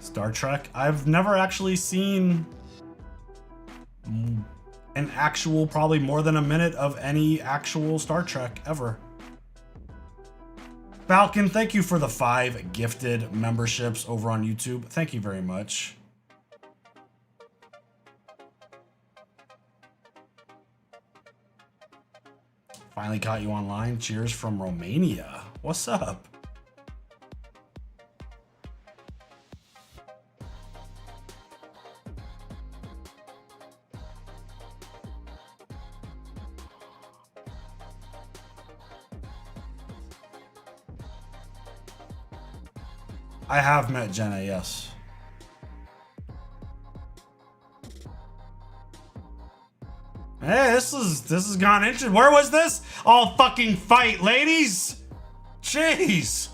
Star Trek? I've never actually seen an actual, probably more than a minute of any actual Star Trek ever. Falcon, thank you for the 5 gifted memberships over on YouTube. Thank you very much. Finally caught you online. Cheers from Romania. What's up? I have met Jenna, yes. Hey, this has gone interesting. Where was this? All fucking fight, ladies! Jeez!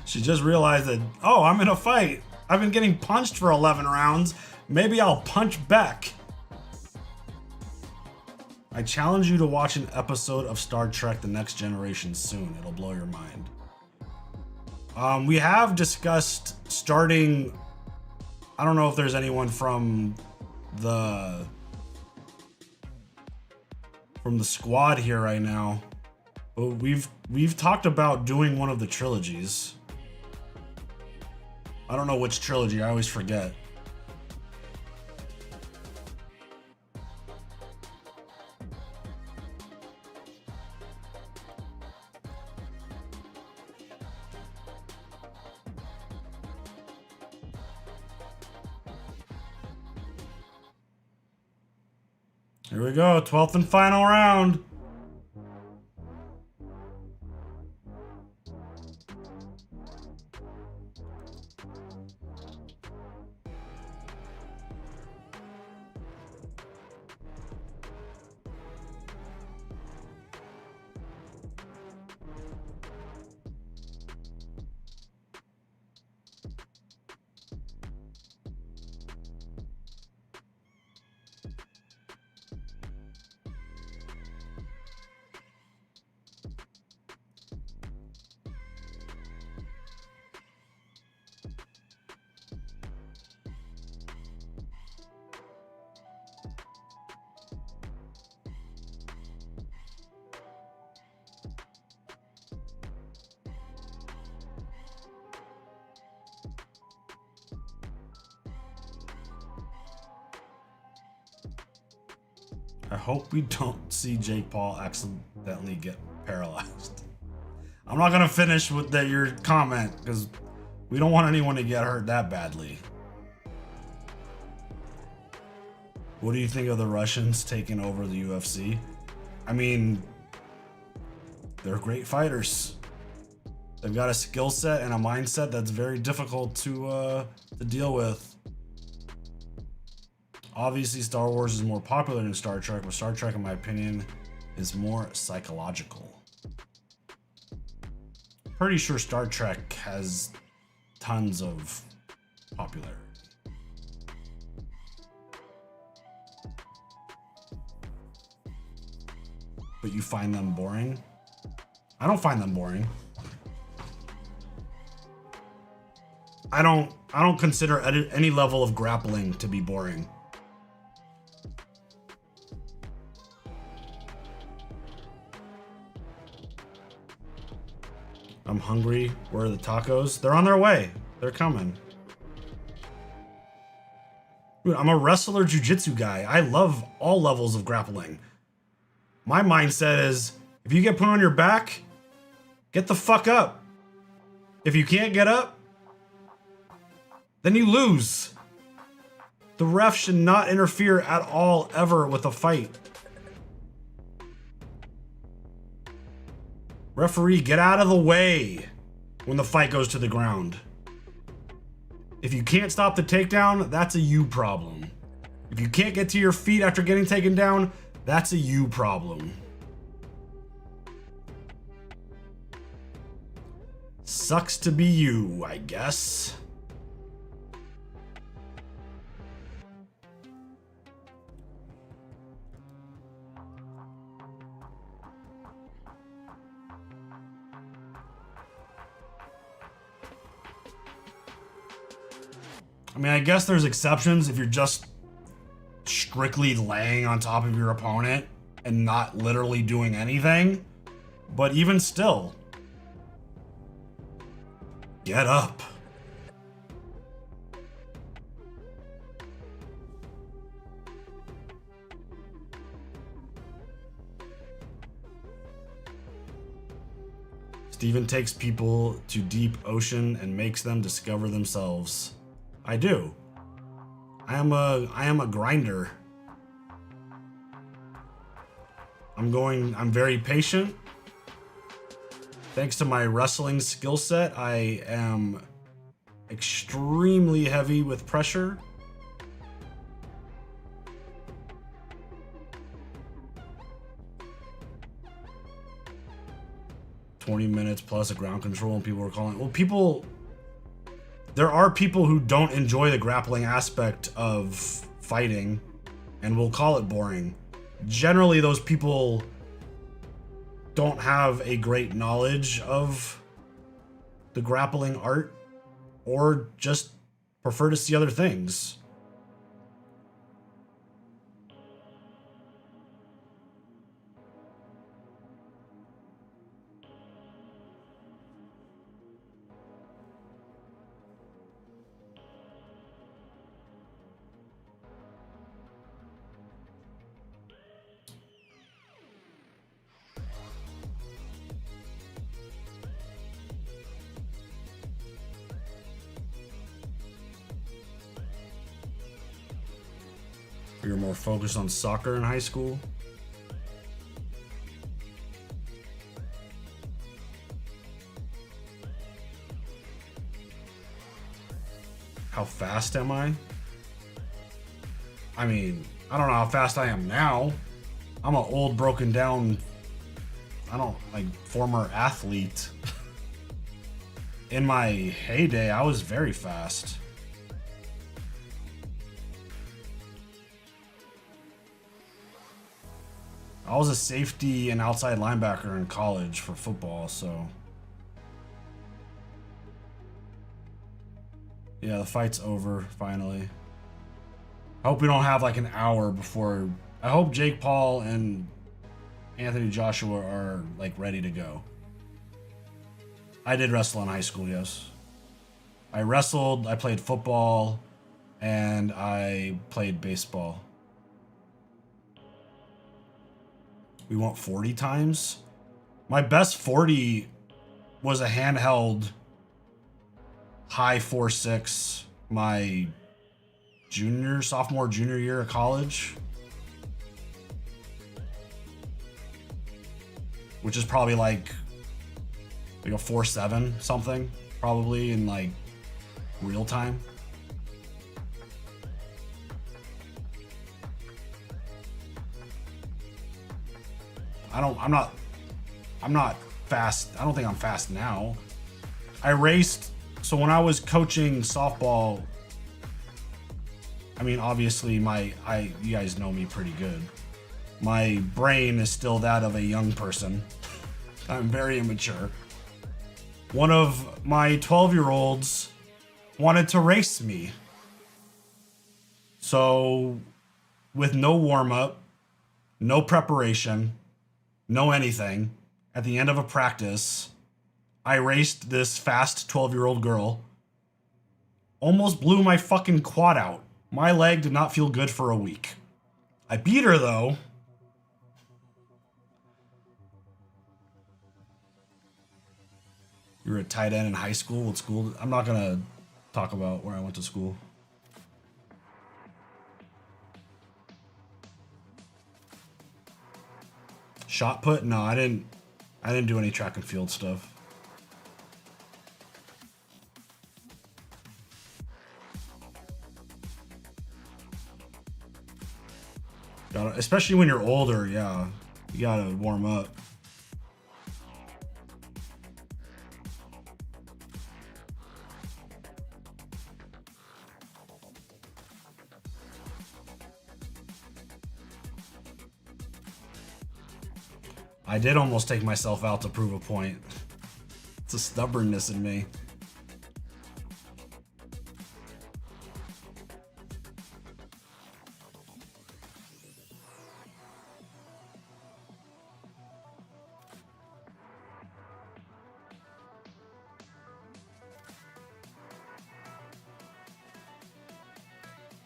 She just realized that, oh, I'm in a fight. I've been getting punched for 11 rounds. Maybe I'll punch back. I challenge you to watch an episode of Star Trek The Next Generation soon. It'll blow your mind. We have discussed starting... I don't know if there's anyone from the squad here right now. But we've talked about doing one of the trilogies. I don't know which trilogy, I always forget. Here we go, 12th and final round. I hope we don't see Jake Paul accidentally get paralyzed. I'm not gonna finish with your comment because we don't want anyone to get hurt that badly. What do you think of the Russians taking over the UFC? I mean, they're great fighters. They've got a skill set and a mindset that's very difficult to deal with. Obviously, Star Wars is more popular than Star Trek, but Star Trek, in my opinion, is more psychological. Pretty sure Star Trek has tons of popularity. But you find them boring? I don't find them boring. I don't consider any level of grappling to be boring. I'm hungry. Where are the tacos? They're on their way. They're coming. Dude, I'm a wrestler jiu-jitsu guy. I love all levels of grappling. My mindset is, if you get put on your back, get the fuck up. If you can't get up, then you lose. The ref should not interfere at all, ever, with a fight. Referee, get out of the way when the fight goes to the ground. If you can't stop the takedown, that's a you problem. If you can't get to your feet after getting taken down, that's a you problem. Sucks to be you, I guess. I mean, I guess there's exceptions if you're just strictly laying on top of your opponent and not literally doing anything. But even still, get up. Steven takes people to deep ocean and makes them discover themselves. I do. I am a grinder. I'm very patient. Thanks to my wrestling skill set, I am extremely heavy with pressure. "20 minutes plus of ground control," and people were calling. Well, there are people who don't enjoy the grappling aspect of fighting and will call it boring. Generally, those people don't have a great knowledge of the grappling art or just prefer to see other things. You're more focused on soccer in high school? How fast am I? I mean, I don't know how fast I am now. I'm an old, broken down, former athlete. In my heyday, I was very fast. I was a safety and outside linebacker in college for football, so. Yeah, the fight's over, finally. I hope we don't have like an hour before. I hope Jake Paul and Anthony Joshua are like ready to go. I did wrestle in high school, yes. I wrestled, I played football, and I played baseball. We went 40 times. My best 40 was a handheld high 4.6 my sophomore, junior year of college. Which is probably like a 4.7 something, probably in like real time. I'm not fast. I don't think I'm fast now. I raced, so when I was coaching softball, I mean, obviously you guys know me pretty good. My brain is still that of a young person. I'm very immature. One of my 12-year-olds wanted to race me. So, with no warm-up, no preparation, no anything, at the end of a practice, I raced this fast 12-year-old girl. Almost blew my fucking quad out. My leg did not feel good for a week. I beat her though. You were a tight end in high school? What school? I'm not gonna talk about where I went to school. Shot put? No, I didn't do any track and field stuff. Especially when you're older, yeah. You gotta warm up. I did almost take myself out to prove a point. It's a stubbornness in me.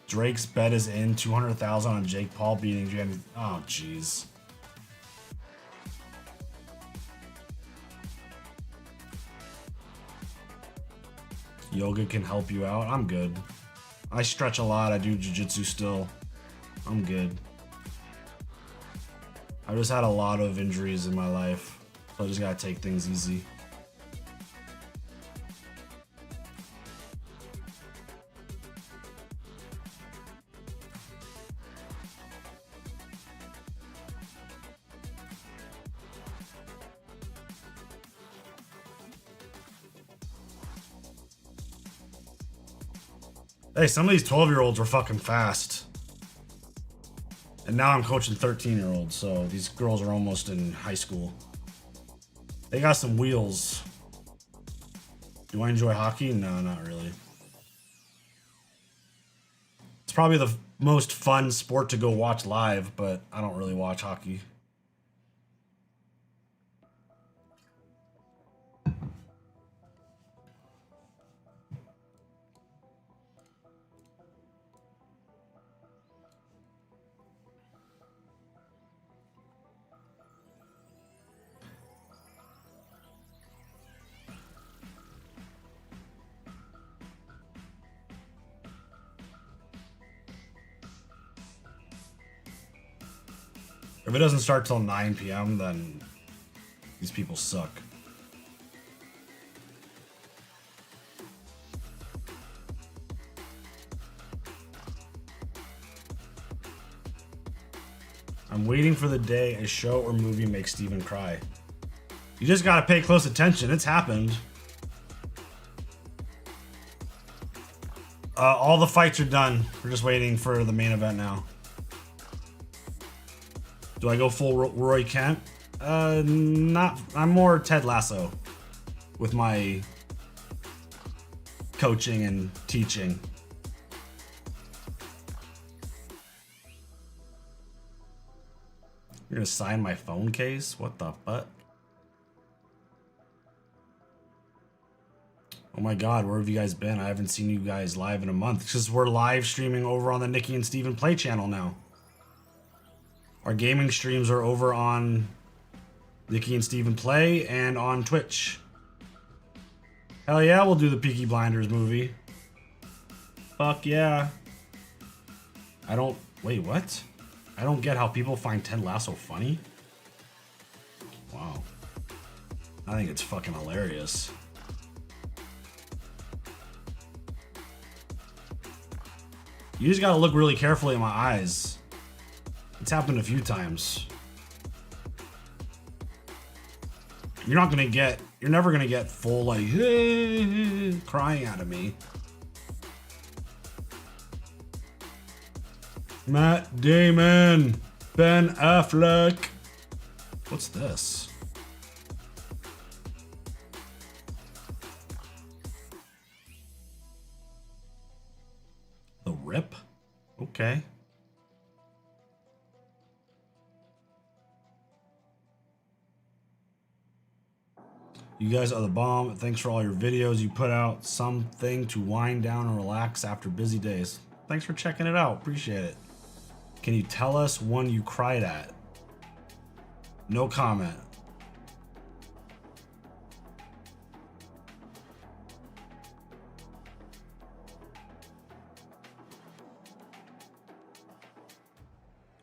Drake's bet is in 200,000 on Jake Paul beating Jamie. Oh, jeez. Yoga can help you out. I'm good. I stretch a lot. I do jiu-jitsu still. I'm good. I just had a lot of injuries in my life, so I just gotta take things easy. Hey, some of these 12-year-olds were fucking fast. And now I'm coaching 13-year-olds, so these girls are almost in high school. They got some wheels. Do I enjoy hockey? No, not really. It's probably the most fun sport to go watch live, but I don't really watch hockey. If it doesn't start till 9 p.m., then these people suck. I'm waiting for the day a show or movie makes Steven cry. You just gotta pay close attention. It's happened. All the fights are done. We're just waiting for the main event now. Do I go full Roy Kent? Not. I'm more Ted Lasso with my coaching and teaching. You're gonna sign my phone case? What the fuck? Oh my god, where have you guys been? I haven't seen you guys live in a month. Because we're live streaming over on the Nikki and Steven Play channel now. Our gaming streams are over on Nikki and Steven Play and on Twitch. Hell yeah, we'll do the Peaky Blinders movie. Fuck yeah. Wait, what? I don't get how people find Ted Lasso funny. Wow. I think it's fucking hilarious. You just gotta look really carefully at my eyes. It's happened a few times. You're never gonna get full like crying out of me. Matt Damon, Ben Affleck. What's this? The Rip? Okay. You guys are the bomb. Thanks for all your videos. You put out something to wind down and relax after busy days. Thanks for checking it out. Appreciate it. Can you tell us one you cried at? No comment.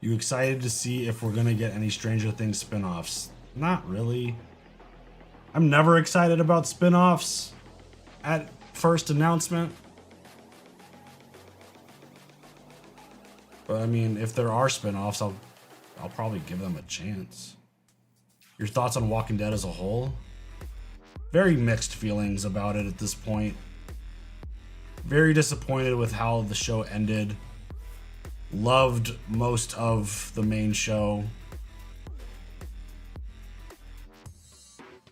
You excited to see if we're gonna get any Stranger Things spin-offs? Not really. I'm never excited about spin-offs at first announcement. But I mean, if there are spin-offs, I'll probably give them a chance. Your thoughts on Walking Dead as a whole? Very mixed feelings about it at this point. Very disappointed with how the show ended. Loved most of the main show.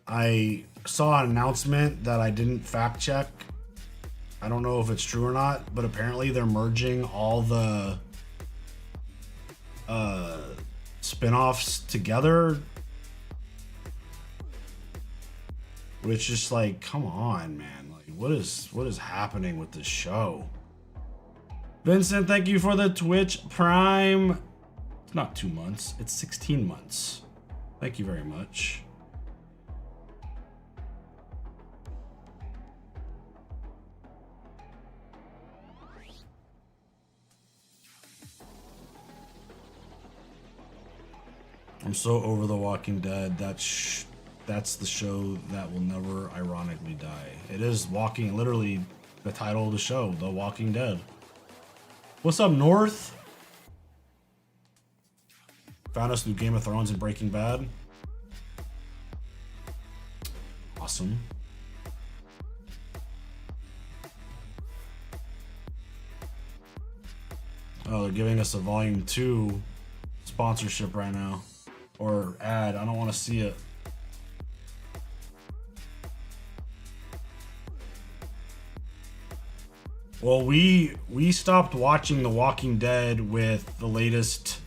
I saw an announcement that I didn't fact check. I don't know if it's true or not, but apparently they're merging all the spin-offs together. Which is like, come on, man. Like, what is happening with this show? Vincent, thank you for the Twitch Prime. It's not 2 months, it's 16 months. Thank you very much. I'm so over The Walking Dead. That's the show that will never ironically die. It is literally the title of the show, The Walking Dead. What's up, North? Found us through Game of Thrones and Breaking Bad. Awesome. Oh, they're giving us a Volume 2 sponsorship right now. Or ad. I don't want to see it. Well, we stopped watching The Walking Dead with the latest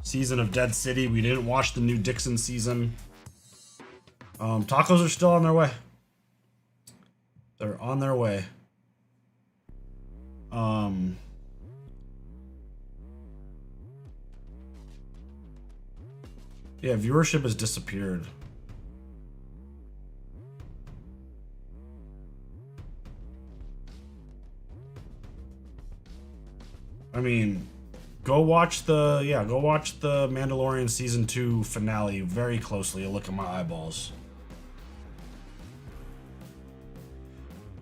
season of Dead City. We didn't watch the new Dixon season. Tacos are still on their way. They're on their way. Yeah, viewership has disappeared. I mean, go watch the Mandalorian season 2 finale very closely and look at my eyeballs.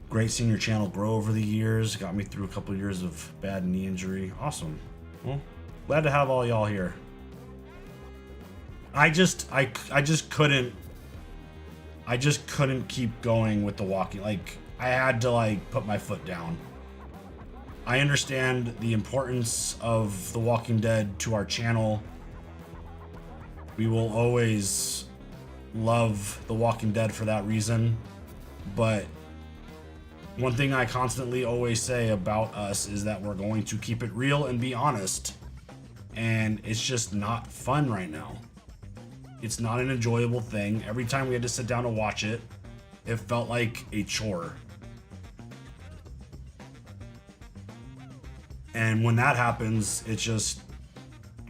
Great seeing your channel grow over the years. Got me through a couple of years of bad knee injury. Awesome. Well, glad to have all y'all here. I just couldn't keep going with the walking. Like, I had to like put my foot down. I understand the importance of The Walking Dead to our channel. We will always love The Walking Dead for that reason. But one thing I constantly always say about us is that we're going to keep it real and be honest. And it's just not fun right now. It's not an enjoyable thing. Every time we had to sit down to watch it, it felt like a chore. And when that happens, it's just,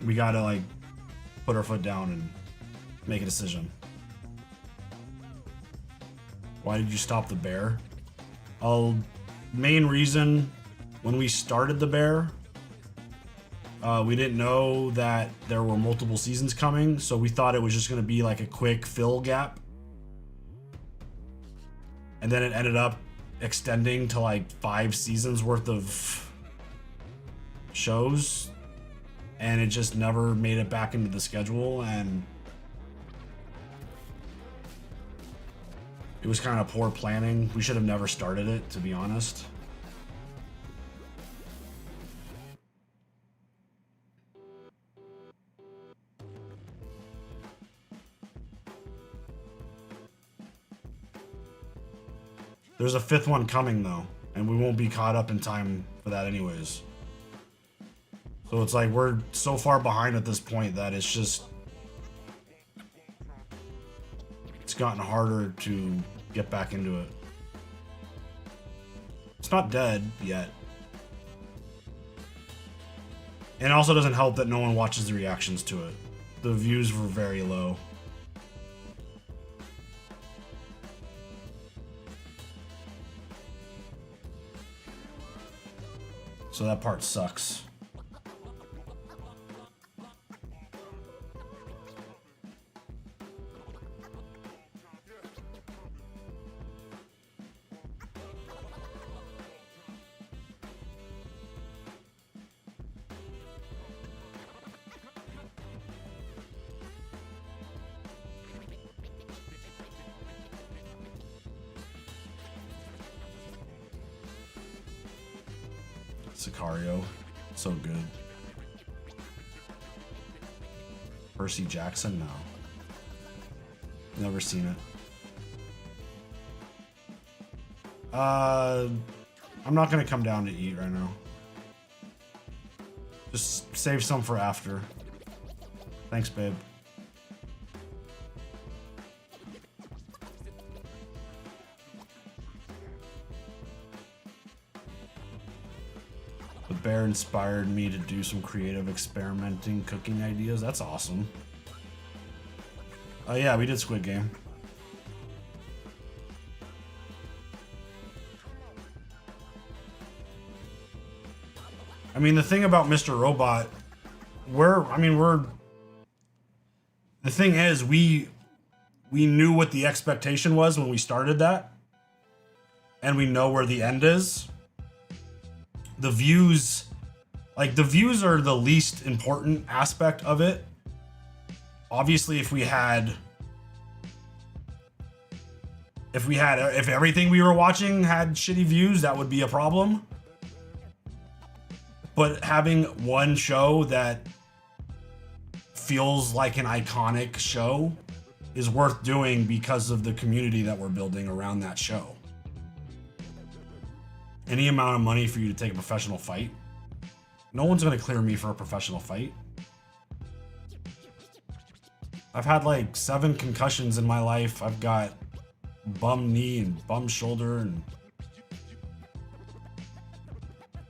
we gotta like put our foot down and make a decision. Why did you stop the bear? Main reason, when we started the bear, we didn't know that there were multiple seasons coming, so we thought it was just going to be like a quick fill gap. And then it ended up extending to like 5 seasons worth of shows, and it just never made it back into the schedule, and it was kind of poor planning. We should have never started it, to be honest. There's a 5th one coming though, and we won't be caught up in time for that anyways. So it's like we're so far behind at this point that it's gotten harder to get back into it. It's not dead yet. And it also doesn't help that no one watches the reactions to it. The views were very low. So that part sucks. Sicario, so good. Percy Jackson, no. Never seen it. I'm not gonna come down to eat right now. Just save some for after. Thanks, babe. The bear inspired me to do some creative experimenting cooking ideas. That's awesome. Oh yeah, we did Squid Game. I mean, the thing about Mr. Robot, the thing is, we knew what the expectation was when we started that, and we know where the end is. The views are the least important aspect of it. Obviously, if everything we were watching had shitty views, that would be a problem. But having one show that feels like an iconic show is worth doing because of the community that we're building around that show. Any amount of money for you to take a professional fight, no one's gonna clear me for a professional fight. I've had like 7 concussions in my life. I've got bum knee and bum shoulder and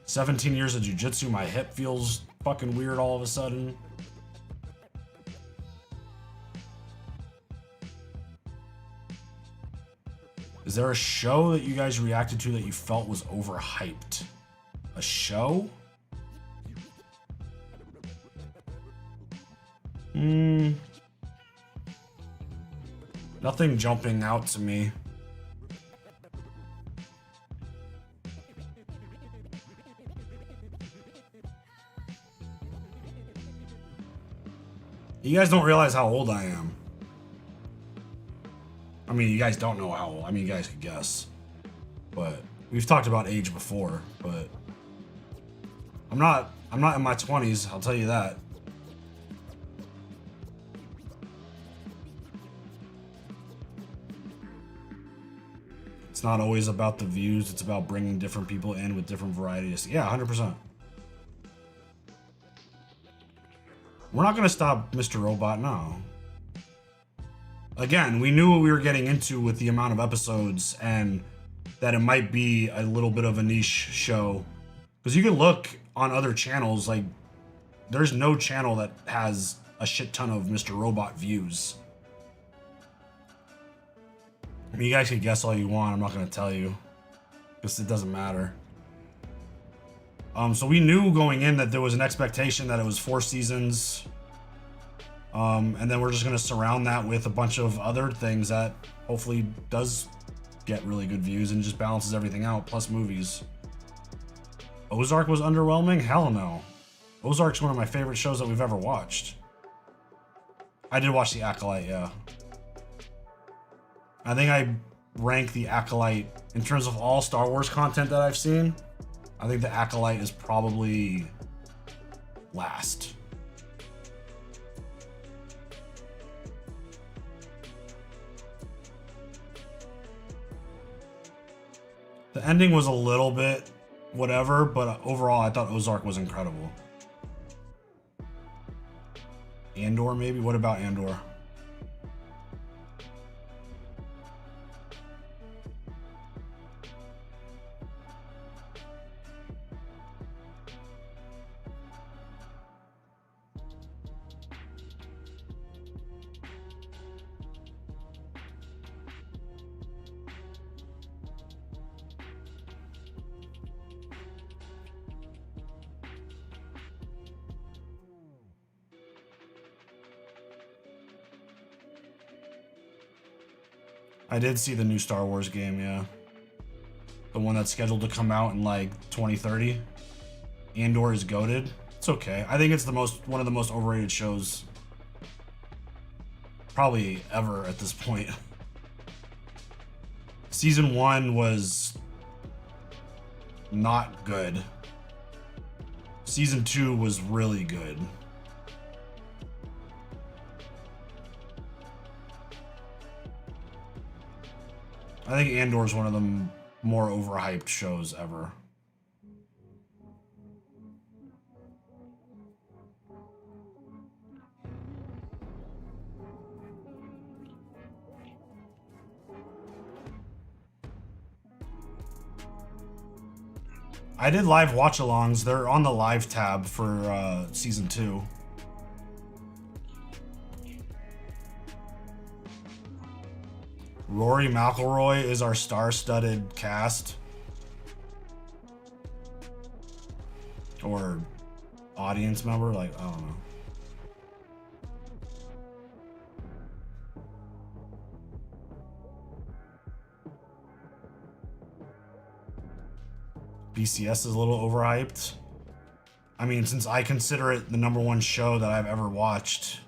17 years of jiu-jitsu. My hip feels fucking weird all of a sudden. Is there a show that you guys reacted to that you felt was overhyped? A show? Nothing jumping out to me. You guys don't realize how old I am. I mean, you guys don't know how old. I mean, you guys could guess. But we've talked about age before, but I'm not in my 20s, I'll tell you that. It's not always about the views, it's about bringing different people in with different varieties. Yeah, 100%. We're not gonna stop Mr. Robot, no. Again, we knew what we were getting into with the amount of episodes and that it might be a little bit of a niche show. Because you can look on other channels, like, there's no channel that has a shit ton of Mr. Robot views. I mean, you guys can guess all you want. I'm not gonna tell you, because it doesn't matter. So we knew going in that there was an expectation that it was 4 seasons. And then we're just gonna surround that with a bunch of other things that hopefully does get really good views and just balances everything out, plus movies. Ozark was underwhelming? Hell no. Ozark's one of my favorite shows that we've ever watched. I did watch The Acolyte, yeah. I think I rank The Acolyte, in terms of all Star Wars content that I've seen, I think The Acolyte is probably last. The ending was a little bit whatever, but overall I thought Ozark was incredible. Andor, maybe? What about Andor? I did see the new Star Wars game, yeah. The one that's scheduled to come out in like 2030. Andor is goated. It's okay. I think it's one of the most overrated shows probably ever at this point. Season 1 was not good. Season 2 was really good. I think Andor is one of the more overhyped shows ever. I did live watch-alongs. They're on the live tab for season 2. Rory McIlroy is our star-studded cast. Or audience member, like, I don't know. BCS is a little overhyped. I mean, since I consider it the #1 show that I've ever watched,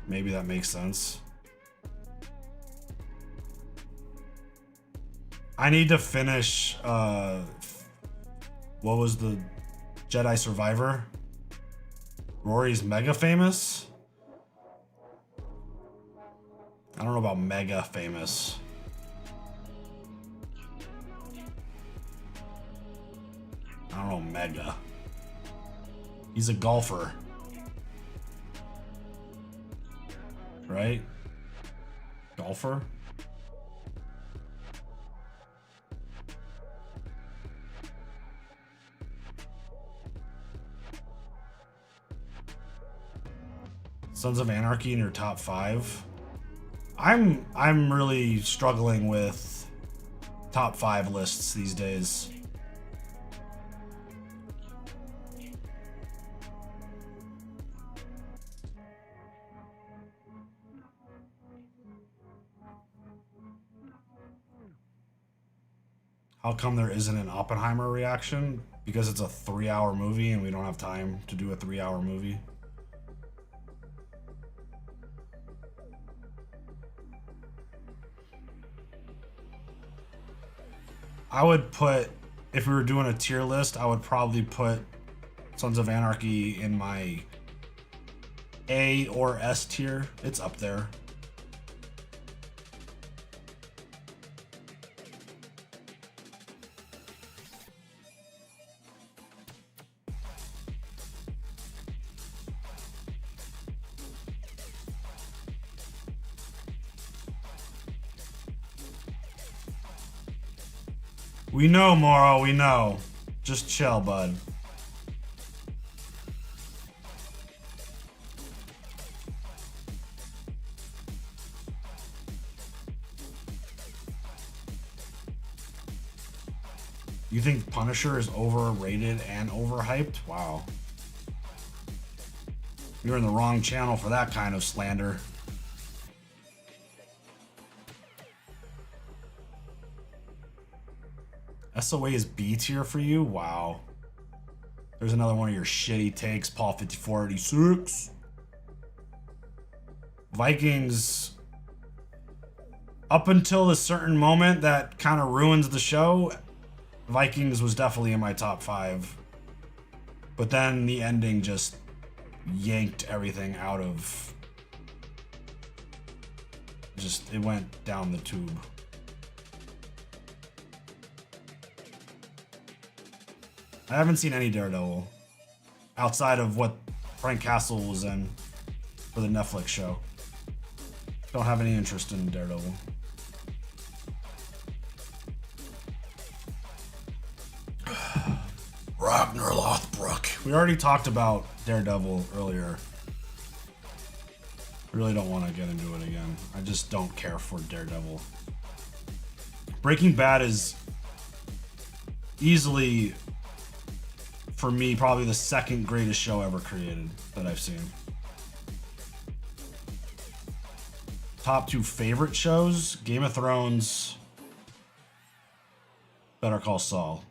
maybe that makes sense. I need to finish, what was the Jedi Survivor? Rory's mega famous? I don't know about mega famous. I don't know, mega. He's a golfer. Right? Golfer? Sons of Anarchy in your top 5. I'm really struggling with top 5 lists these days. How come there isn't an Oppenheimer reaction? Because it's a 3-hour movie and we don't have time to do a 3-hour movie. I would put, if we were doing a tier list, I would probably put Sons of Anarchy in my A or S tier. It's up there. We know, Moro, we know. Just chill, bud. You think Punisher is overrated and overhyped? Wow. You're in the wrong channel for that kind of slander. SOA is B tier for you? Wow. There's another one of your shitty takes, Paul 5486. Vikings, up until a certain moment that kind of ruins the show, Vikings was definitely in my top 5. But then the ending just yanked everything out of... Just, it went down the tube. I haven't seen any Daredevil outside of what Frank Castle was in for the Netflix show. Don't have any interest in Daredevil. Ragnar Lothbrok. We already talked about Daredevil earlier. Really don't want to get into it again. I just don't care for Daredevil. Breaking Bad is easily, for me, probably the second greatest show ever created that I've seen. Top 2 favorite shows: Game of Thrones, Better Call Saul.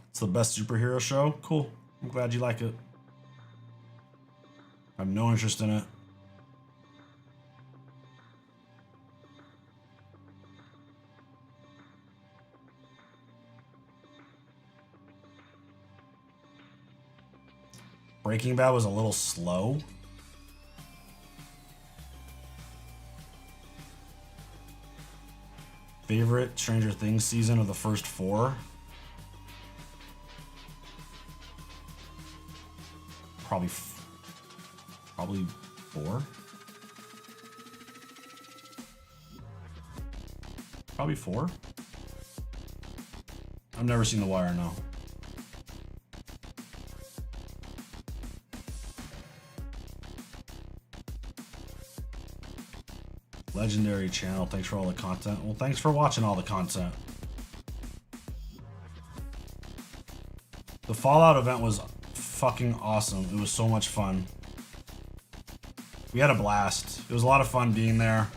It's the best superhero show? Cool. I'm glad you like it. I have no interest in it. Breaking Bad was a little slow. Favorite Stranger Things season of the first 4? Probably 4. Probably 4. I've never seen The Wire, no. Legendary channel, thanks for all the content. Well, thanks for watching all the content. The Fallout event was fucking awesome. It was so much fun. We had a blast. It was a lot of fun being there.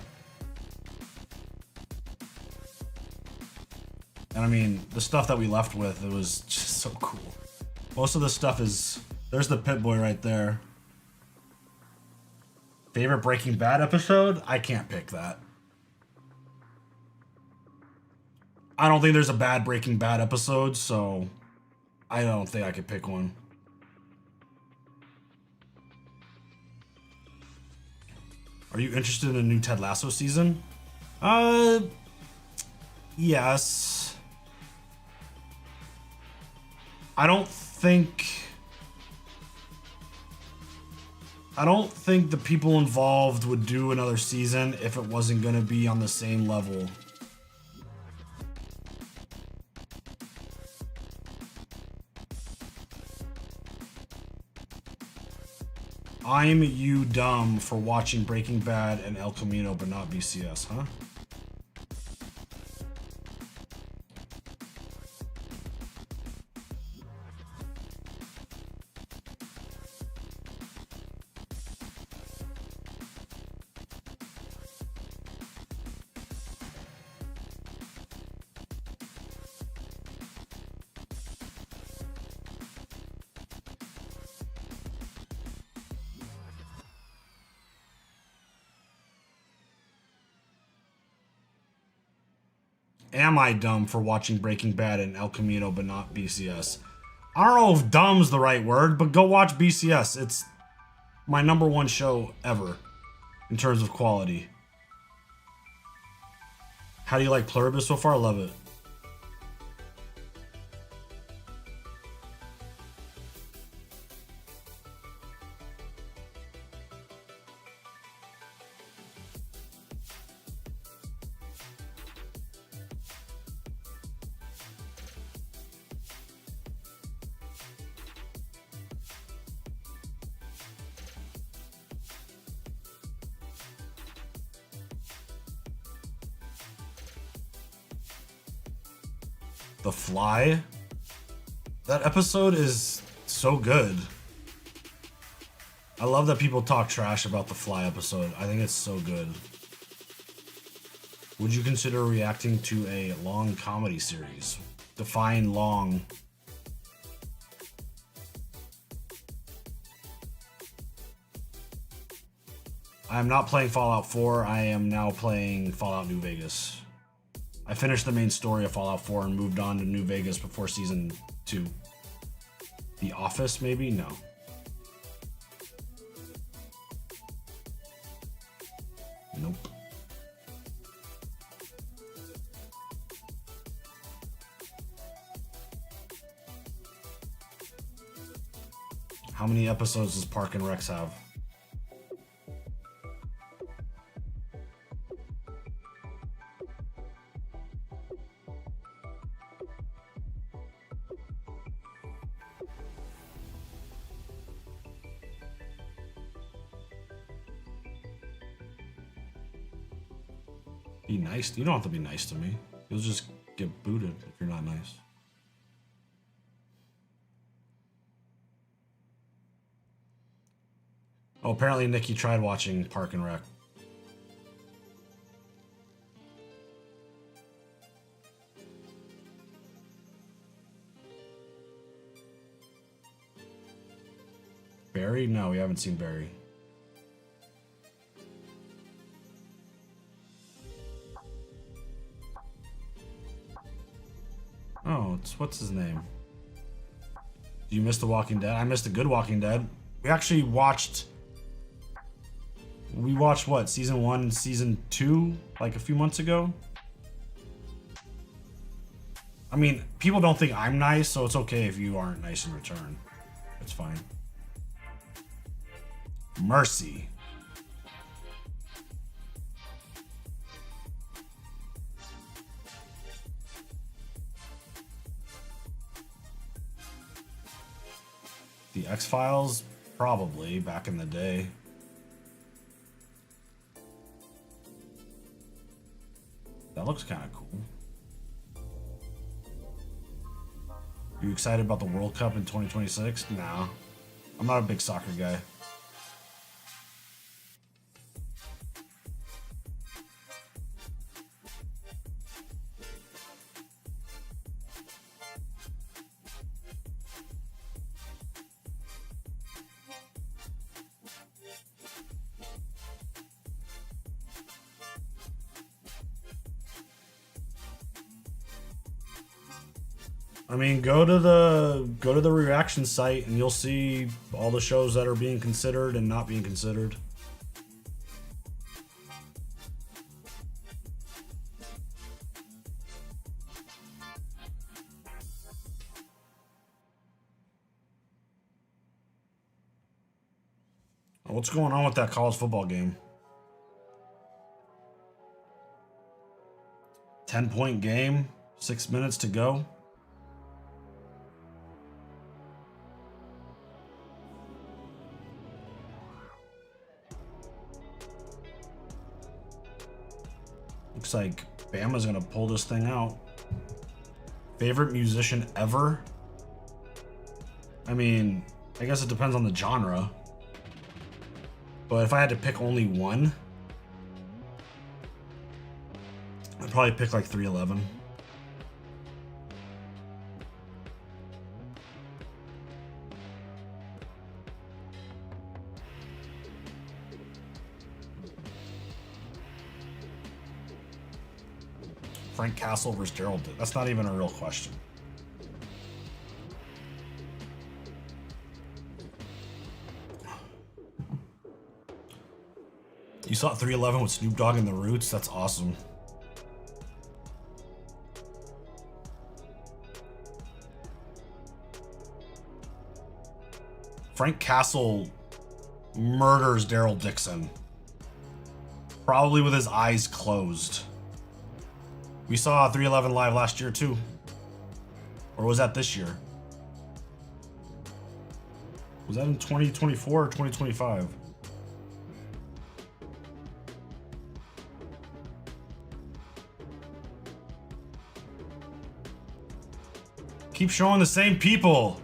And I mean, the stuff that we left with, it was just so cool. Most of the stuff is... There's the Pit-Boy right there. Favorite Breaking Bad episode? I can't pick that. I don't think there's a bad Breaking Bad episode, so I don't think I could pick one. Are you interested in a new Ted Lasso season? Yes. I don't think the people involved would do another season if it wasn't going to be on the same level. I'm you dumb for watching Breaking Bad and El Camino but not BCS, huh? Am I dumb for watching Breaking Bad and El Camino but not BCS? I don't know if dumb's the right word, but go watch BCS. It's my #1 show ever in terms of quality. How do you like Pluribus so far? Love it. The Fly. That episode is so good. I love that people talk trash about the Fly episode. I think it's so good. Would you consider reacting to a long comedy series? Define long. I am not playing Fallout 4. I am now playing Fallout New Vegas. I finished the main story of Fallout 4 and moved on to New Vegas before Season 2. The Office, maybe? No. Nope. How many episodes does Park and Recs have? Be nice. You don't have to be nice to me. You'll just get booted if you're not nice. Oh, apparently Nikki tried watching Park and Rec. Barry? No, we haven't seen Barry. Oh, what's his name? You missed The Walking Dead? I missed The Good Walking Dead. We actually watched... We watched what? Season 1 and Season 2? Like a few months ago? I mean, people don't think I'm nice, so it's okay if you aren't nice in return. It's fine. Mercy. The X-Files? Probably, back in the day. That looks kind of cool. Are you excited about the World Cup in 2026? No. I'm not a big soccer guy. I mean, go to the reaction site and you'll see all the shows that are being considered and not being considered. What's going on with that college football game? 10-point game, 6 minutes to go. Looks like Bama's gonna pull this thing out. Favorite musician ever? I mean, I guess it depends on the genre. But if I had to pick only one, I'd probably pick like 311. Frank Castle versus Gerald. That's not even a real question. You saw 311 with Snoop Dogg and the Roots? That's awesome. Frank Castle murders Daryl Dixon. Probably with his eyes closed. We saw 311 live last year too. Or was that this year? Was that in 2024 or 2025? Keep showing the same people.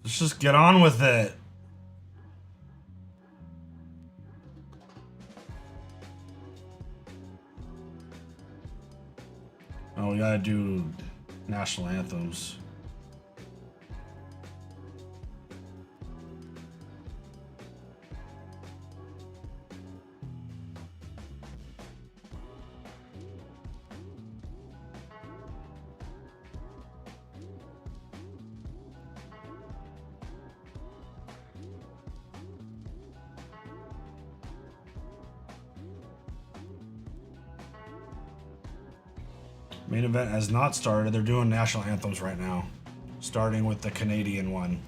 Let's just get on with it. Oh, we gotta do national anthems. Main event has not started. They're doing national anthems right now, starting with the Canadian one.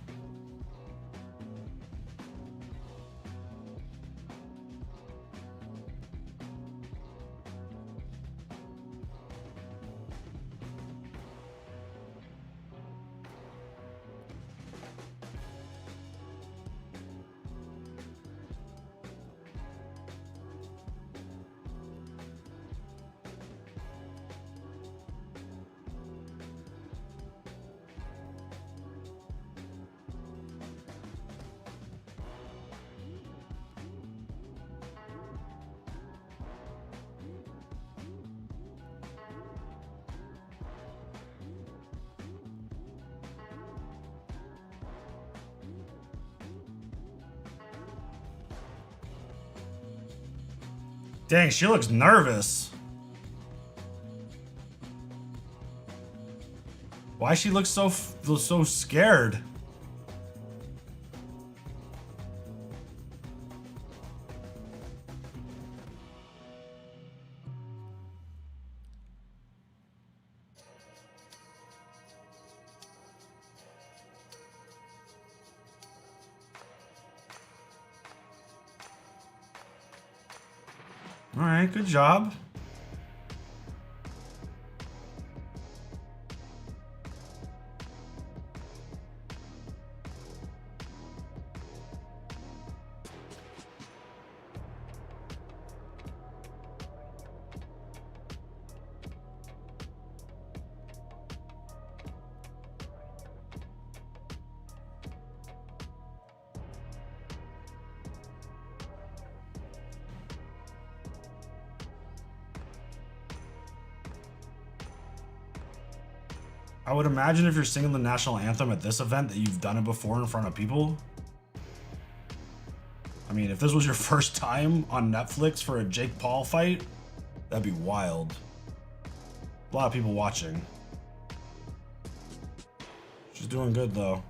Dang, she looks nervous. Why she looks so scared? All right, good job. I would imagine if you're singing the national anthem at this event that you've done it before in front of people. I mean, if this was your first time on Netflix for a Jake Paul fight, that'd be wild. A lot of people watching. She's doing good though.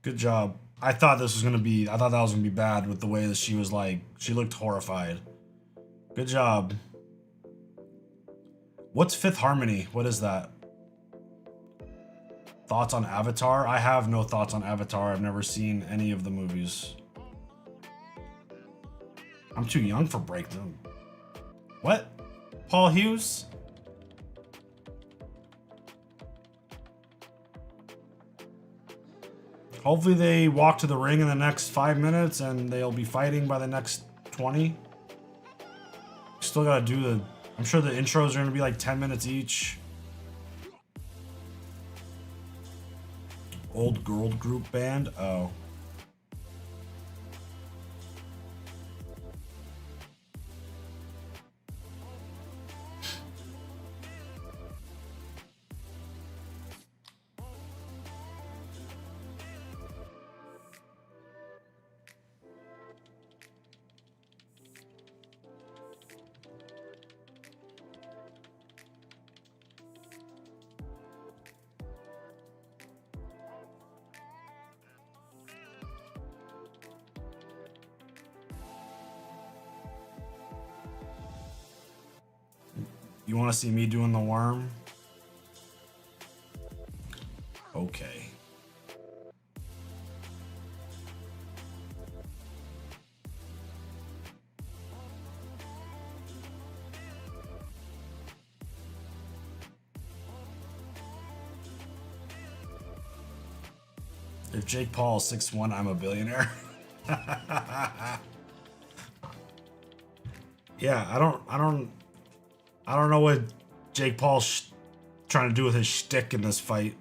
Good job. I thought that was gonna be bad with the way that she was like, she looked horrified. Good job. What's Fifth Harmony? What is that? Thoughts on Avatar? I have no thoughts on Avatar. I've never seen any of the movies. I'm too young for breakdown. What? Paul Hughes? Hopefully they walk to the ring in the next 5 minutes and they'll be fighting by the next 20. Still gotta do the... I'm sure the intros are gonna be like 10 minutes each. Old girl group band? Oh. You want to see me doing the worm? Okay. If Jake Paul is 6'1", I'm a billionaire. Yeah, I don't know what Jake Paul's trying to do with his shtick in this fight.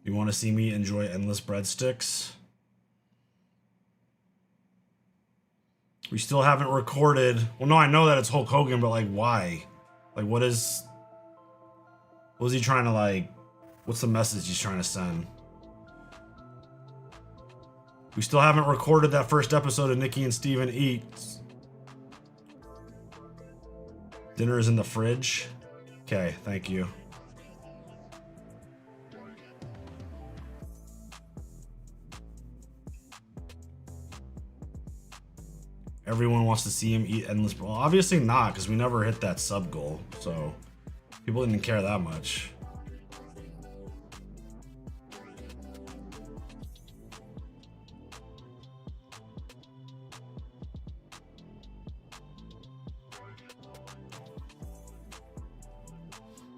You want to see me enjoy endless breadsticks? We still haven't recorded. Well, no, I know that it's Hulk Hogan, but like, why? Like, what is he trying to like? What's the message he's trying to send? We still haven't recorded that first episode of Nikki and Steven Eat. Dinner is in the fridge. Okay, thank you. Everyone wants to see him eat endless. Well, obviously not, because we never hit that sub goal, so people didn't care that much.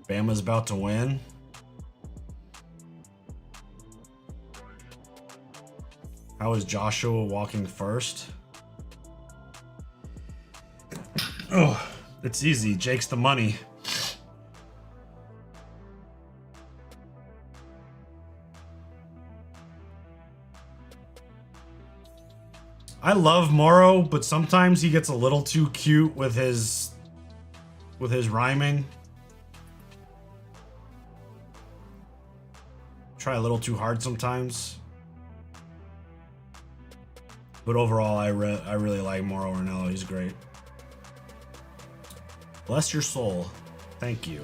Bama's about to win. How is Joshua walking first? Oh, it's easy. Jake's the money. I love Morrow, but sometimes he gets a little too cute with his rhyming. Try a little too hard sometimes. But overall, I really like Morrow Ranello. He's great. Bless your soul. Thank you.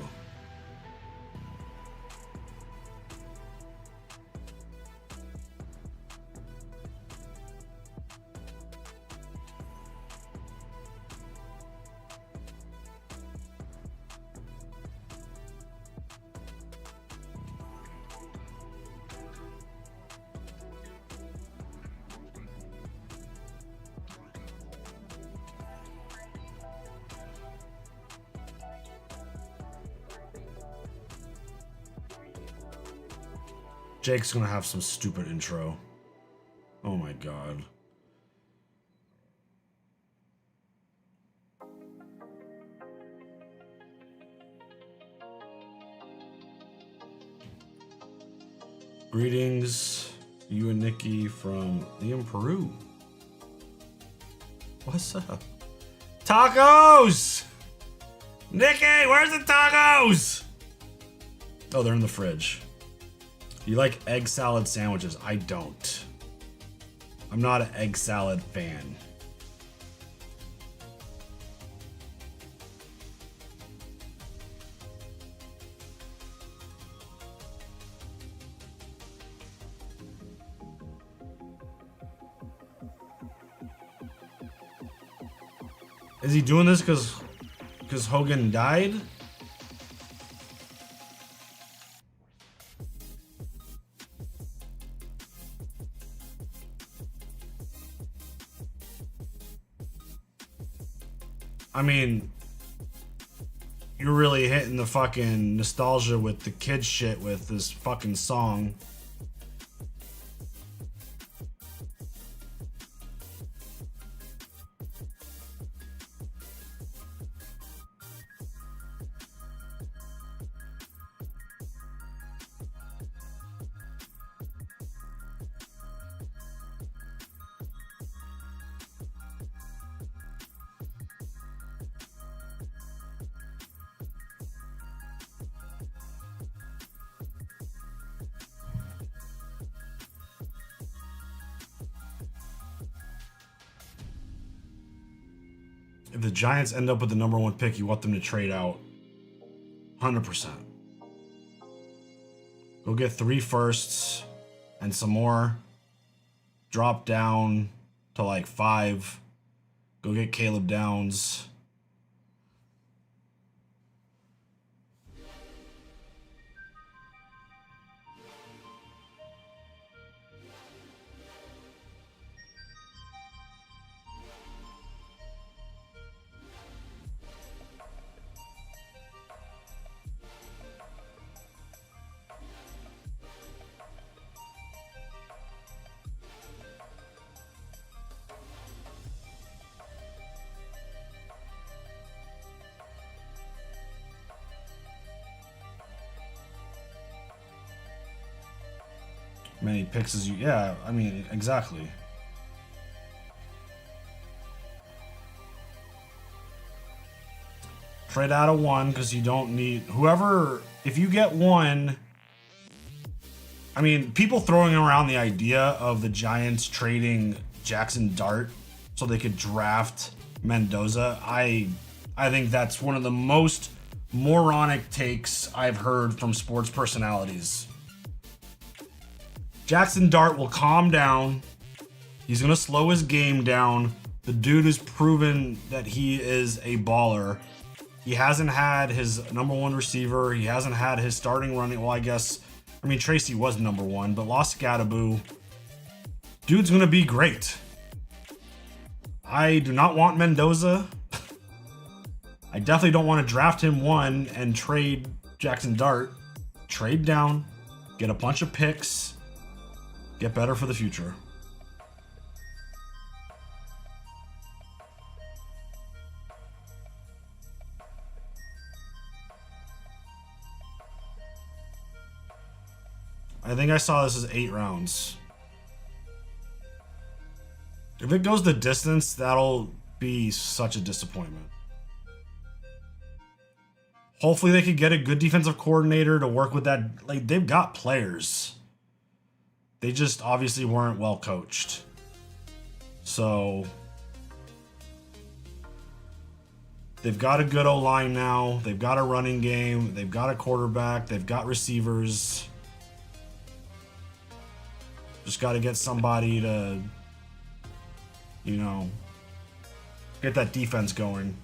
Jake's gonna have some stupid intro. Oh my god. Greetings, you and Nikki from Liam, Peru. What's up? Tacos! Nikki, where's the tacos? Oh, they're in the fridge. You like egg salad sandwiches? I don't. I'm not an egg salad fan. Is he doing this because Hogan died? I mean, you're really hitting the fucking nostalgia with the kid shit with this fucking song. If the Giants end up with the #1 pick, you want them to trade out 100%. Go get 3 firsts and some more. Drop down to like 5. Go get Caleb Downs. Many picks as you, yeah, I mean, exactly. Trade out of 1 because you don't need whoever. If you get 1, I mean, people throwing around the idea of the Giants trading Jackson Dart so they could draft Mendoza. I think that's one of the most moronic takes I've heard from sports personalities. Jackson Dart will calm down. He's going to slow his game down. The dude has proven that he is a baller. He hasn't had his #1 receiver. He hasn't had his starting running. Well, I mean, Tracy was #1, but lost Gadaboo. Dude's going to be great. I do not want Mendoza. I definitely don't want to draft him 1 and trade Jackson Dart. Trade down. Get a bunch of picks. Get better for the future. I think I saw this as 8 rounds. If it goes the distance, that'll be such a disappointment. Hopefully they could get a good defensive coordinator to work with that. Like, they've got players. They just obviously weren't well coached. So they've got a good O-line now. They've got a running game. They've got a quarterback. They've got receivers. Just got to get somebody to, you know, get that defense going.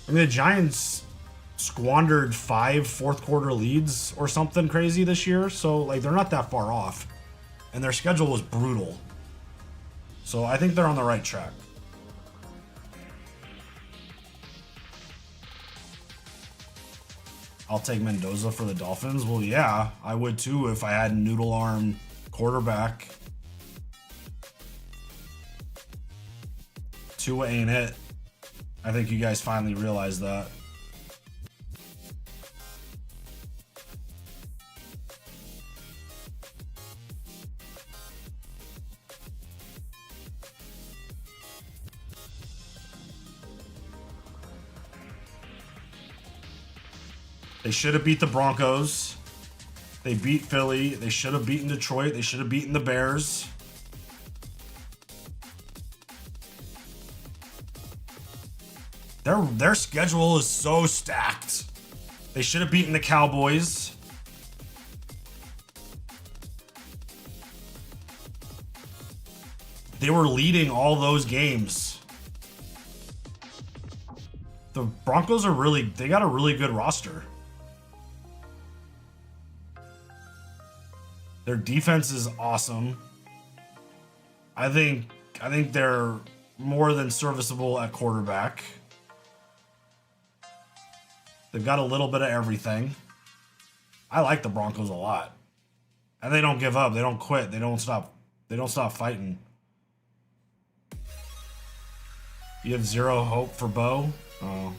I mean, the Giants squandered 5 fourth-quarter leads or something crazy this year, so like they're not that far off, and their schedule was brutal. So I think they're on the right track. I'll take Mendoza for the Dolphins. Well, yeah, I would too if I had noodle arm quarterback. Tua ain't it. I think you guys finally realized that. They should have beat the Broncos. They beat Philly. They should have beaten Detroit. They should have beaten the Bears. Their schedule is so stacked. They should have beaten the Cowboys. They were leading all those games. The Broncos are they got a really good roster. Their defense is awesome. I think they're more than serviceable at quarterback. They've got a little bit of everything. I like the Broncos a lot. And they don't give up. They don't quit. They don't stop. They don't stop fighting. You have zero hope for Bo? Oh.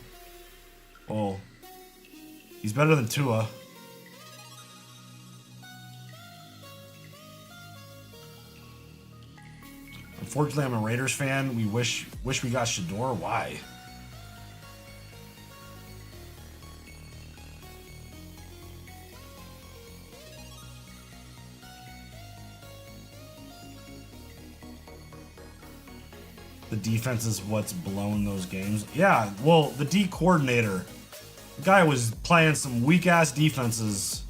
Well, he's better than Tua. Unfortunately, I'm a Raiders fan. We wish we got Shador. Why? The defense is what's blowing those games. Yeah, well, the D coordinator. The guy was playing some weak-ass defenses.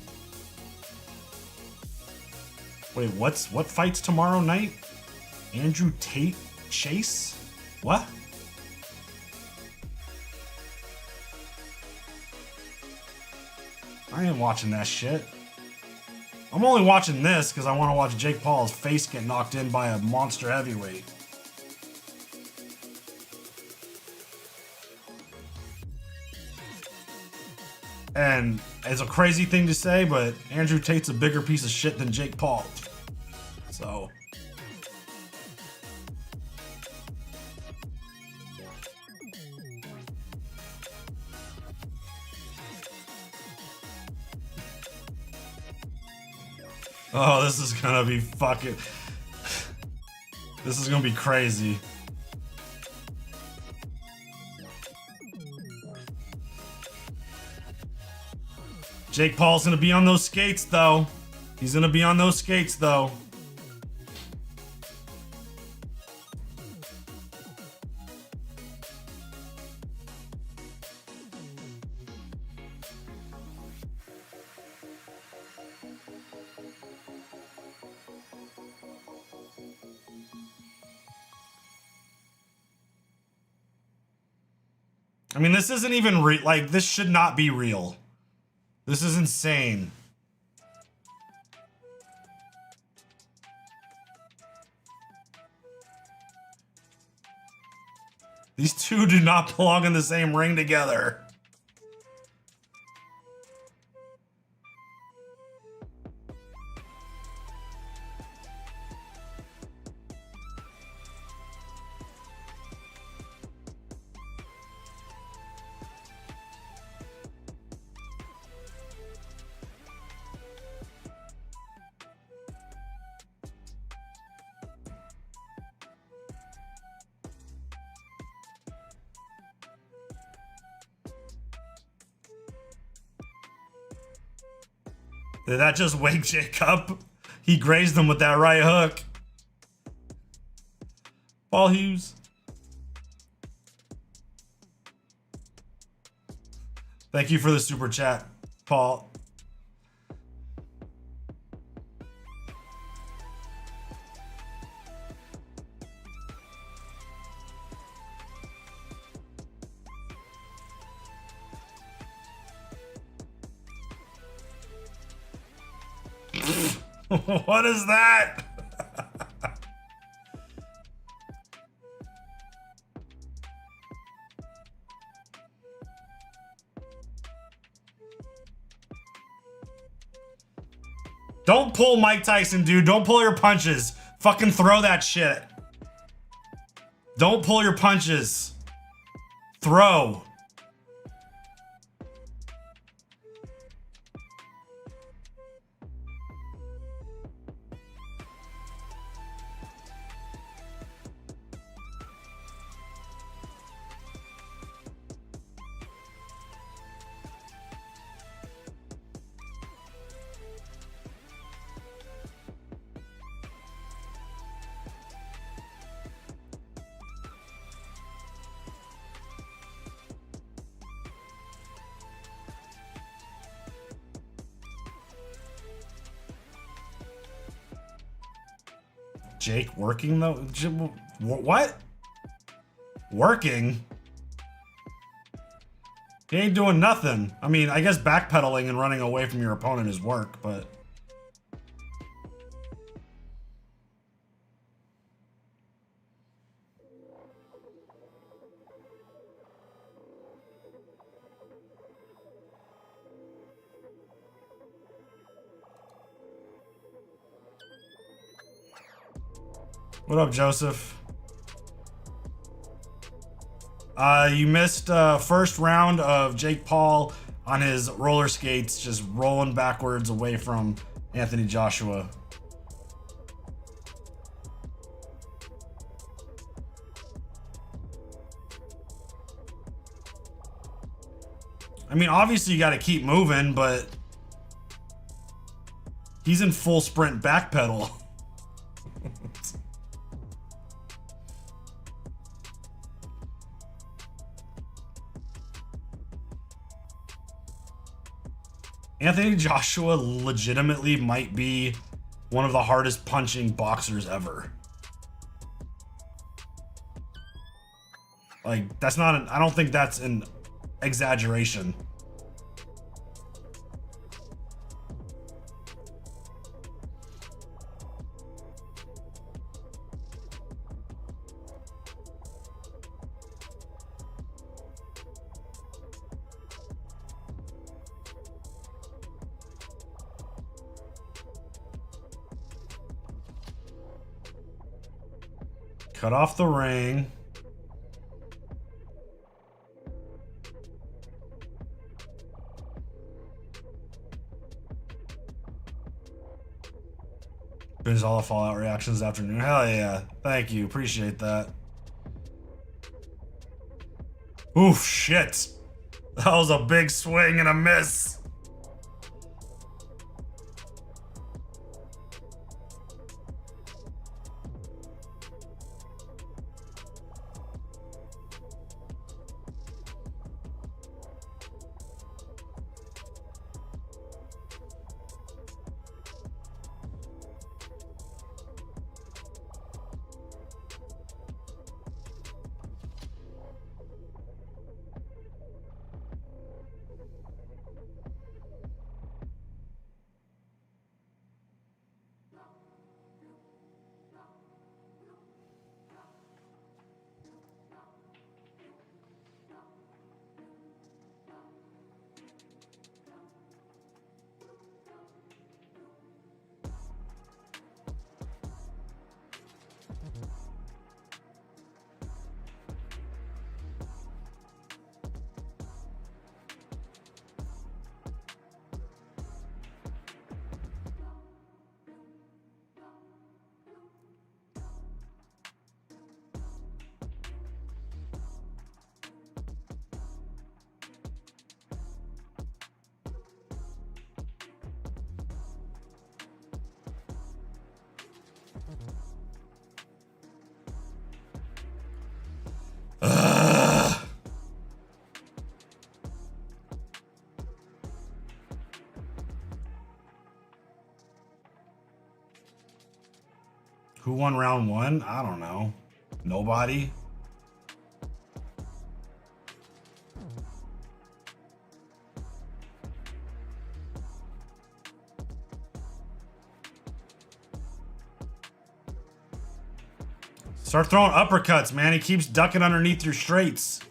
Wait, what fights tomorrow night? Andrew Tate Chase? What? I ain't watching that shit. I'm only watching this because I want to watch Jake Paul's face get knocked in by a monster heavyweight. And it's a crazy thing to say, but Andrew Tate's a bigger piece of shit than Jake Paul. So. Oh, this is gonna be fucking. This is gonna be crazy. Jake Paul's gonna be on those skates, though. He's gonna be on those skates, though. I mean, this isn't even real. Like, this should not be real. This is insane. These two do not belong in the same ring together. Did that just wake Jake up? He grazed him with that right hook. Paul Hughes. Thank you for the super chat, Paul. What is that? Don't pull Mike Tyson, dude. Don't pull your punches. Fucking throw that shit. Don't pull your punches. Throw. Jake working though? What? Working? He ain't doing nothing. I mean, I guess backpedaling and running away from your opponent is work, but... What up, Joseph? You missed first round of Jake Paul on his roller skates, just rolling backwards away from Anthony Joshua. I mean, obviously you got to keep moving, but he's in full sprint backpedal. Anthony Joshua legitimately might be one of the hardest punching boxers ever. Like, that's not an, I don't think that's an exaggeration. Cut off the ring. Binge all the Fallout reactions this afternoon. Hell yeah. Thank you. Appreciate that. Oof, shit. That was a big swing and a miss. Who won round one? I don't know. Nobody. Start throwing uppercuts, man. He keeps ducking underneath your straights.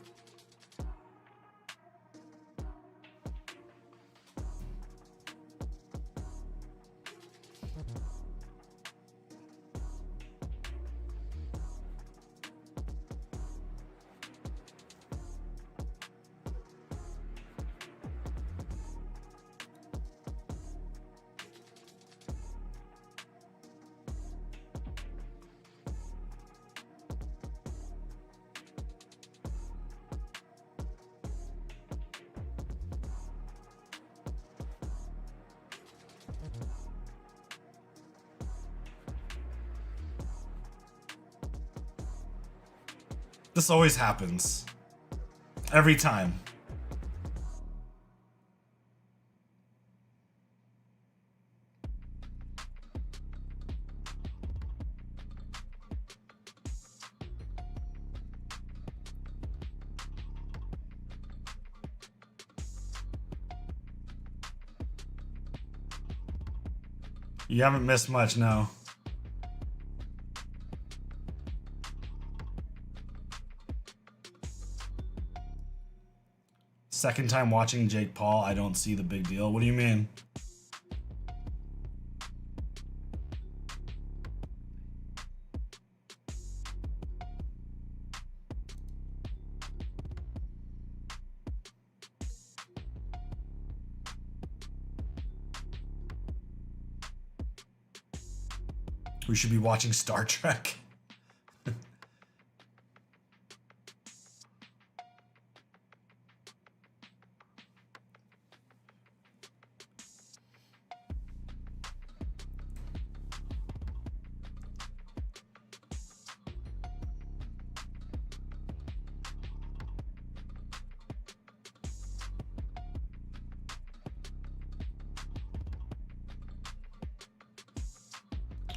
This always happens. Every time. You haven't missed much, no. Second time watching Jake Paul, I don't see the big deal. What do you mean? We should be watching Star Trek.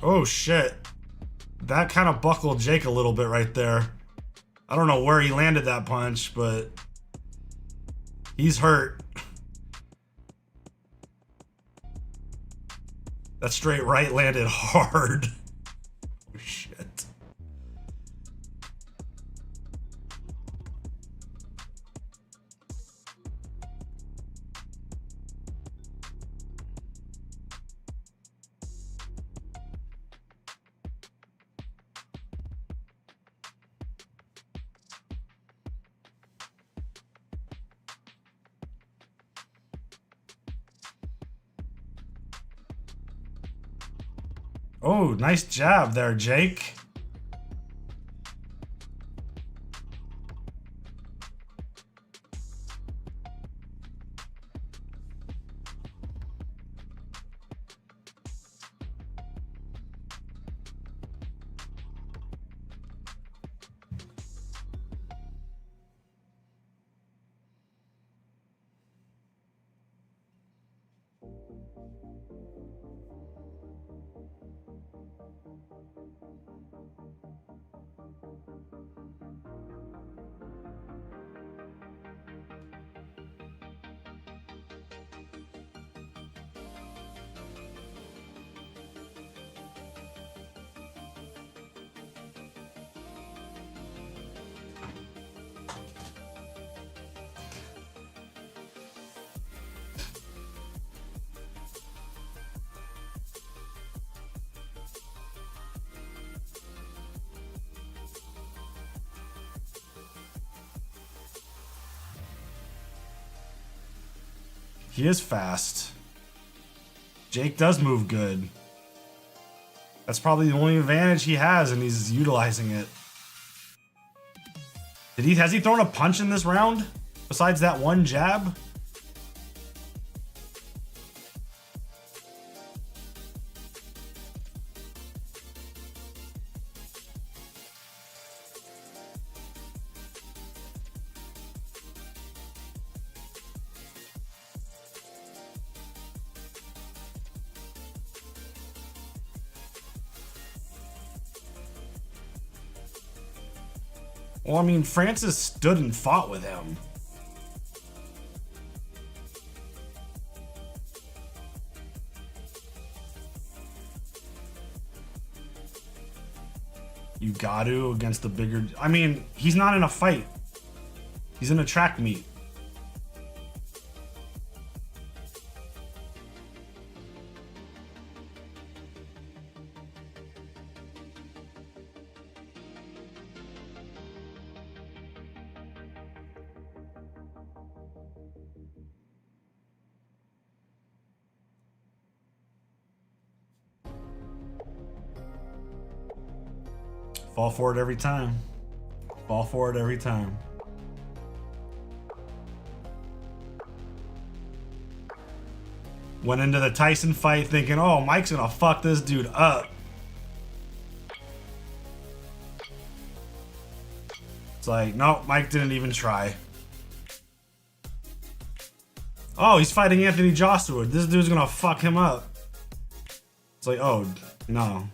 Oh shit. That kind of buckled Jake a little bit right there. I don't know where he landed that punch, but he's hurt. That straight right landed hard. Oh shit. Oh, nice jab there, Jake. He is fast. Jake does move good. That's probably the only advantage he has, and he's utilizing it. Has he thrown a punch in this round? Besides that one jab? Well, I mean, Francis stood and fought with him. You got to against the bigger... I mean, he's not in a fight. He's in a track meet. Fall for it every time. Fall for it every time. Went into the Tyson fight thinking, oh, Mike's gonna fuck this dude up. It's like, no, Mike didn't even try. Oh, he's fighting Anthony Joshua. This dude's gonna fuck him up. It's like, oh, no.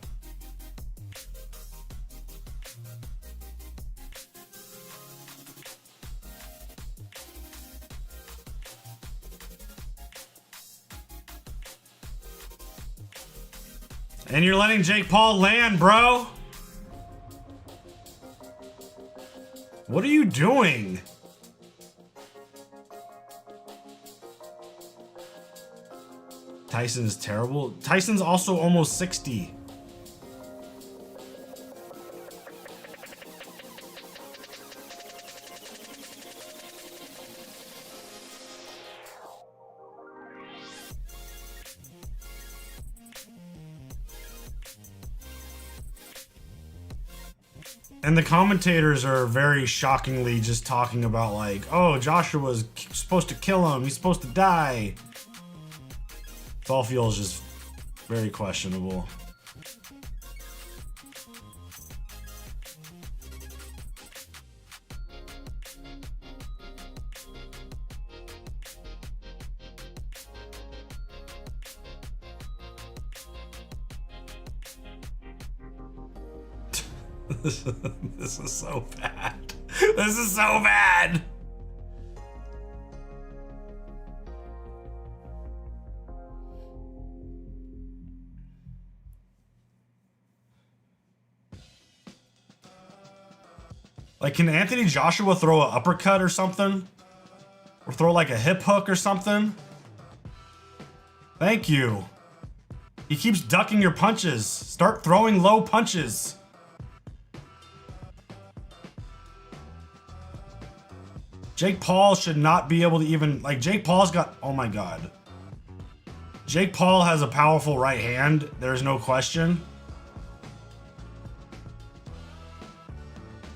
And you're letting Jake Paul land, bro. What are you doing? Tyson is terrible. Tyson's also almost 60. And the commentators are very shockingly just talking about like, oh, Joshua's supposed to kill him. He's supposed to die. It all feels just very questionable. This is so bad. This is so bad. Like, can Anthony Joshua throw an uppercut or something? Or throw like a hip hook or something? Thank you. He keeps ducking your punches. Start throwing low punches. Jake Paul should not be able to even, like, Jake Paul's got, oh my God. Jake Paul has a powerful right hand, there's no question.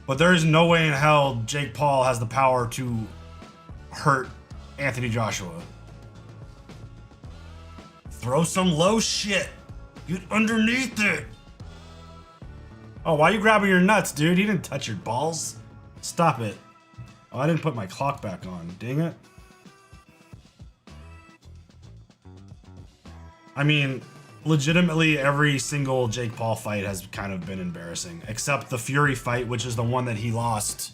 But there is no way in hell Jake Paul has the power to hurt Anthony Joshua. Throw some low shit. Get underneath it. Oh, why are you grabbing your nuts, dude? He didn't touch your balls. Stop it. Oh, I didn't put my clock back on. Dang it. I mean, legitimately every single Jake Paul fight has kind of been embarrassing. Except the Fury fight, which is the one that he lost.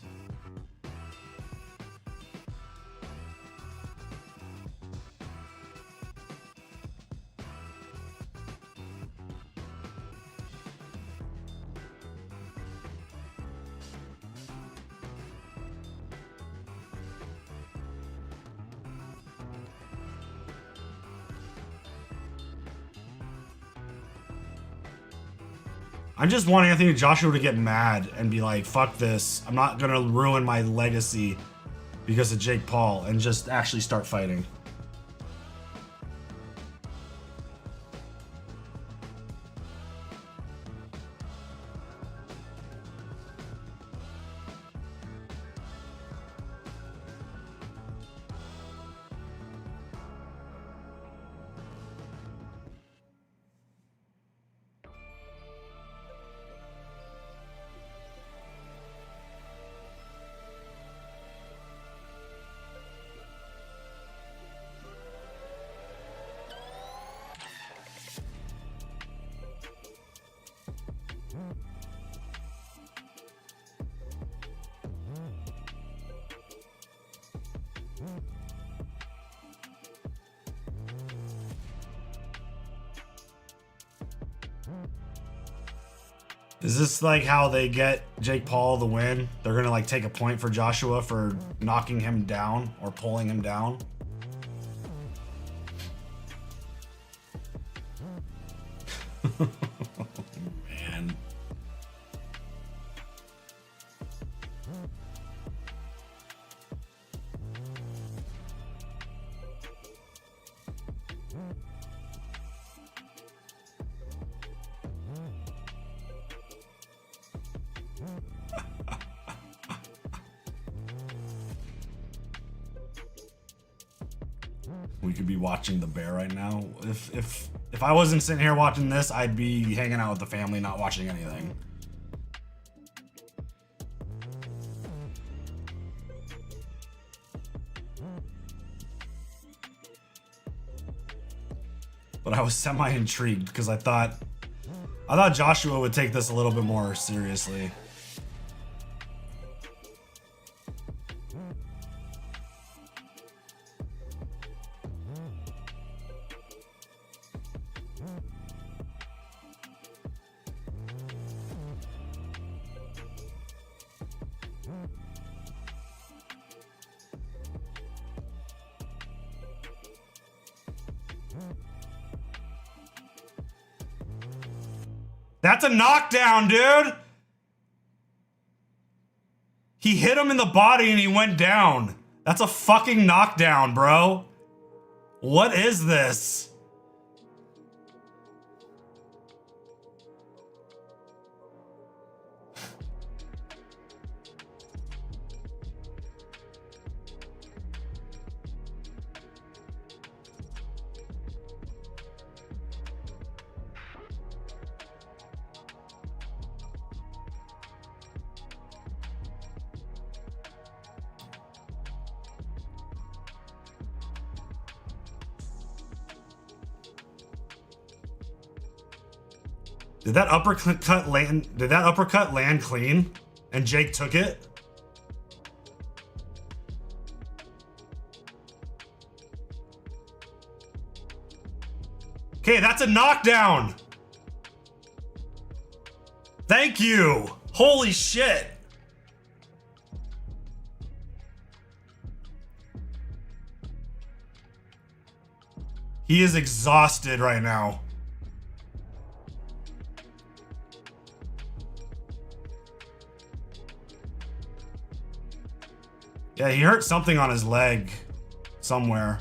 I just want Anthony Joshua to get mad and be like, fuck this. I'm not gonna ruin my legacy because of Jake Paul, and just actually start fighting. Is this like how they get Jake Paul the win? They're gonna like take a point for Joshua for knocking him down or pulling him down? Man. We could be watching The Bear right now. If I wasn't sitting here watching this, I'd be hanging out with the family, not watching anything. But I was semi-intrigued because I thought Joshua would take this a little bit more seriously. That's a knockdown, dude. He hit him in the body and he went down. That's a fucking knockdown, bro. What is this? Did that uppercut land? Did that uppercut land clean? And Jake took it? Okay, that's a knockdown. Thank you. Holy shit. He is exhausted right now. Yeah, he hurt something on his leg somewhere.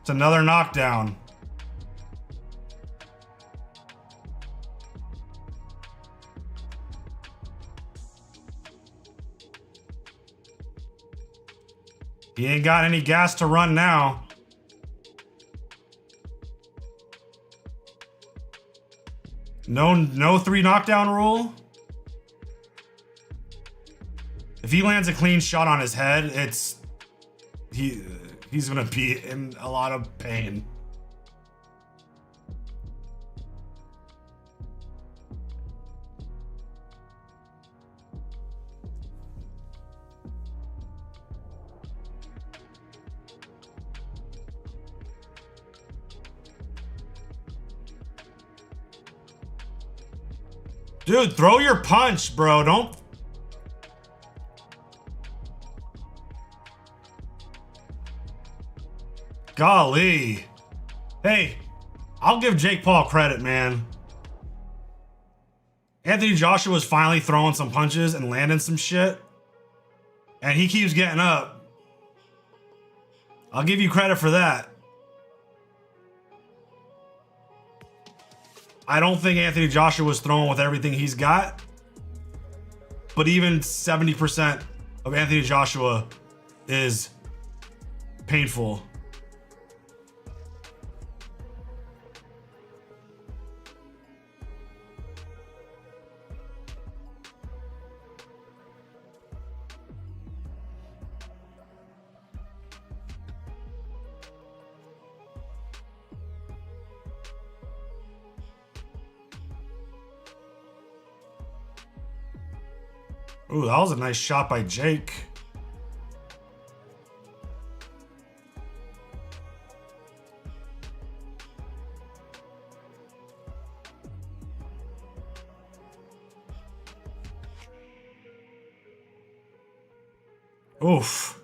It's another knockdown. He ain't got any gas to run now. No 3 knockdown rule. If he lands a clean shot on his head, he's gonna be in a lot of pain. Dude, throw your punch, bro. Don't. Golly. Hey, I'll give Jake Paul credit, man. Anthony Joshua's finally throwing some punches and landing some shit. And he keeps getting up. I'll give you credit for that. I don't think Anthony Joshua was throwing with everything he's got. But even 70% of Anthony Joshua is painful. Ooh, that was a nice shot by Jake. Oof.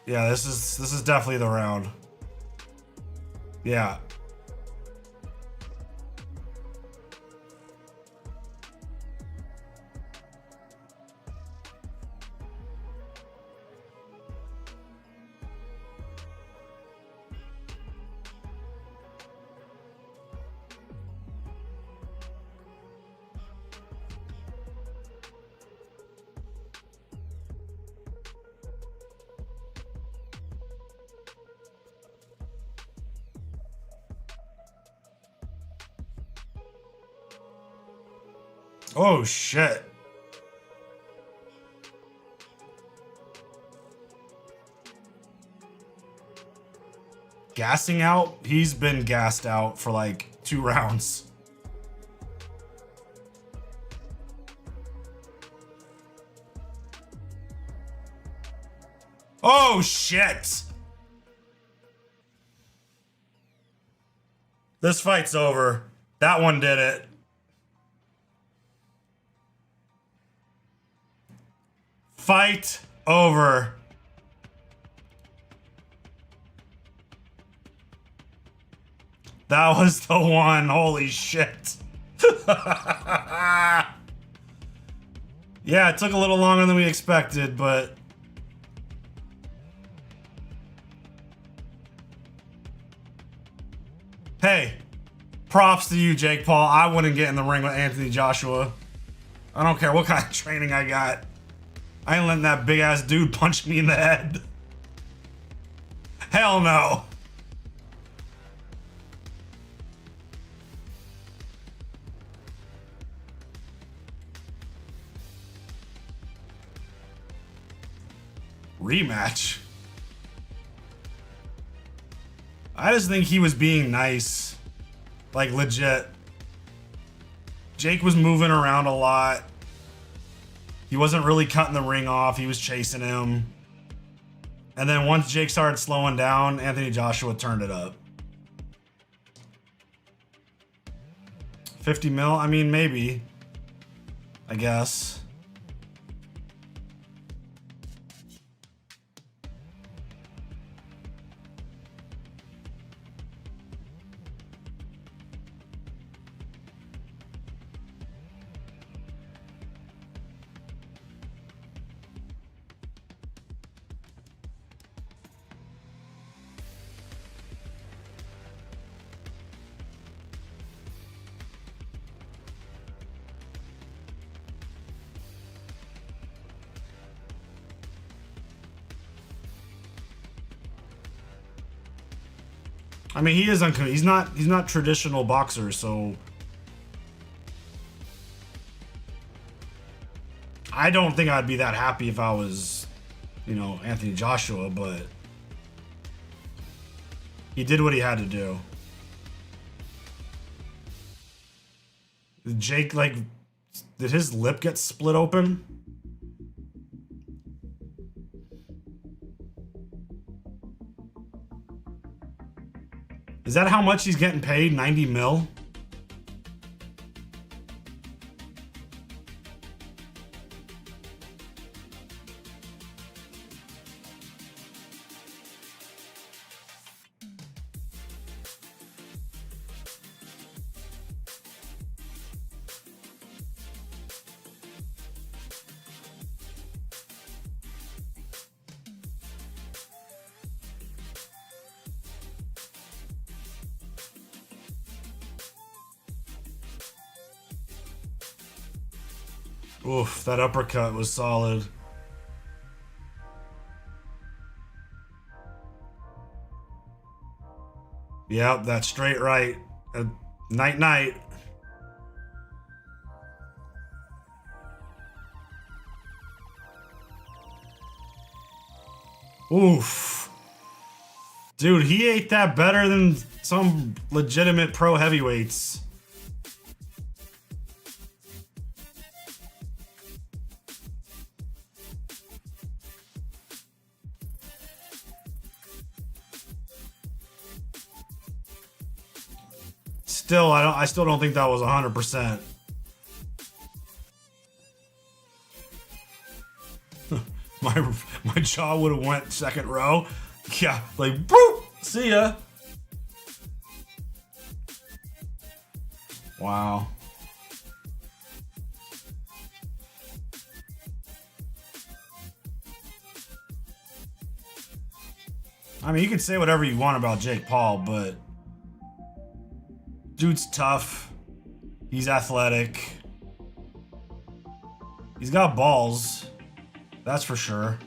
Yeah, this is definitely the round. Yeah. Oh, shit. Gassing out? He's been gassed out for like 2 rounds. Oh, shit. This fight's over. That one did it. Fight over. That was the one. Holy shit. Yeah, it took a little longer than we expected, but hey, props to you, Jake Paul. I wouldn't get in the ring with Anthony Joshua. I don't care what kind of training I got. I ain't letting that big ass dude punch me in the head. Hell no. Rematch. I just think he was being nice. Like, legit. Jake was moving around a lot. He wasn't really cutting the ring off. He was chasing him. And then once Jake started slowing down, Anthony Joshua turned it up. 50 mil? I mean, maybe. I guess. I mean, he is he's not traditional boxer, so I don't think I'd be that happy if I was, you know, Anthony Joshua, but he did what he had to do. Did Jake, like, did his lip get split open? Is that how much he's getting paid? 90 mil? Oof, that uppercut was solid. Yep, that straight right. Night night. Oof. Dude, he ate that better than some legitimate pro heavyweights. Still, I still don't think that was 100%. my jaw would have went second row. Yeah, like, boop, see ya. Wow. I mean, you can say whatever you want about Jake Paul, but dude's tough. He's athletic. He's got balls. That's for sure.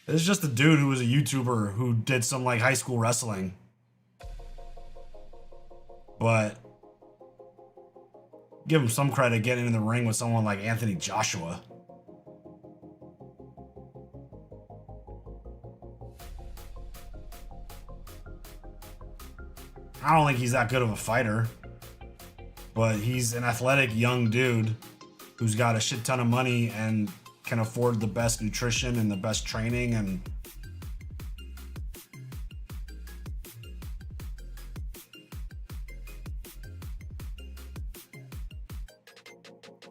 It's just a dude who was a YouTuber who did some like high school wrestling. But give him some credit getting in the ring with someone like Anthony Joshua. I don't think he's that good of a fighter, but he's an athletic young dude who's got a shit ton of money and can afford the best nutrition and the best training. And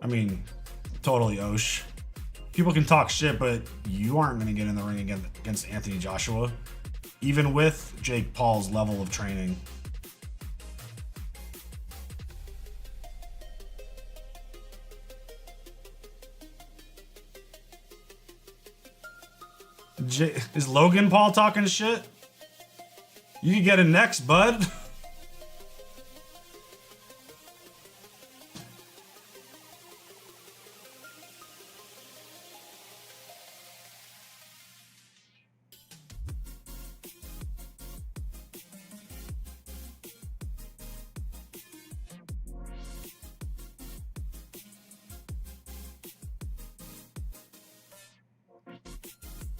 I mean, totally Osh. People can talk shit, but you aren't going to get in the ring against Anthony Joshua, even with Jake Paul's level of training. Is Logan Paul talking shit? You can get it next, bud.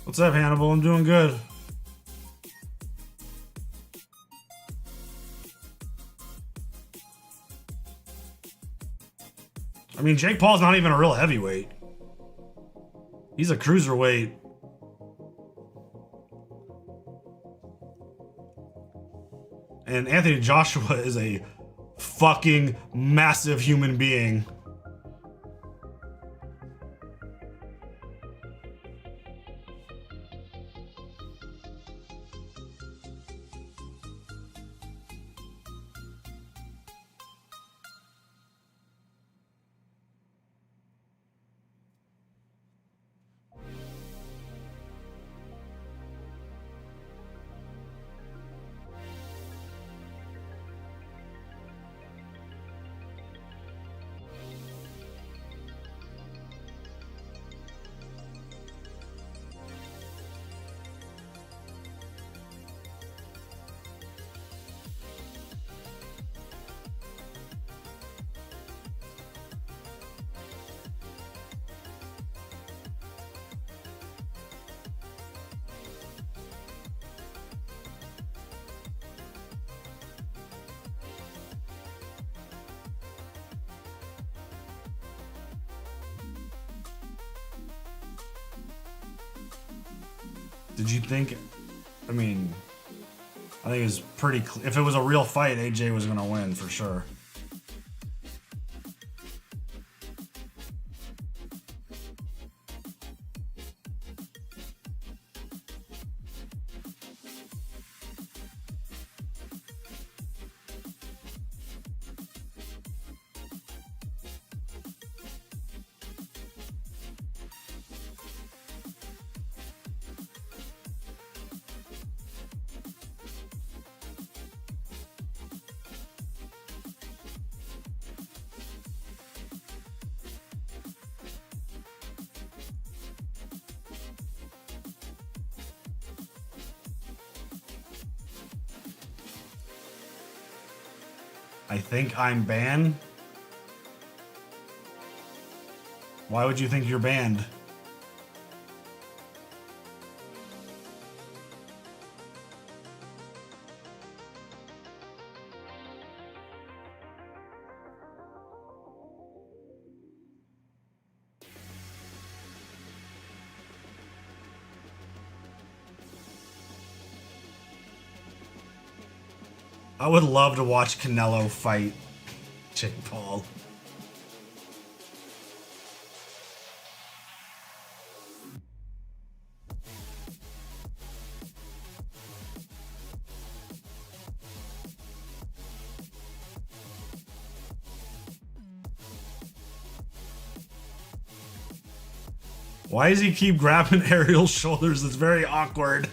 What's up, Hannibal? I'm doing good. I mean, Jake Paul's not even a real heavyweight. He's a cruiserweight. And Anthony Joshua is a fucking massive human being. Did you think? I mean, I think it was pretty. If it was a real fight, AJ was gonna win for sure. I think I'm banned. Why would you think you're banned? I would love to watch Canelo fight Jake Paul. Why does he keep grabbing Ariel's shoulders? It's very awkward.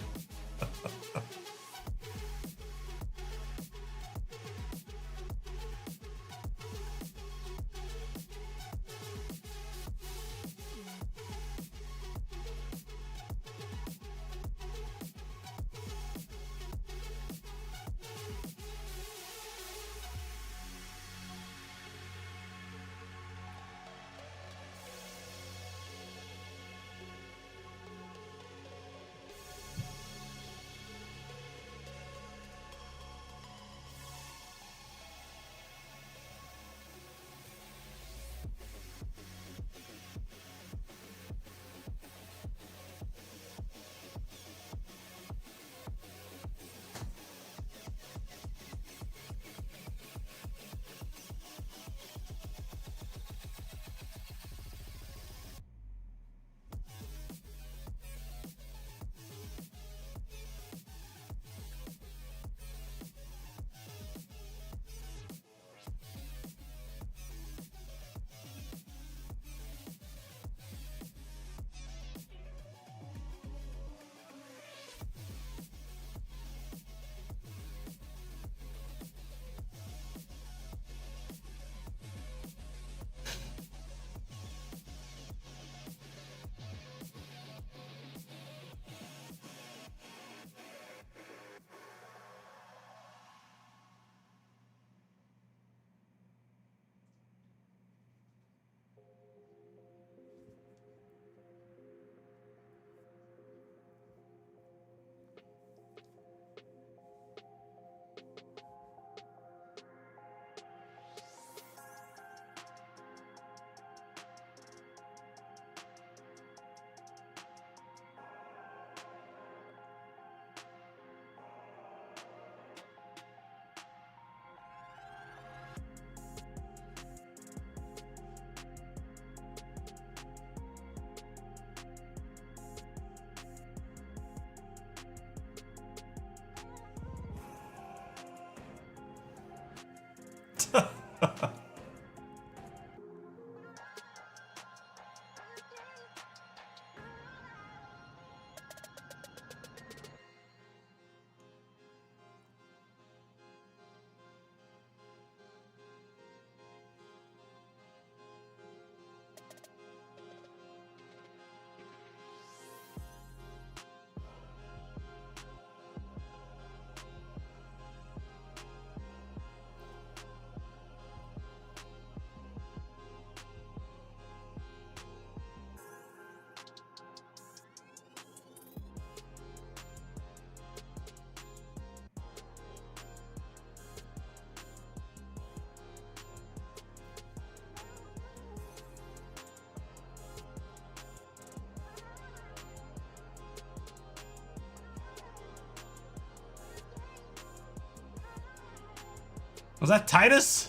Was that Titus?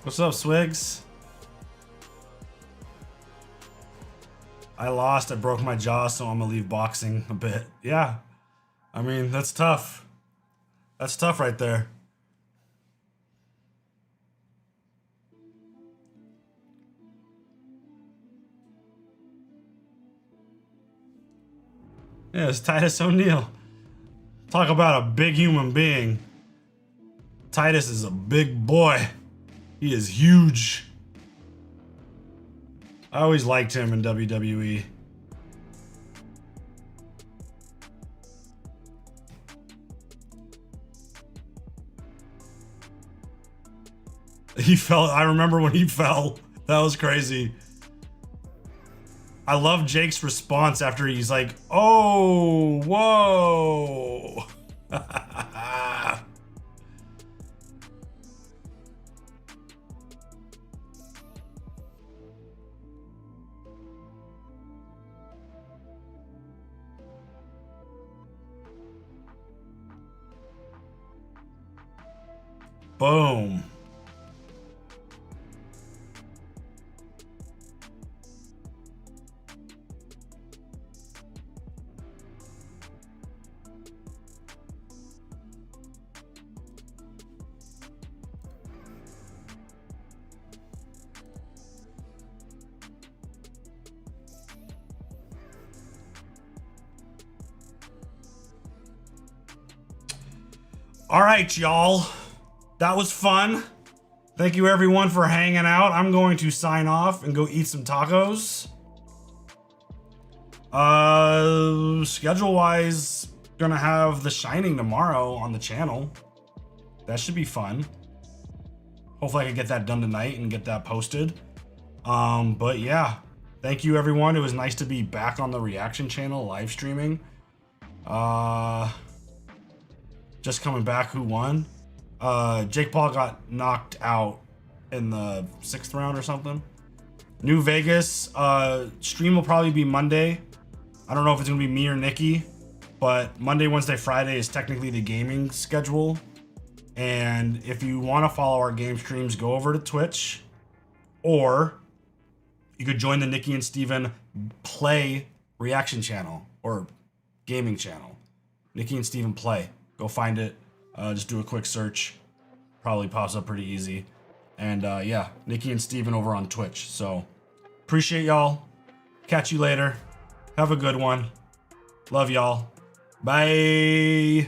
What's up, Swigs? I lost. I broke my jaw, so I'm gonna leave boxing a bit. Yeah. I mean, that's tough. That's tough right there. Yeah, it's Titus O'Neil. Talk about a big human being. Titus is a big boy. He is huge. I always liked him in WWE. He fell. I remember when he fell. That was crazy. I love Jake's response after he's like, oh, whoa. Boom. All right, y'all. That was fun. Thank you everyone for hanging out. I'm going to sign off and go eat some tacos. Schedule-wise, gonna have The Shining tomorrow on the channel. That should be fun. Hopefully I can get that done tonight and get that posted. But yeah, thank you everyone. It was nice to be back on the reaction channel live streaming. Just coming back, who won? Jake Paul got knocked out in the 6th round or something. New Vegas, stream will probably be Monday. I don't know if it's gonna be me or Nikki, but Monday, Wednesday, Friday is technically the gaming schedule. And if you want to follow our game streams, go over to Twitch, or you could join the Nikki and Steven Play reaction channel or gaming channel. Nikki and Steven Play. Go find it. Just do a quick search. Probably pops up pretty easy. And yeah, Nikki and Steven over on Twitch. So appreciate y'all. Catch you later. Have a good one. Love y'all. Bye.